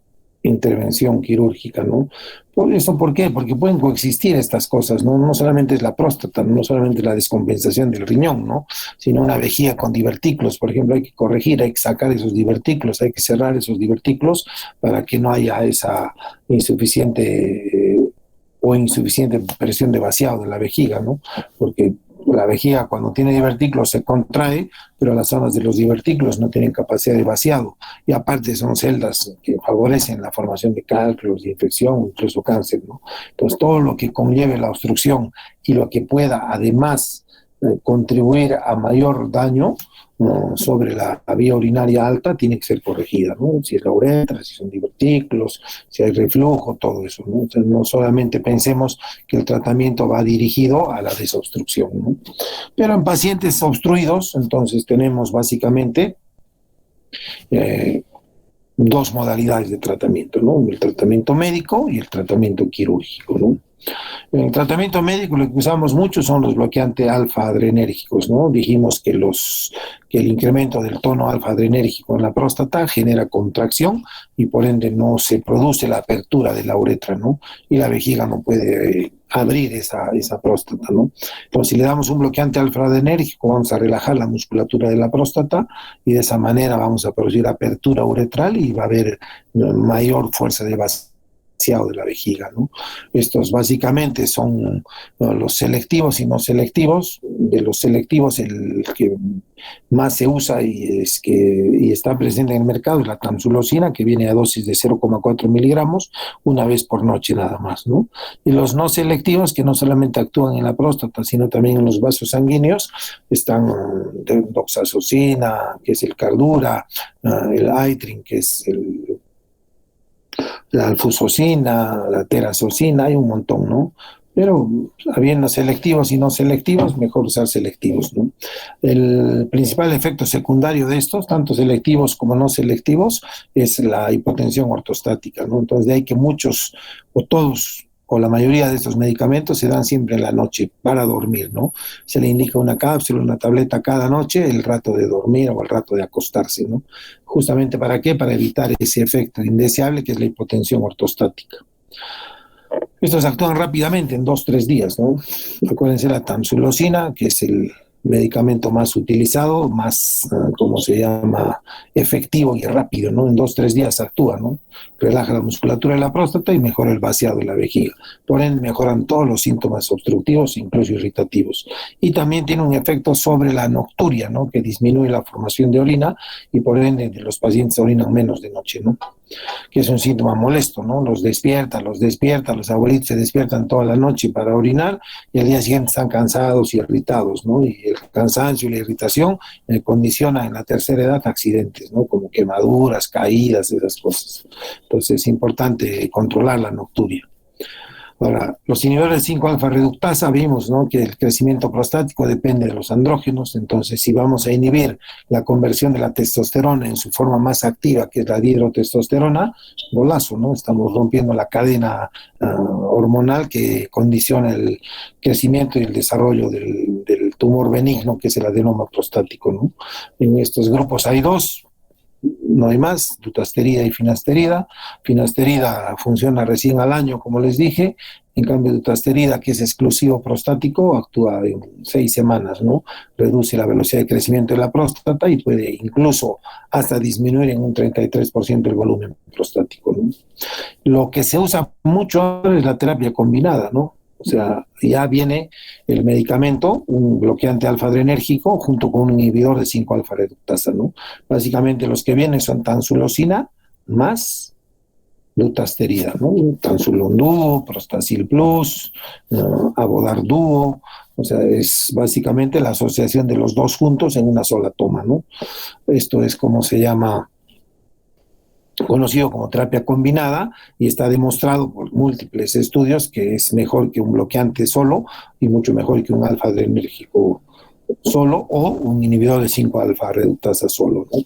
intervención quirúrgica, ¿no? ¿Por qué? Porque pueden coexistir estas cosas, ¿no? No solamente es la próstata, no solamente la descompensación del riñón, ¿no? Sino una vejiga con divertículos, por ejemplo, hay que corregir, hay que sacar esos divertículos, hay que cerrar esos divertículos para que no haya esa insuficiente presión de vaciado de la vejiga, ¿no? Porque la vejiga, cuando tiene divertículos, se contrae, pero las zonas de los divertículos no tienen capacidad de vaciado. Y aparte son celdas que favorecen la formación de cálculos, de infección, incluso cáncer, ¿no? Entonces, todo lo que conlleve la obstrucción y lo que pueda, además, contribuir a mayor daño sobre la vía urinaria alta tiene que ser corregida, ¿no? Si es la uretra, si son divertículos, si hay reflujo, todo eso, ¿no? Entonces, no solamente pensemos que el tratamiento va dirigido a la desobstrucción, ¿no? Pero en pacientes obstruidos, entonces tenemos básicamente dos modalidades de tratamiento, ¿no? El tratamiento médico y el tratamiento quirúrgico, ¿no? En el tratamiento médico lo que usamos mucho son los bloqueantes alfa-adrenérgicos, ¿no? Dijimos que el incremento del tono alfa-adrenérgico en la próstata genera contracción y por ende no se produce la apertura de la uretra, ¿no? Y la vejiga no puede abrir esa próstata, ¿no? Entonces, si le damos un bloqueante alfa-adrenérgico, vamos a relajar la musculatura de la próstata y de esa manera vamos a producir apertura uretral y va a haber mayor fuerza de vaciado de la vejiga, ¿no? Estos básicamente son los selectivos y no selectivos. De los selectivos, el que más se usa y está presente en el mercado es la tamsulosina, que viene a dosis de 0,4 miligramos una vez por noche nada más, ¿no? Y los no selectivos, que no solamente actúan en la próstata, sino también en los vasos sanguíneos, están doxazosina, que es el Cardura, el Aitrin, que es la alfusosina, la terazosina, hay un montón, ¿no? Pero habiendo selectivos y no selectivos, mejor usar selectivos, ¿no? El principal efecto secundario de estos, tanto selectivos como no selectivos, es la hipotensión ortostática, ¿no? Entonces, de ahí que muchos o todos o la mayoría de estos medicamentos se dan siempre en la noche para dormir, ¿no? Se le indica una cápsula, una tableta cada noche, el rato de dormir o el rato de acostarse, ¿no? Justamente ¿para qué? Para evitar ese efecto indeseable que es la hipotensión ortostática. Estos actúan rápidamente en 2 o 3 días, ¿no? Acuérdense la tamsulosina, que es el medicamento más utilizado, más, ¿cómo se llama?, efectivo y rápido, ¿no? En 2 o 3 días actúa, ¿no? Relaja la musculatura de la próstata y mejora el vaciado de la vejiga. Por ende, mejoran todos los síntomas obstructivos, incluso irritativos. Y también tiene un efecto sobre la nocturia, ¿no? Que disminuye la formación de orina y por ende los pacientes orinan menos de noche, ¿no? Que es un síntoma molesto, ¿no? Los despierta, los abuelitos se despiertan toda la noche para orinar y al día siguiente están cansados y irritados, ¿no? Y el cansancio y la irritación condiciona en la tercera edad accidentes, ¿no? Como quemaduras, caídas, esas cosas. Entonces es importante controlar la nocturia. Ahora, los inhibidores de 5-alfa reductasa vimos, ¿no?, que el crecimiento prostático depende de los andrógenos. Entonces si vamos a inhibir la conversión de la testosterona en su forma más activa, que es la dihidrotestosterona, golazo, ¿no? Estamos rompiendo la cadena hormonal que condiciona el crecimiento y el desarrollo del tumor benigno, que es el adenoma prostático, ¿no? En estos grupos hay dos. No hay más, dutasterida y finasterida. Finasterida funciona recién al año, como les dije. En cambio, dutasterida, que es exclusivo prostático, actúa en 6 semanas, ¿no? Reduce la velocidad de crecimiento de la próstata y puede incluso hasta disminuir en un 33% el volumen prostático, ¿no? Lo que se usa mucho ahora es la terapia combinada, ¿no? O sea, ya viene el medicamento, un bloqueante alfa-adrenérgico, junto con un inhibidor de 5-alfa reductasa, ¿no? Básicamente los que vienen son tansulosina más dutasterida, ¿no? Tansulon dúo, Prostasil plus, Avodar dúo. O sea, es básicamente la asociación de los dos juntos en una sola toma, ¿no? Esto es como se llama, conocido como terapia combinada, y está demostrado por múltiples estudios que es mejor que un bloqueante solo y mucho mejor que un alfa-adrenérgico solo o un inhibidor de 5-alfa reductasa solo, ¿no?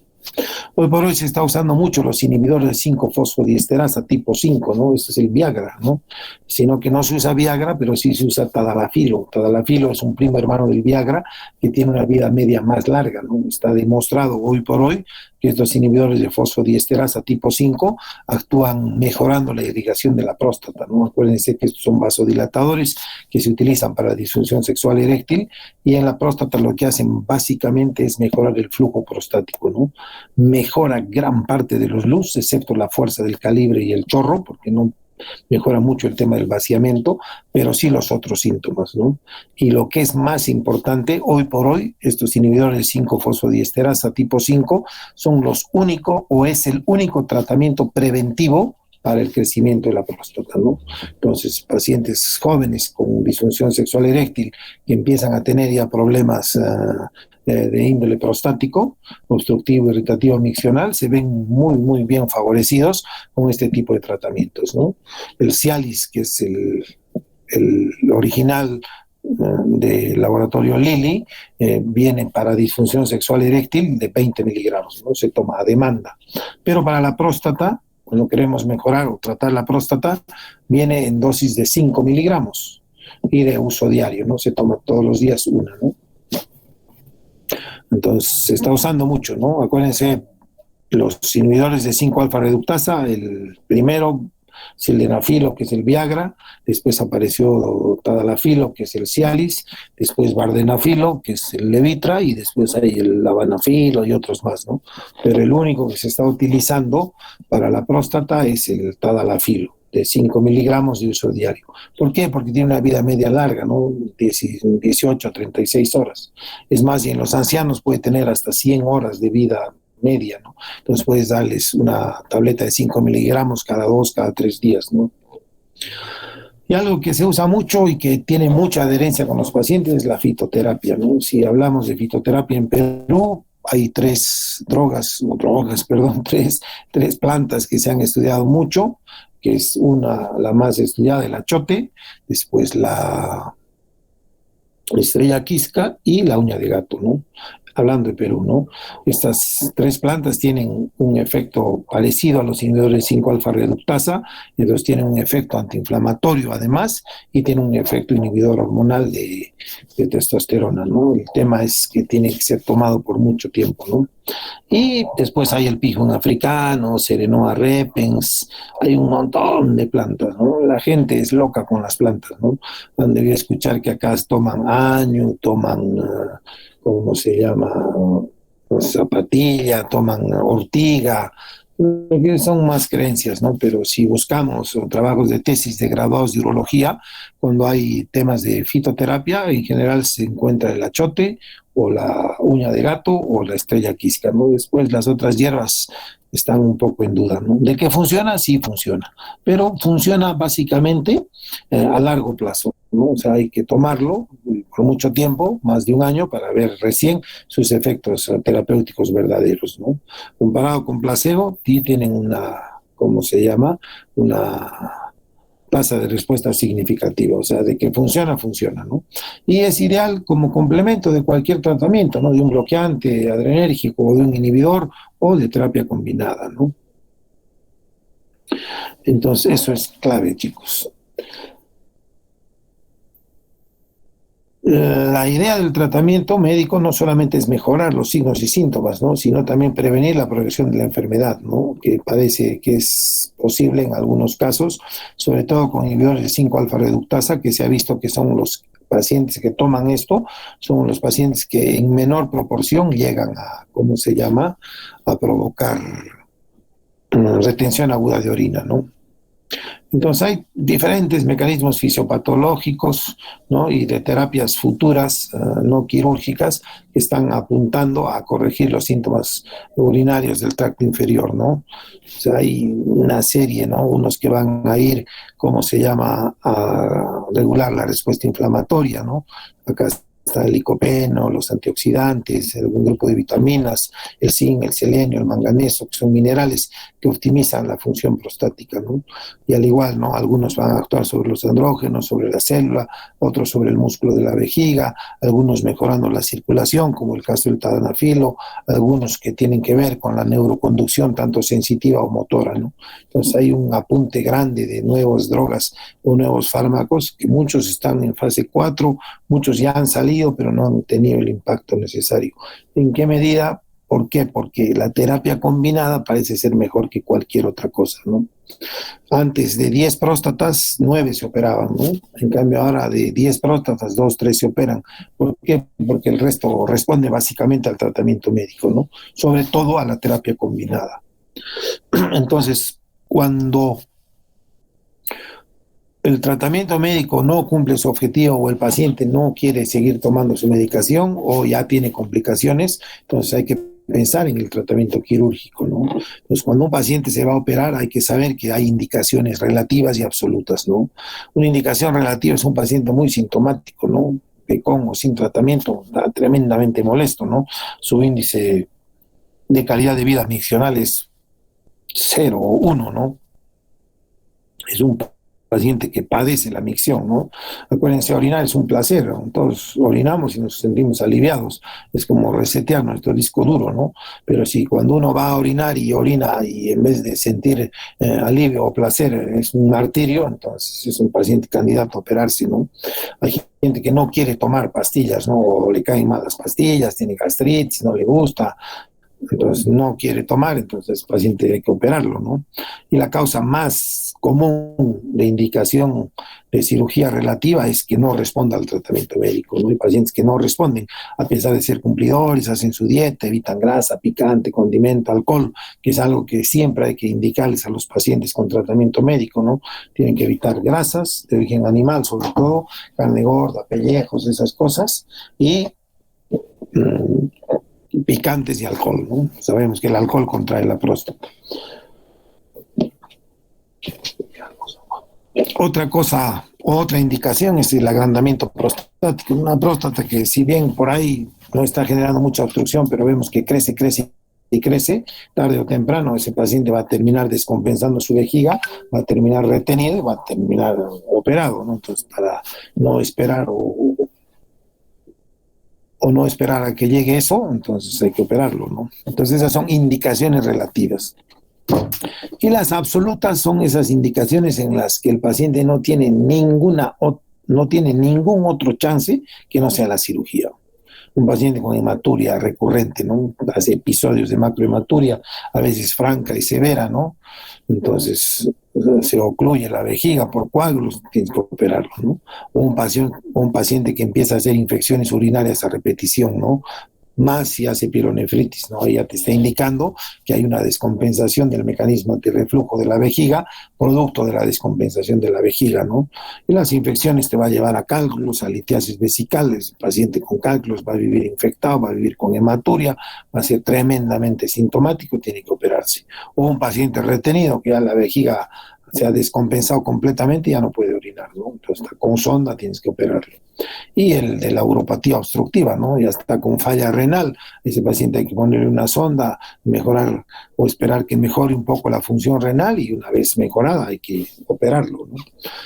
Hoy por hoy se está usando mucho los inhibidores de 5-fosfodiesterasa tipo 5, ¿no? Este es el Viagra, ¿no? Sino que no se usa Viagra, pero sí se usa tadalafilo. Tadalafilo es un primo hermano del Viagra que tiene una vida media más larga, ¿no? Está demostrado hoy por hoy que estos inhibidores de fosfodiesterasa tipo 5 actúan mejorando la irrigación de la próstata, ¿no? Acuérdense que estos son vasodilatadores que se utilizan para la disfunción sexual eréctil, y en la próstata lo que hacen básicamente es mejorar el flujo prostático, ¿no? Mejora gran parte de los LUS, excepto la fuerza del calibre y el chorro, porque no mejora mucho el tema del vaciamiento, pero sí los otros síntomas, ¿no? Y lo que es más importante, hoy por hoy, estos inhibidores de 5-fosfodiesterasa tipo 5 son los únicos, o es el único tratamiento preventivo para el crecimiento de la próstata, ¿no? Entonces, pacientes jóvenes con disfunción sexual eréctil que empiezan a tener ya problemas de índole prostático, obstructivo, irritativo, miccional, se ven muy, muy bien favorecidos con este tipo de tratamientos, ¿no? El Cialis, que es el original del laboratorio Lilly, viene para disfunción sexual eréctil de 20 miligramos, ¿no? Se toma a demanda. Pero para la próstata, cuando queremos mejorar o tratar la próstata, viene en dosis de 5 miligramos y de uso diario, ¿no? Se toma todos los días una, ¿no? Entonces se está usando mucho, ¿no? Acuérdense, los inhibidores de 5-alfa reductasa, el primero, sildenafilo, que es el Viagra, después apareció tadalafilo, que es el Cialis, después vardenafilo, que es el Levitra, y después hay el lavanafilo y otros más, ¿no? Pero el único que se está utilizando para la próstata es el tadalafilo, de 5 miligramos de uso diario. ¿Por qué? Porque tiene una vida media larga, ¿no? 18 a 36 horas. Es más, y en los ancianos puede tener hasta 100 horas de vida media, ¿no? Entonces puedes darles una tableta de 5 miligramos cada 2, cada 3 días, ¿no? Y algo que se usa mucho y que tiene mucha adherencia con los pacientes es la fitoterapia, ¿no? Si hablamos de fitoterapia en Perú, hay tres plantas que se han estudiado mucho, que es la más estudiada, el achote, después la estrella quisca y la uña de gato, ¿no? hablando de Perú, ¿no? Estas tres plantas tienen un efecto parecido a los inhibidores 5-alfa reductasa, entonces tienen un efecto antiinflamatorio además y tienen un efecto inhibidor hormonal de testosterona, ¿no? El tema es que tiene que ser tomado por mucho tiempo, ¿no? Y después hay el pijón africano, Serenoa repens, hay un montón de plantas, ¿no? La gente es loca con las plantas, ¿no? Han debido escuchar que acá toman año, toman, ¿cómo se llama? Zapatilla, toman ortiga, que son más creencias, ¿no? Pero si buscamos trabajos de tesis de graduados de urología, cuando hay temas de fitoterapia, en general se encuentra el achote o la uña de gato o la estrella quisca, ¿no? Después las otras hierbas están un poco en duda, ¿no? De que funciona, sí funciona, pero funciona básicamente a largo plazo, ¿no? O sea, hay que tomarlo por mucho tiempo, más de un año, para ver recién sus efectos terapéuticos verdaderos, ¿no? Comparado con placebo, sí tienen una, ¿cómo se llama? Una tasa de respuesta significativa, o sea, de que funciona, funciona, ¿no? Y es ideal como complemento de cualquier tratamiento, ¿no? De un bloqueante adrenérgico o de un inhibidor o de terapia combinada, ¿no? Entonces, eso es clave, chicos. La idea del tratamiento médico no solamente es mejorar los signos y síntomas, ¿no? Sino también prevenir la progresión de la enfermedad, ¿no? Que parece que es posible en algunos casos, sobre todo con inhibidores de 5-alfa reductasa, que se ha visto que son los pacientes que toman esto, son los pacientes que en menor proporción llegan a, ¿cómo se llama?, a provocar retención aguda de orina, ¿no? Entonces hay diferentes mecanismos fisiopatológicos, ¿no? Y de terapias futuras no quirúrgicas que están apuntando a corregir los síntomas urinarios del tracto inferior, ¿no? O sea, hay una serie, ¿no? Unos que van a ir, ¿cómo se llama?, a regular la respuesta inflamatoria, ¿no? Acá está el licopeno, los antioxidantes, algún grupo de vitaminas, el zinc, el selenio, el manganeso, que son minerales que optimizan la función prostática, ¿no? Y al igual, ¿no? Algunos van a actuar sobre los andrógenos, sobre la célula, otros sobre el músculo de la vejiga, algunos mejorando la circulación, como el caso del tadalafilo, algunos que tienen que ver con la neuroconducción, tanto sensitiva o motora, ¿no? Entonces hay un apunte grande de nuevas drogas o nuevos fármacos, que muchos están en fase 4, muchos ya han salido, pero no han tenido el impacto necesario. ¿En qué medida? ¿Por qué? Porque la terapia combinada parece ser mejor que cualquier otra cosa, ¿no? Antes de 10 próstatas, 9 se operaban, ¿no? En cambio ahora de 10 próstatas, 2, 3 se operan. ¿Por qué? Porque el resto responde básicamente al tratamiento médico, ¿no? Sobre todo a la terapia combinada. Entonces, cuando el tratamiento médico no cumple su objetivo o el paciente no quiere seguir tomando su medicación o ya tiene complicaciones, entonces hay que pensar en el tratamiento quirúrgico, ¿no? Entonces, cuando un paciente se va a operar, hay que saber que hay indicaciones relativas y absolutas, ¿no? Una indicación relativa es un paciente muy sintomático, ¿no? Que con o sin tratamiento está tremendamente molesto, ¿no? Su índice de calidad de vida miccional es 0 o 1, ¿no? Es un paciente que padece la micción, ¿no? Acuérdense, orinar es un placer, ¿no? Todos orinamos y nos sentimos aliviados, es como resetear nuestro disco duro, ¿no? Pero si cuando uno va a orinar y orina y en vez de sentir alivio o placer es un martirio, entonces es un paciente candidato a operarse, ¿no? Hay gente que no quiere tomar pastillas, ¿no? O le caen mal las pastillas, tiene gastritis, no le gusta, entonces no quiere tomar, entonces el paciente hay que operarlo, ¿no? Y la causa más común de indicación de cirugía relativa es que no responda al tratamiento médico, ¿no? Hay pacientes que no responden, a pesar de ser cumplidores, hacen su dieta, evitan grasa, picante, condimento, alcohol, que es algo que siempre hay que indicarles a los pacientes con tratamiento médico, ¿no? Tienen que evitar grasas de origen animal, sobre todo, carne gorda, pellejos, esas cosas, y picantes y alcohol, ¿no? Sabemos que el alcohol contrae la próstata. Otra cosa, otra indicación es el agrandamiento prostático. Una próstata que, si bien por ahí no está generando mucha obstrucción, pero vemos que crece, crece y crece, tarde o temprano ese paciente va a terminar descompensando su vejiga, va a terminar retenido y va a terminar operado, ¿no? Entonces, para no esperar o no esperar a que llegue eso, entonces hay que operarlo, ¿no? Entonces esas son indicaciones relativas. Y las absolutas son esas indicaciones en las que el paciente no tiene no tiene ningún otro chance que no sea la cirugía. Un paciente con hematuria recurrente, ¿no? Hace episodios de macrohematuria, a veces franca y severa, ¿no? Entonces se ocluye la vejiga por coágulos, tienes que operarlo, ¿no? O un paciente que empieza a hacer infecciones urinarias a repetición, ¿no? Más si hace pielonefritis, ¿no? Ahí ya te está indicando que hay una descompensación del mecanismo antirreflujo de la vejiga, producto de la descompensación de la vejiga, ¿no? Y las infecciones te va a llevar a cálculos, a litiasis vesicales. El paciente con cálculos va a vivir infectado, va a vivir con hematuria, va a ser tremendamente sintomático, tiene que operarse. O un paciente retenido, que ya la vejiga se ha descompensado completamente y ya no puede orinar, ¿no? Entonces, con sonda tienes que operarlo. Y el de la uropatía obstructiva, ¿no? Ya está con falla renal. Ese paciente hay que ponerle una sonda, mejorar o esperar que mejore un poco la función renal y una vez mejorada hay que operarlo, ¿no?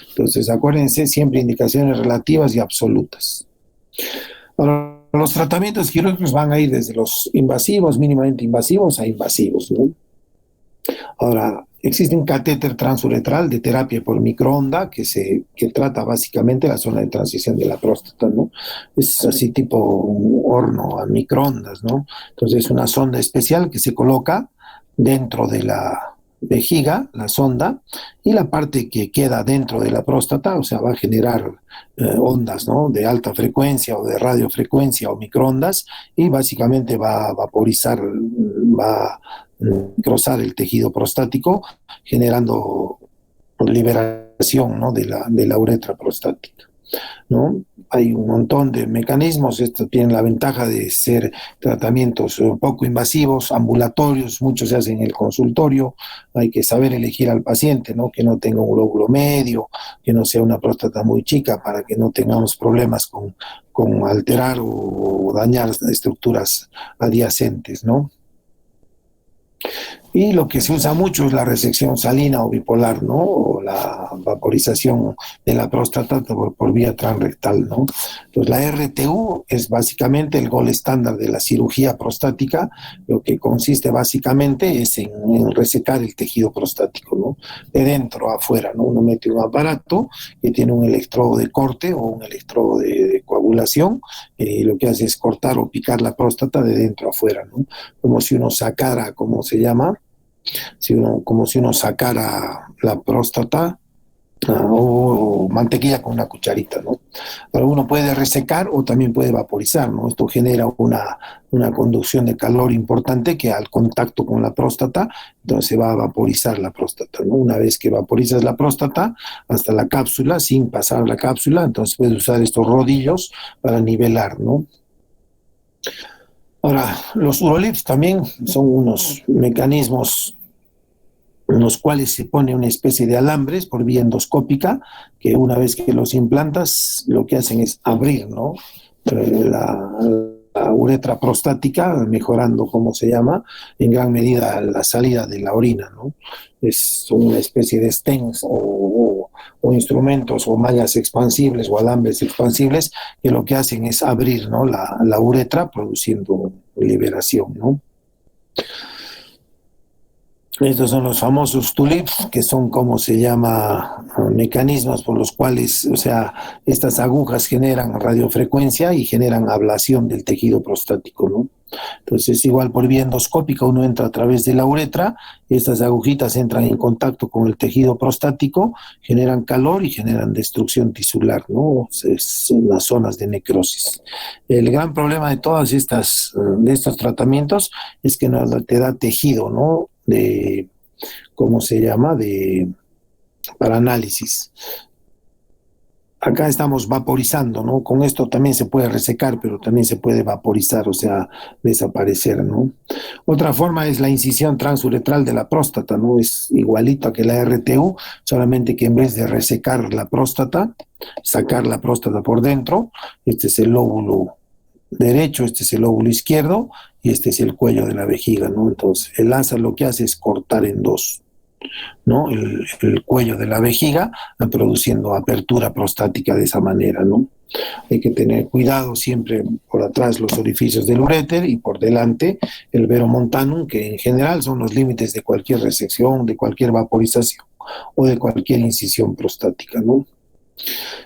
Entonces, acuérdense, siempre indicaciones relativas y absolutas. Ahora, los tratamientos quirúrgicos van a ir desde los invasivos, mínimamente invasivos, a invasivos, ¿no? Ahora, existe un catéter transuretral de terapia por microonda que trata básicamente la zona de transición de la próstata, ¿no? Es así tipo un horno a microondas, ¿no? Entonces es una sonda especial que se coloca dentro de la vejiga, la sonda, y la parte que queda dentro de la próstata, o sea, va a generar ondas, ¿no? De alta frecuencia o de radiofrecuencia o microondas, y básicamente va a vaporizar, va a engrosar el tejido prostático, generando liberación, ¿no? de la uretra prostática, ¿no? Hay un montón de mecanismos. Estos tienen la ventaja de ser tratamientos poco invasivos, ambulatorios, muchos se hacen en el consultorio. Hay que saber elegir al paciente, ¿no? Que no tenga un lóbulo medio, que no sea una próstata muy chica, para que no tengamos problemas con alterar o dañar estructuras adyacentes, ¿no? Y lo que se usa mucho es la resección salina o bipolar, ¿no? O la vaporización de la próstata por vía transrectal, ¿no? Entonces, la RTU es básicamente el gol estándar de la cirugía prostática. Lo que consiste básicamente es en resecar el tejido prostático, ¿no? De dentro a afuera, ¿no? Uno mete un aparato que tiene un electrodo de corte o un electrodo de coagulación, y lo que hace es cortar o picar la próstata de dentro a afuera, ¿no? Como si uno sacara, ¿cómo se llama? Como si uno sacara la próstata o mantequilla con una cucharita, ¿no? Pero uno puede resecar o también puede vaporizar, ¿no? Esto genera una conducción de calor importante que al contacto con la próstata, entonces se va a vaporizar la próstata, ¿no? Una vez que vaporizas la próstata hasta la cápsula, sin pasar la cápsula, entonces puedes usar estos rodillos para nivelar, ¿no? Ahora, los urolips también son unos mecanismos en los cuales se pone una especie de alambres por vía endoscópica, que una vez que los implantas, lo que hacen es abrir, ¿no? La uretra prostática, mejorando, ¿cómo se llama? En gran medida la salida de la orina, ¿no? Es una especie de stents o instrumentos o mallas expansibles o alambres expansibles que lo que hacen es abrir, ¿no? La uretra, produciendo liberación, ¿no? Estos son los famosos tulips, que son, como se llama, mecanismos por los cuales, o sea, estas agujas generan radiofrecuencia y generan ablación del tejido prostático, ¿no? Entonces, igual por vía endoscópica uno entra a través de la uretra, y estas agujitas entran en contacto con el tejido prostático, generan calor y generan destrucción tisular, ¿no? Son las zonas de necrosis. El gran problema de todas de estos tratamientos es que no te da tejido, ¿no? ¿Cómo se llama? Para análisis. Acá estamos vaporizando, ¿no? Con esto también se puede resecar, pero también se puede vaporizar, o sea, desaparecer, ¿no? Otra forma es la incisión transuretral de la próstata, ¿no? Es igualito a que la RTU, solamente que en vez de resecar la próstata, sacar la próstata por dentro, este es el lóbulo derecho, este es el lóbulo izquierdo y este es el cuello de la vejiga, ¿no? Entonces, el láser lo que hace es cortar en dos. ¿no? El cuello de la vejiga, produciendo apertura prostática de esa manera, ¿no? Hay que tener cuidado siempre por atrás los orificios del uréter y por delante el veromontanum, que en general son los límites de cualquier resección, de cualquier vaporización o de cualquier incisión prostática, ¿no?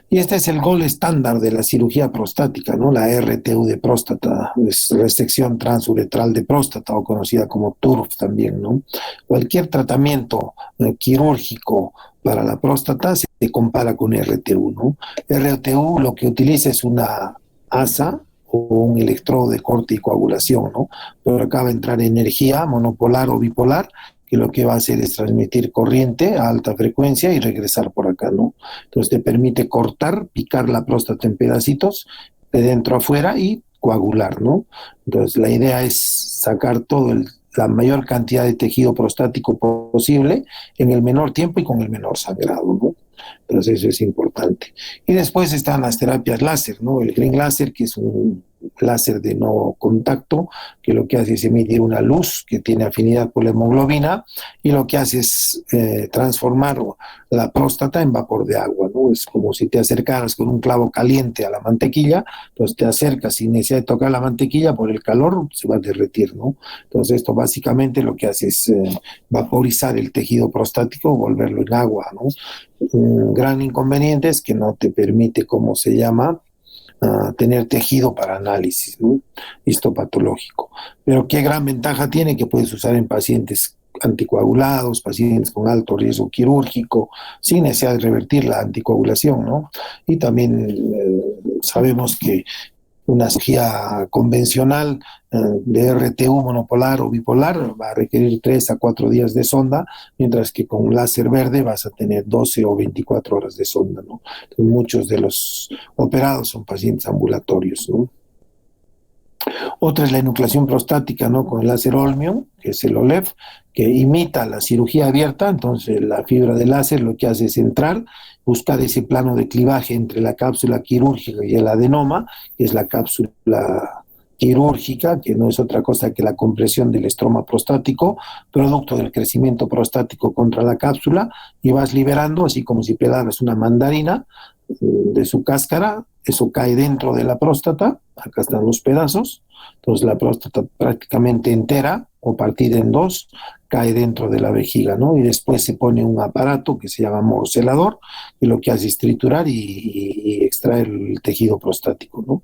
Y este es el gol estándar de la cirugía prostática, ¿no? La RTU de próstata, es resección transuretral de próstata o conocida como TURF también, ¿no? Cualquier tratamiento quirúrgico para la próstata se compara con RTU, ¿no? RTU lo que utiliza es una asa o un electrodo de corte y coagulación, ¿no? Pero acá va a entrar energía monopolar o bipolar, que lo que va a hacer es transmitir corriente a alta frecuencia y regresar por acá, ¿no? Entonces te permite cortar, picar la próstata en pedacitos de dentro a afuera y coagular, ¿no? Entonces la idea es sacar la mayor cantidad de tejido prostático posible en el menor tiempo y con el menor sangrado, ¿no? Entonces eso es importante. Y después están las terapias láser, ¿no? El green láser, que es un láser de no contacto, que lo que hace es emitir una luz que tiene afinidad por la hemoglobina y lo que hace es transformar la próstata en vapor de agua, ¿no? Es como si te acercaras con un clavo caliente a la mantequilla, entonces te acercas sin necesidad de tocar la mantequilla, por el calor se va a derretir, ¿no? Entonces esto básicamente lo que hace es vaporizar el tejido prostático, volverlo en agua, ¿no? Un gran inconveniente es que no te permite, ¿cómo se llama?, tener tejido para análisis, ¿no? Histopatológico. Pero qué gran ventaja tiene, que puedes usar en pacientes anticoagulados, pacientes con alto riesgo quirúrgico, sin necesidad de revertir la anticoagulación, ¿no? Y también sabemos que una cirugía convencional de RTU monopolar o bipolar va a requerir 3 a 4 días de sonda, mientras que con láser verde vas a tener 12 o 24 horas de sonda, ¿no? Entonces, muchos de los operados son pacientes ambulatorios, ¿no? Otra es la enucleación prostática, ¿no? Con el láser Olmium, que es el OLEF, que imita la cirugía abierta. Entonces la fibra de láser lo que hace es entrar, buscar ese plano de clivaje entre la cápsula quirúrgica y el adenoma, que es la cápsula quirúrgica, que no es otra cosa que la compresión del estroma prostático, producto del crecimiento prostático contra la cápsula, y vas liberando, así como si pelaras una mandarina de su cáscara. Eso cae dentro de la próstata, acá están los pedazos, entonces la próstata prácticamente entera o partida en dos cae dentro de la vejiga, ¿no? Y después se pone un aparato que se llama morcelador, que lo que hace es triturar y extraer el tejido prostático, ¿no?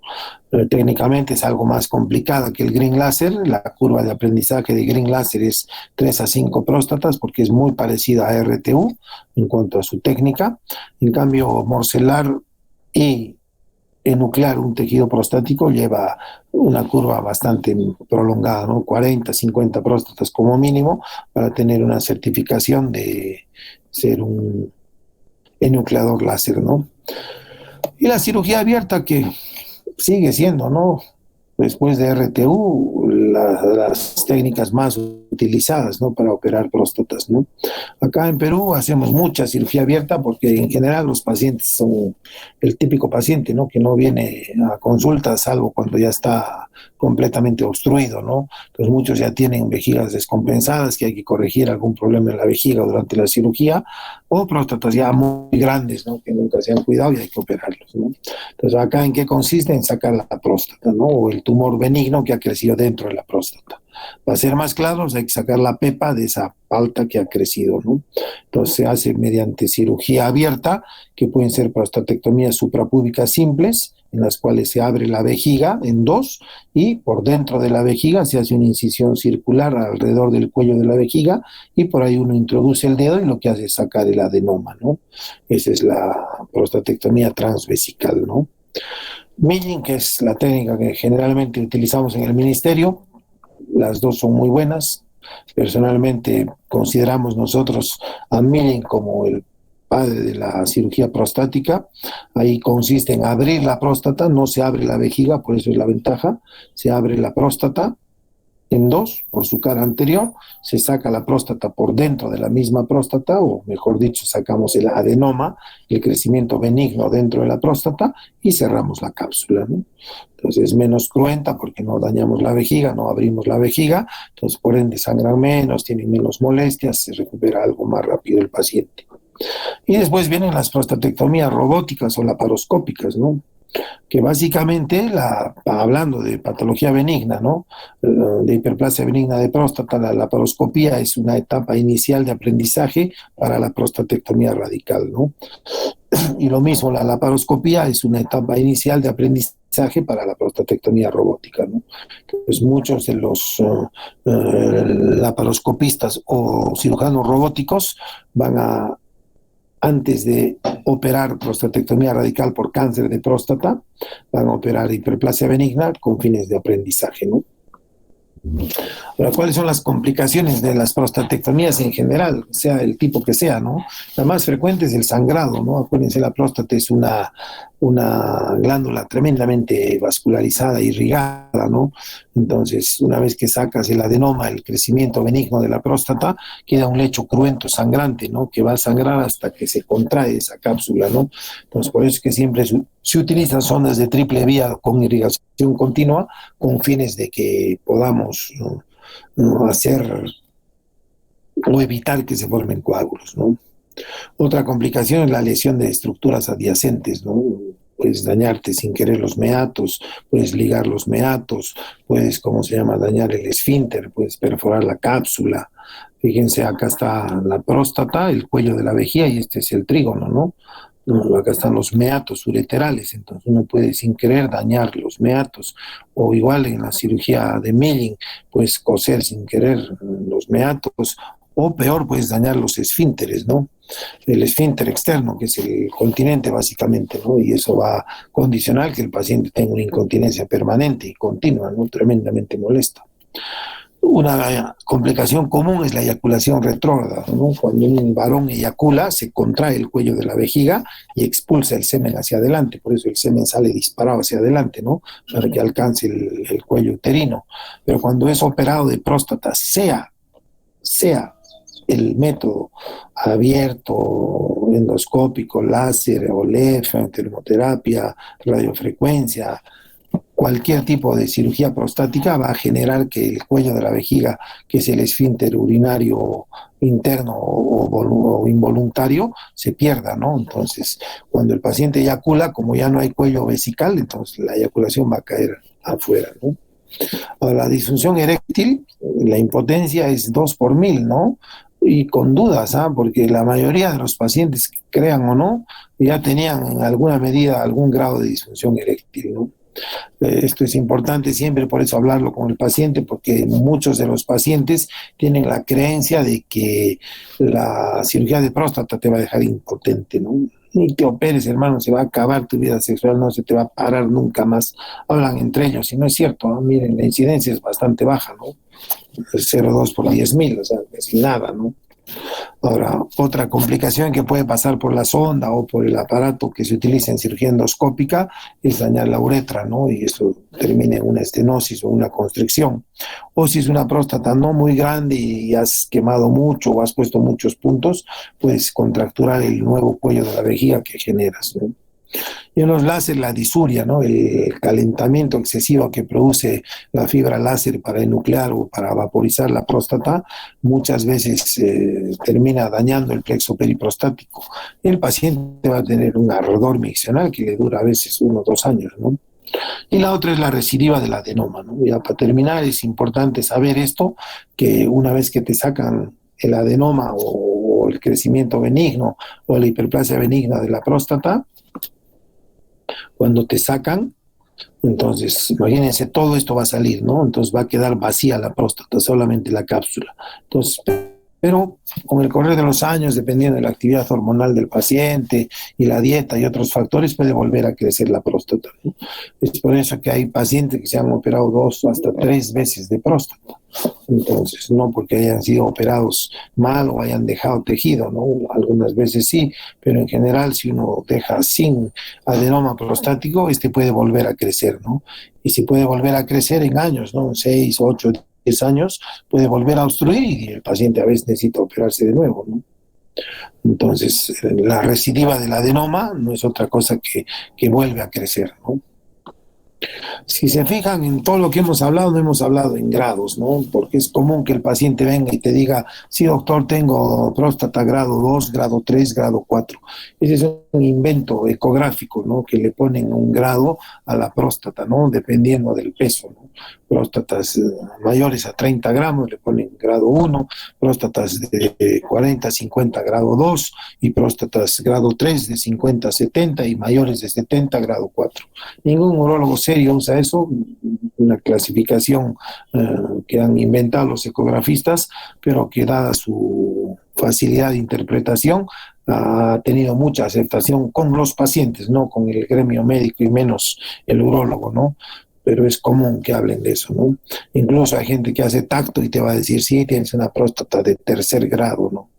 Pero técnicamente es algo más complicada que el green laser. La curva de aprendizaje de green laser es 3 a 5 próstatas, porque es muy parecida a RTU en cuanto a su técnica. En cambio, morcelar y enuclear un tejido prostático lleva una curva bastante prolongada, ¿no? 40, 50 próstatas como mínimo, para tener una certificación de ser un enucleador láser, ¿no? Y la cirugía abierta, que sigue siendo, ¿no?, después de RTU, las técnicas más utilizadas, ¿no?, para operar próstatas, ¿no? Acá en Perú hacemos mucha cirugía abierta, porque en general los pacientes son el típico paciente, ¿no?, que no viene a consulta salvo cuando ya está completamente obstruido, ¿no? Entonces muchos ya tienen vejigas descompensadas, que hay que corregir algún problema en la vejiga durante la cirugía, o próstatas ya muy grandes, ¿no?, que nunca se han cuidado y hay que operarlos, ¿no? Entonces, ¿acá en qué consiste? En sacar la próstata, ¿no?, o el tumor benigno que ha crecido dentro de la próstata. Para ser más claros, hay que sacar la pepa de esa palta que ha crecido, ¿no? Entonces se hace mediante cirugía abierta, que pueden ser prostatectomías suprapúbicas simples, en las cuales se abre la vejiga en dos, y por dentro de la vejiga se hace una incisión circular alrededor del cuello de la vejiga, y por ahí uno introduce el dedo y lo que hace es sacar el adenoma, ¿no? Esa es la prostatectomía transvesical, ¿no? Milling, que es la técnica que generalmente utilizamos en el ministerio. Las dos son muy buenas. Personalmente consideramos nosotros a Milling como el padre de la cirugía prostática. Ahí consiste en abrir la próstata, no se abre la vejiga, por eso es la ventaja. Se abre la próstata en dos por su cara anterior, se saca la próstata por dentro de la misma próstata, o mejor dicho, sacamos el adenoma, el crecimiento benigno dentro de la próstata y cerramos la cápsula, ¿no? Entonces es menos cruenta porque no dañamos la vejiga, no abrimos la vejiga, entonces por ende sangran menos, tienen menos molestias, se recupera algo más rápido el paciente. Y después vienen las prostatectomías robóticas o laparoscópicas, ¿no? Que básicamente, hablando de patología benigna, ¿no? De hiperplasia benigna de próstata, la laparoscopía es una etapa inicial de aprendizaje para la prostatectomía radical, ¿no? Y lo mismo, la laparoscopía es una etapa inicial de aprendizaje para la prostatectomía robótica, ¿no? Pues muchos de los laparoscopistas o cirujanos robóticos van a, antes de operar prostatectomía radical por cáncer de próstata, van a operar hiperplasia benigna con fines de aprendizaje, ¿no? Ahora, ¿cuáles son las complicaciones de las prostatectomías en general, sea el tipo que sea, ¿no? La más frecuente es el sangrado, ¿no? Acuérdense, la próstata es una glándula tremendamente vascularizada, irrigada, ¿no? Entonces, una vez que sacas el adenoma, el crecimiento benigno de la próstata, queda un lecho cruento, sangrante, ¿no? Que va a sangrar hasta que se contrae esa cápsula, ¿no? Entonces, por eso es que siempre se utilizan sondas de triple vía con irrigación continua, con fines de que podamos hacer o evitar que se formen coágulos, ¿no? Otra complicación es la lesión de estructuras adyacentes, ¿no? Puedes dañarte sin querer los meatos, puedes ligar los meatos, puedes, ¿cómo se llama?, dañar el esfínter, puedes perforar la cápsula. Fíjense, acá está la próstata, el cuello de la vejiga, y este es el trígono, ¿no? Acá están los meatos ureterales, entonces uno puede sin querer dañar los meatos, o igual en la cirugía de milling, pues coser sin querer los meatos, o peor, puedes dañar los esfínteres, ¿no? El esfínter externo, que es el continente básicamente, ¿no? Y eso va a condicionar que el paciente tenga una incontinencia permanente y continua, ¿no? Tremendamente molesta. Una complicación común es la eyaculación retrógrada, ¿no? Cuando un varón eyacula, se contrae el cuello de la vejiga y expulsa el semen hacia adelante, por eso el semen sale disparado hacia adelante, ¿no? Para que alcance el cuello uterino. Pero cuando es operado de próstata, sea el método abierto, endoscópico, láser, OLEF, termoterapia, radiofrecuencia, cualquier tipo de cirugía prostática va a generar que el cuello de la vejiga, que es el esfínter urinario interno o involuntario, se pierda, ¿no? Entonces, cuando el paciente eyacula, como ya no hay cuello vesical, entonces la eyaculación va a caer afuera, ¿no? Ahora, la disfunción eréctil, la impotencia es 2 por 1000, ¿no? Y con dudas, ¿ah? Porque la mayoría de los pacientes, crean o no, ya tenían en alguna medida algún grado de disfunción eréctil, ¿no? Esto es importante siempre, por eso hablarlo con el paciente, porque muchos de los pacientes tienen la creencia de que la cirugía de próstata te va a dejar impotente, ¿no? Ni te operes, hermano, se va a acabar tu vida sexual, no se te va a parar nunca más. Hablan entre ellos, y no es cierto, ¿no? Miren, la incidencia es bastante baja, ¿no? 0,2 por 10.000, o sea, es nada, ¿no? Ahora, otra complicación que puede pasar por la sonda o por el aparato que se utiliza en cirugía endoscópica es dañar la uretra, ¿no? Y eso termina en una estenosis o una constricción. O si es una próstata no muy grande y has quemado mucho o has puesto muchos puntos, puedes contracturar el nuevo cuello de la vejiga que generas, ¿no? Y en los láser, la disuria, ¿no? El calentamiento excesivo que produce la fibra láser para enuclear o para vaporizar la próstata, muchas veces termina dañando el plexo periprostático. El paciente va a tener un ardor miccional que le dura a veces 1 o 2 años, ¿no? Y la otra es la recidiva del adenoma, ¿no? Ya para terminar, es importante saber esto, que una vez que te sacan el adenoma o el crecimiento benigno o la hiperplasia benigna de la próstata, cuando te sacan, entonces, imagínense, todo esto va a salir, ¿no? Entonces va a quedar vacía la próstata, solamente la cápsula. Entonces, pero con el correr de los años, dependiendo de la actividad hormonal del paciente y la dieta y otros factores, puede volver a crecer la próstata, ¿no? Es por eso que hay pacientes que se han operado 2 hasta 3 veces de próstata. Entonces, no porque hayan sido operados mal o hayan dejado tejido, ¿no? Algunas veces sí, pero en general, si uno deja sin adenoma prostático, puede volver a crecer, ¿no? Y si puede volver a crecer en años, ¿no? 6, 8, 10 años, puede volver a obstruir y el paciente a veces necesita operarse de nuevo, ¿no? Entonces, la recidiva del adenoma no es otra cosa que vuelve a crecer, ¿no? Si se fijan en todo lo que hemos hablado, no hemos hablado en grados, ¿no? Porque es común que el paciente venga y te diga, sí, doctor, tengo próstata grado 2, grado 3, grado 4. Ese es un invento ecográfico, ¿no? Que le ponen un grado a la próstata, ¿no? Dependiendo del peso, ¿no? Próstatas mayores a 30 gramos le ponen grado 1, próstatas de 40 a 50 grado 2 y próstatas grado 3 de 50 a 70 y mayores de 70 grado 4. Ningún urólogo serio usa eso, una clasificación que han inventado los ecografistas, pero que dada su facilidad de interpretación ha tenido mucha aceptación con los pacientes, no con el gremio médico y menos el urólogo, ¿no? Pero es común que hablen de eso, ¿no? Incluso hay gente que hace tacto y te va a decir, sí, tienes una próstata de tercer grado, ¿no?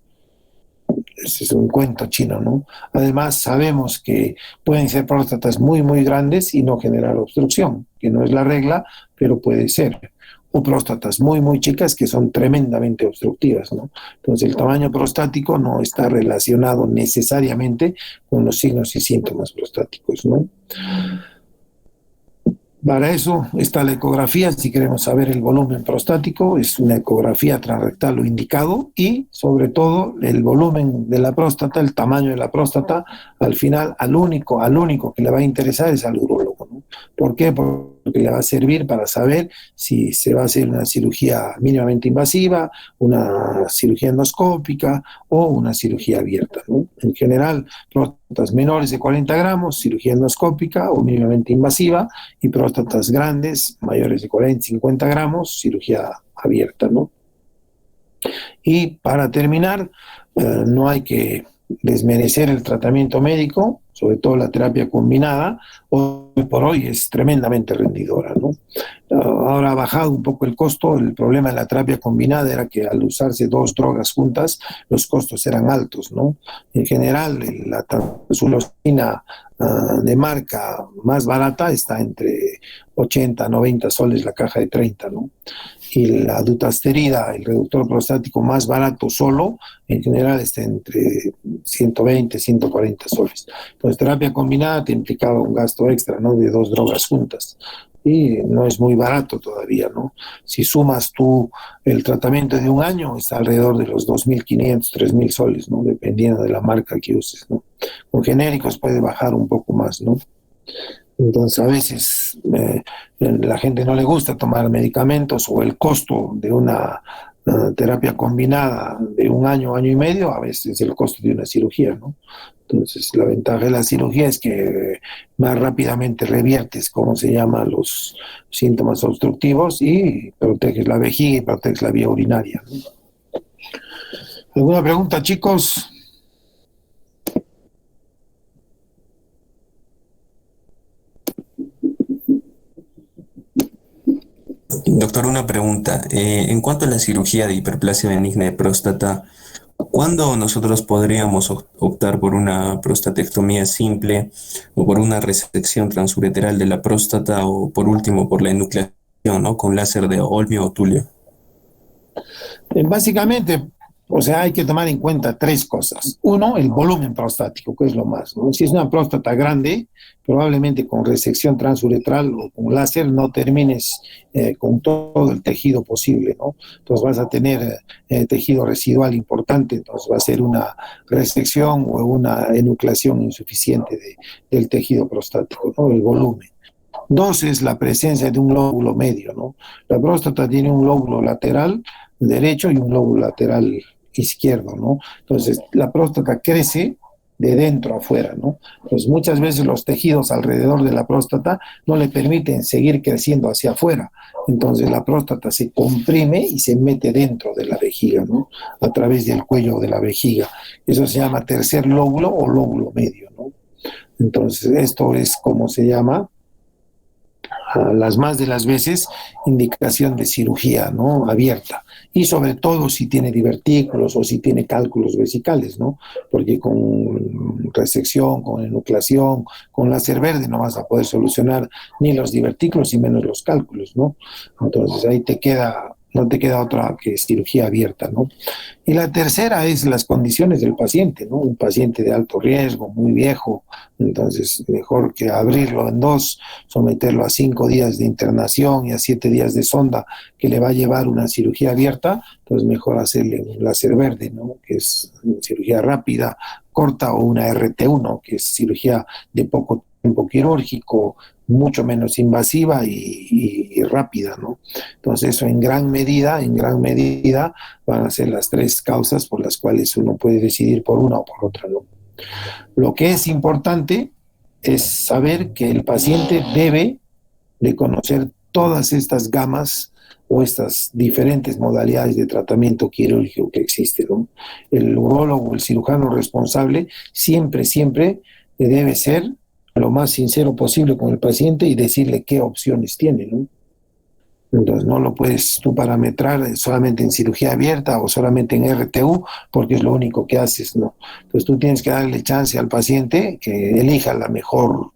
Ese es un cuento chino, ¿no? Además, sabemos que pueden ser próstatas muy, muy grandes y no generar obstrucción, que no es la regla, pero puede ser. O próstatas muy, muy chicas que son tremendamente obstructivas, ¿no? Entonces, el tamaño prostático no está relacionado necesariamente con los signos y síntomas prostáticos, ¿no? Para eso está la ecografía, si queremos saber el volumen prostático, es una ecografía transrectal lo indicado y sobre todo el volumen de la próstata, el tamaño de la próstata, al final al único que le va a interesar es al urólogo, ¿no? ¿Por qué? Porque le va a servir para saber si se va a hacer una cirugía mínimamente invasiva, una cirugía endoscópica o una cirugía abierta, ¿no? En general, próstatas menores de 40 gramos, cirugía endoscópica o mínimamente invasiva, y próstatas grandes, mayores de 40, 50 gramos, cirugía abierta, ¿no? Y para terminar, no hay que desmerecer el tratamiento médico, sobre todo la terapia combinada, hoy por hoy es tremendamente rendidora, ¿no? Ahora ha bajado un poco el costo. El problema de la terapia combinada era que al usarse dos drogas juntas, los costos eran altos, ¿no? En general, la tamsulosin de marca más barata está entre 80 a 90 soles la caja de 30, ¿no? Y la dutasterida, el reductor prostático más barato solo, en general está entre 120, 140 soles. Entonces, terapia combinada te implicaba un gasto extra, ¿no? De dos drogas juntas. Y no es muy barato todavía, ¿no? Si sumas tú el tratamiento de un año, está alrededor de los 2.500, 3.000 soles, ¿no? Dependiendo de la marca que uses, ¿no? Con genéricos puede bajar un poco más, ¿no? Entonces, a veces la gente no le gusta tomar medicamentos o el costo de una terapia combinada de un año, año y medio, a veces es el costo de una cirugía, ¿no? Entonces, la ventaja de la cirugía es que más rápidamente reviertes, como se llama, los síntomas obstructivos y proteges la vejiga y proteges la vía urinaria, ¿no? ¿Alguna pregunta, chicos? Doctor, una pregunta. En cuanto a la cirugía de hiperplasia benigna de próstata, ¿cuándo nosotros podríamos optar por una prostatectomía simple o por una resección transureteral de la próstata o por último por la enucleación, ¿no? Con láser de Olmio o Tulio? Básicamente, o sea, hay que tomar en cuenta tres cosas. Uno, el volumen prostático, que es lo más, ¿no? Si es una próstata grande, probablemente con resección transuretral o con láser no termines con todo el tejido posible, ¿no? Entonces vas a tener tejido residual importante, entonces va a ser una resección o una enucleación insuficiente del tejido prostático, ¿no? El volumen. Dos es la presencia de un lóbulo medio, ¿no? La próstata tiene un lóbulo lateral derecho y un lóbulo lateral izquierdo, ¿no? Entonces, la próstata crece de dentro a afuera, ¿no? Entonces, muchas veces los tejidos alrededor de la próstata no le permiten seguir creciendo hacia afuera. Entonces, la próstata se comprime y se mete dentro de la vejiga, ¿no? A través del cuello de la vejiga. Eso se llama tercer lóbulo o lóbulo medio, ¿no? Entonces, esto es como se llama las más de las veces indicación de cirugía, ¿no? Abierta. Y sobre todo si tiene divertículos o si tiene cálculos vesicales, ¿no? Porque con resección, con enucleación, con láser verde no vas a poder solucionar ni los divertículos y menos los cálculos, ¿no? Entonces ahí te queda no te queda otra que cirugía abierta, ¿no? Y la tercera es las condiciones del paciente, ¿no? Un paciente de alto riesgo, muy viejo, entonces mejor que abrirlo en dos, someterlo a 5 días de internación y a 7 días de sonda que le va a llevar una cirugía abierta, pues mejor hacerle un láser verde, ¿no? Que es cirugía rápida, corta, o una RT1, que es cirugía de poco tiempo quirúrgico, mucho menos invasiva y rápida, ¿no? Entonces eso en gran medida van a ser las 3 causas por las cuales uno puede decidir por una o por otra, ¿no? Lo que es importante es saber que el paciente debe de conocer todas estas gamas o estas diferentes modalidades de tratamiento quirúrgico que existen, ¿no? El urólogo, el cirujano responsable, siempre debe ser lo más sincero posible con el paciente y decirle qué opciones tiene, ¿no? Entonces no lo puedes tú parametrar solamente en cirugía abierta o solamente en RTU, porque es lo único que haces, ¿no? Entonces tú tienes que darle chance al paciente que elija la mejor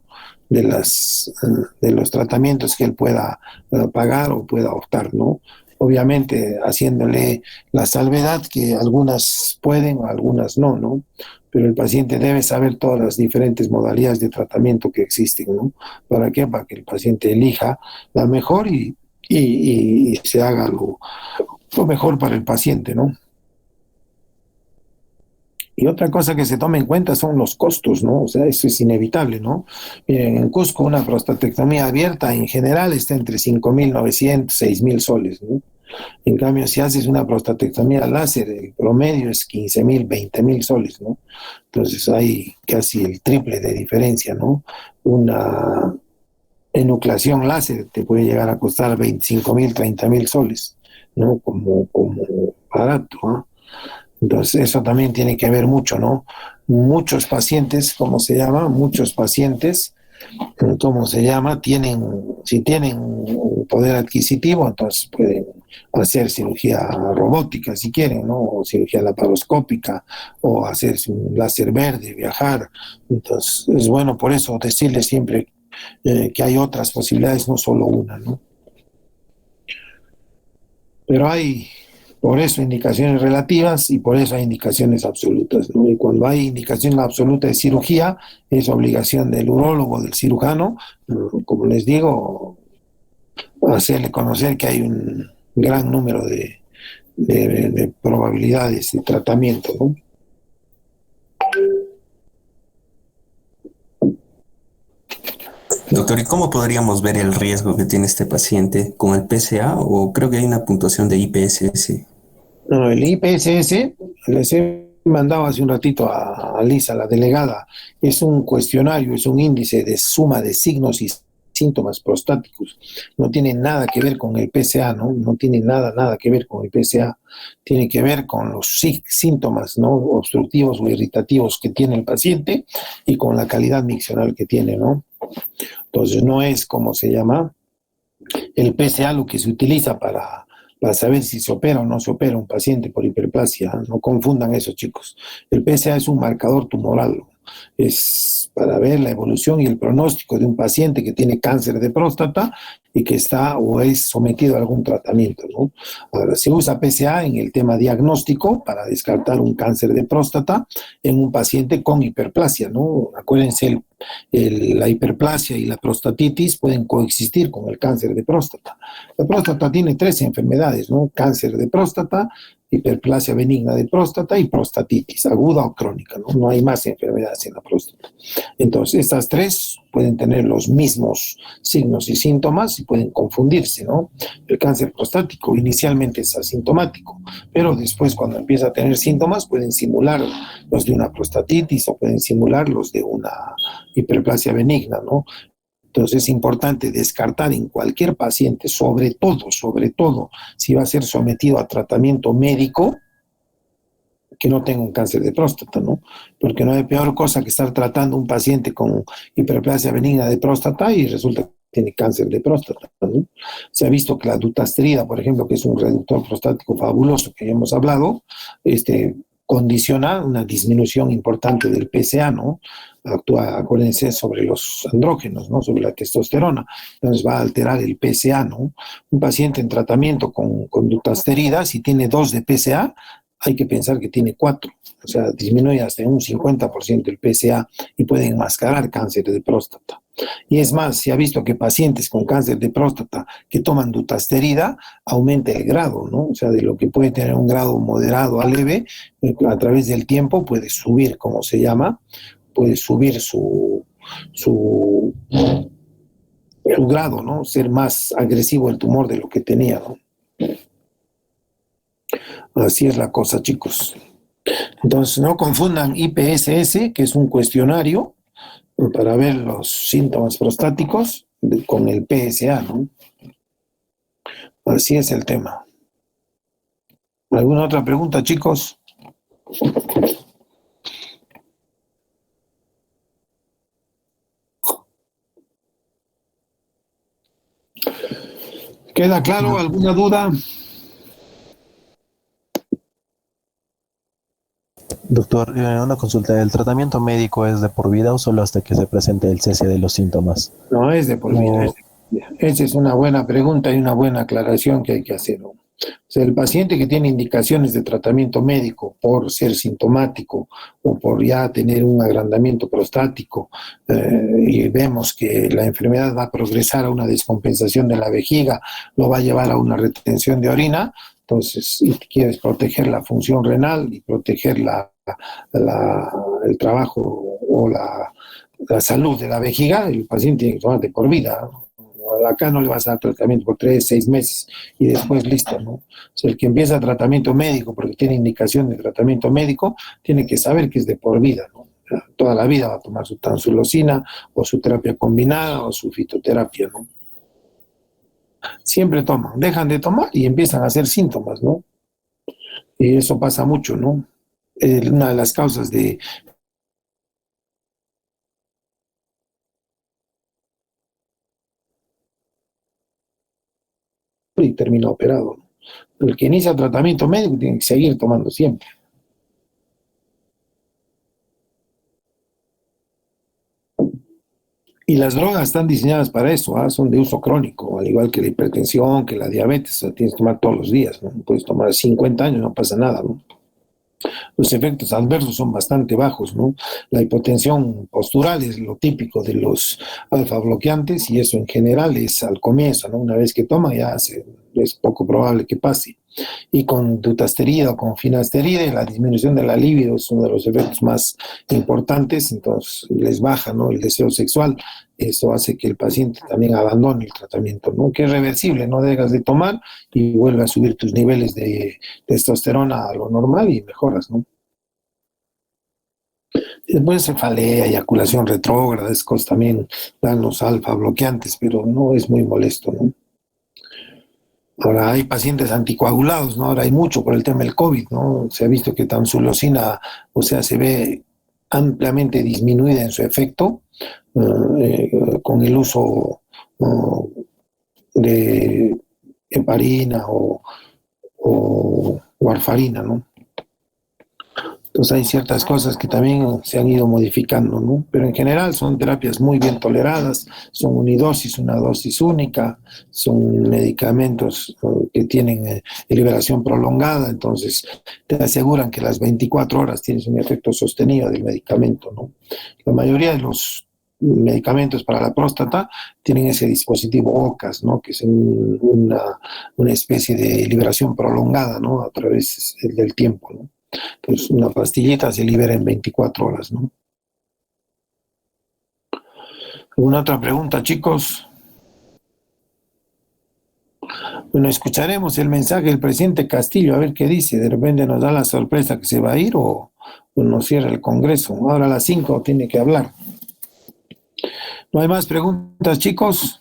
de los tratamientos que él pueda pagar o pueda optar, ¿no? Obviamente haciéndole la salvedad que algunas pueden o algunas no, ¿no? Pero el paciente debe saber todas las diferentes modalidades de tratamiento que existen, ¿no? ¿Para qué? Para que el paciente elija la mejor y se haga lo mejor para el paciente, ¿no? Y otra cosa que se toma en cuenta son los costos, ¿no? O sea, eso es inevitable, ¿no? Miren, en Cusco una prostatectomía abierta en general está entre 5.900, 6.000 soles, ¿no? En cambio, si haces una prostatectomía láser, el promedio es 15.000, 20.000 soles, ¿no? Entonces hay casi el triple de diferencia, ¿no? Una enucleación láser te puede llegar a costar 25.000, 30.000 soles, ¿no? Como barato, ¿no? Entonces eso también tiene que ver mucho, ¿no? Muchos pacientes, muchos pacientes, si tienen un poder adquisitivo, entonces pueden hacer cirugía robótica si quieren, ¿no? O cirugía laparoscópica, o hacerse un láser verde, viajar. Entonces es bueno por eso decirles siempre que hay otras posibilidades, no solo una, ¿no? Pero hay, por eso, indicaciones relativas y por eso hay indicaciones absolutas, ¿no? Y cuando hay indicación absoluta de cirugía, es obligación del urólogo, del cirujano, como les digo, hacerle conocer que hay un gran número de probabilidades de tratamiento, ¿no? Doctor, ¿y cómo podríamos ver el riesgo que tiene este paciente con el PSA o creo que hay una puntuación de IPSS? No, el IPSS, les he mandado hace un ratito a Lisa, la delegada, es un cuestionario, es un índice de suma de signos y síntomas prostáticos. No tiene nada que ver con el PSA, ¿no? No tiene nada que ver con el PSA. Tiene que ver con los síntomas, ¿no? Obstructivos o irritativos que tiene el paciente y con la calidad miccional que tiene, ¿no? Entonces no es como se llama el PSA lo que se utiliza para saber si se opera o no se opera un paciente por hiperplasia. No confundan eso, chicos. El PSA es un marcador tumoral. Es para ver la evolución y el pronóstico de un paciente que tiene cáncer de próstata y que está o es sometido a algún tratamiento, ¿no? Ahora, se usa PSA en el tema diagnóstico para descartar un cáncer de próstata en un paciente con hiperplasia, ¿no? Acuérdense, la hiperplasia y la prostatitis pueden coexistir con el cáncer de próstata. La próstata tiene 3 enfermedades, ¿no? Cáncer de próstata, hiperplasia benigna de próstata y prostatitis, aguda o crónica, ¿no? No hay más enfermedades en la próstata. Entonces, estas 3 pueden tener los mismos signos y síntomas y pueden confundirse, ¿no? El cáncer prostático inicialmente es asintomático, pero después cuando empieza a tener síntomas pueden simular los de una prostatitis o pueden simular los de una hiperplasia benigna, ¿no? Entonces es importante descartar en cualquier paciente, sobre todo, si va a ser sometido a tratamiento médico, que no tenga un cáncer de próstata, ¿no? Porque no hay peor cosa que estar tratando a un paciente con hiperplasia benigna de próstata y resulta que tiene cáncer de próstata, ¿no? Se ha visto que la dutasterida, por ejemplo, que es un reductor prostático fabuloso que ya hemos hablado, condiciona una disminución importante del PSA, ¿no? Actúa, acuérdense, sobre los andrógenos, ¿no? Sobre la testosterona. Entonces va a alterar el PSA, ¿no? Un paciente en tratamiento con dutasterida, si tiene 2 de PSA, hay que pensar que tiene 4. O sea, disminuye hasta un 50% el PSA y puede enmascarar cáncer de próstata. Y es más, se ha visto que pacientes con cáncer de próstata que toman dutasterida aumenta el grado, ¿no? O sea, de lo que puede tener un grado moderado a leve, a través del tiempo puede subir, como se llama, puede subir su grado, ¿no? Ser más agresivo el tumor de lo que tenía, ¿no? Así es la cosa, chicos. Entonces, no confundan IPSS, que es un cuestionario para ver los síntomas prostáticos, con el PSA, ¿no? Así es el tema. ¿Alguna otra pregunta, chicos? ¿Queda claro? ¿Alguna duda? Doctor, una consulta. ¿El tratamiento médico es de por vida o solo hasta que se presente el cese de los síntomas? No, es de por vida. Es de por vida. Esa es una buena pregunta y una buena aclaración que hay que hacer, ¿no? O sea, el paciente que tiene indicaciones de tratamiento médico por ser sintomático o por ya tener un agrandamiento prostático, y vemos que la enfermedad va a progresar a una descompensación de la vejiga, lo va a llevar a una retención de orina. Entonces, si quieres proteger la función renal y proteger el trabajo o la salud de la vejiga, el paciente tiene que tomar de por vida. Acá no le vas a dar tratamiento por 3, 6 meses y después listo, ¿no? O sea, el que empieza tratamiento médico porque tiene indicación de tratamiento médico, tiene que saber que es de por vida, ¿no? O sea, toda la vida va a tomar su tansulosina o su terapia combinada o su fitoterapia, ¿no? Siempre toman, dejan de tomar y empiezan a hacer síntomas, ¿no? Y eso pasa mucho, ¿no? Una de las causas de y termina operado, ¿no? El que inicia tratamiento médico tiene que seguir tomando siempre. Y las drogas están diseñadas para eso, ¿ah? Son de uso crónico, al igual que la hipertensión, que la diabetes, o sea, tienes que tomar todos los días, ¿no? Puedes tomar 50 años, no pasa nada, ¿no? Los efectos adversos son bastante bajos, ¿no? La hipotensión postural es lo típico de los alfa bloqueantes y eso en general es al comienzo, ¿no? Una vez que toma es poco probable que pase. Y con dutasterida o con finasterida, la disminución de la libido es uno de los efectos más importantes, entonces les baja, ¿no?, el deseo sexual. Eso hace que el paciente también abandone el tratamiento, ¿no?, que es reversible, no dejas de tomar y vuelve a subir tus niveles de testosterona a lo normal y mejoras, ¿no? Después cefalea, eyaculación retrógrada, esas cosas también dan los alfa bloqueantes, pero no es muy molesto, ¿no? Ahora hay pacientes anticoagulados, ¿no? Ahora hay mucho por el tema del COVID, ¿no? Se ha visto que tamsulosina, o sea, se ve ampliamente disminuida en su efecto con el uso de heparina o warfarina, ¿no? Entonces hay ciertas cosas que también se han ido modificando, ¿no? Pero en general son terapias muy bien toleradas, son unidosis, una dosis única, son medicamentos que tienen liberación prolongada, entonces te aseguran que las 24 horas tienes un efecto sostenido del medicamento, ¿no? La mayoría de los medicamentos para la próstata tienen ese dispositivo OCAS, ¿no?, que es una especie de liberación prolongada, ¿no?, a través del tiempo, ¿no? Pues una pastillita se libera en 24 horas, ¿no? ¿Alguna otra pregunta, chicos? Bueno, escucharemos el mensaje del presidente Castillo, a ver qué dice. De repente nos da la sorpresa que se va a ir o nos cierra el Congreso. Ahora a las 5 tiene que hablar. ¿No hay más preguntas, chicos?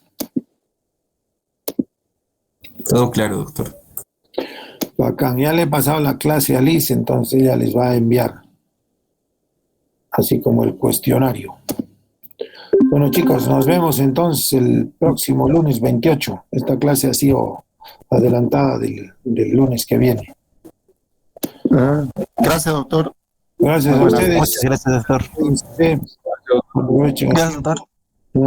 Todo claro, doctor. Bacán, ya le he pasado la clase a Liz, entonces ella les va a enviar, así como el cuestionario. Bueno, chicos, nos vemos entonces el próximo lunes 28. Esta clase ha sido adelantada del lunes que viene. Gracias, doctor. Gracias a Buenas ustedes. Muchas gracias, doctor. Aprovechen. Gracias, doctor.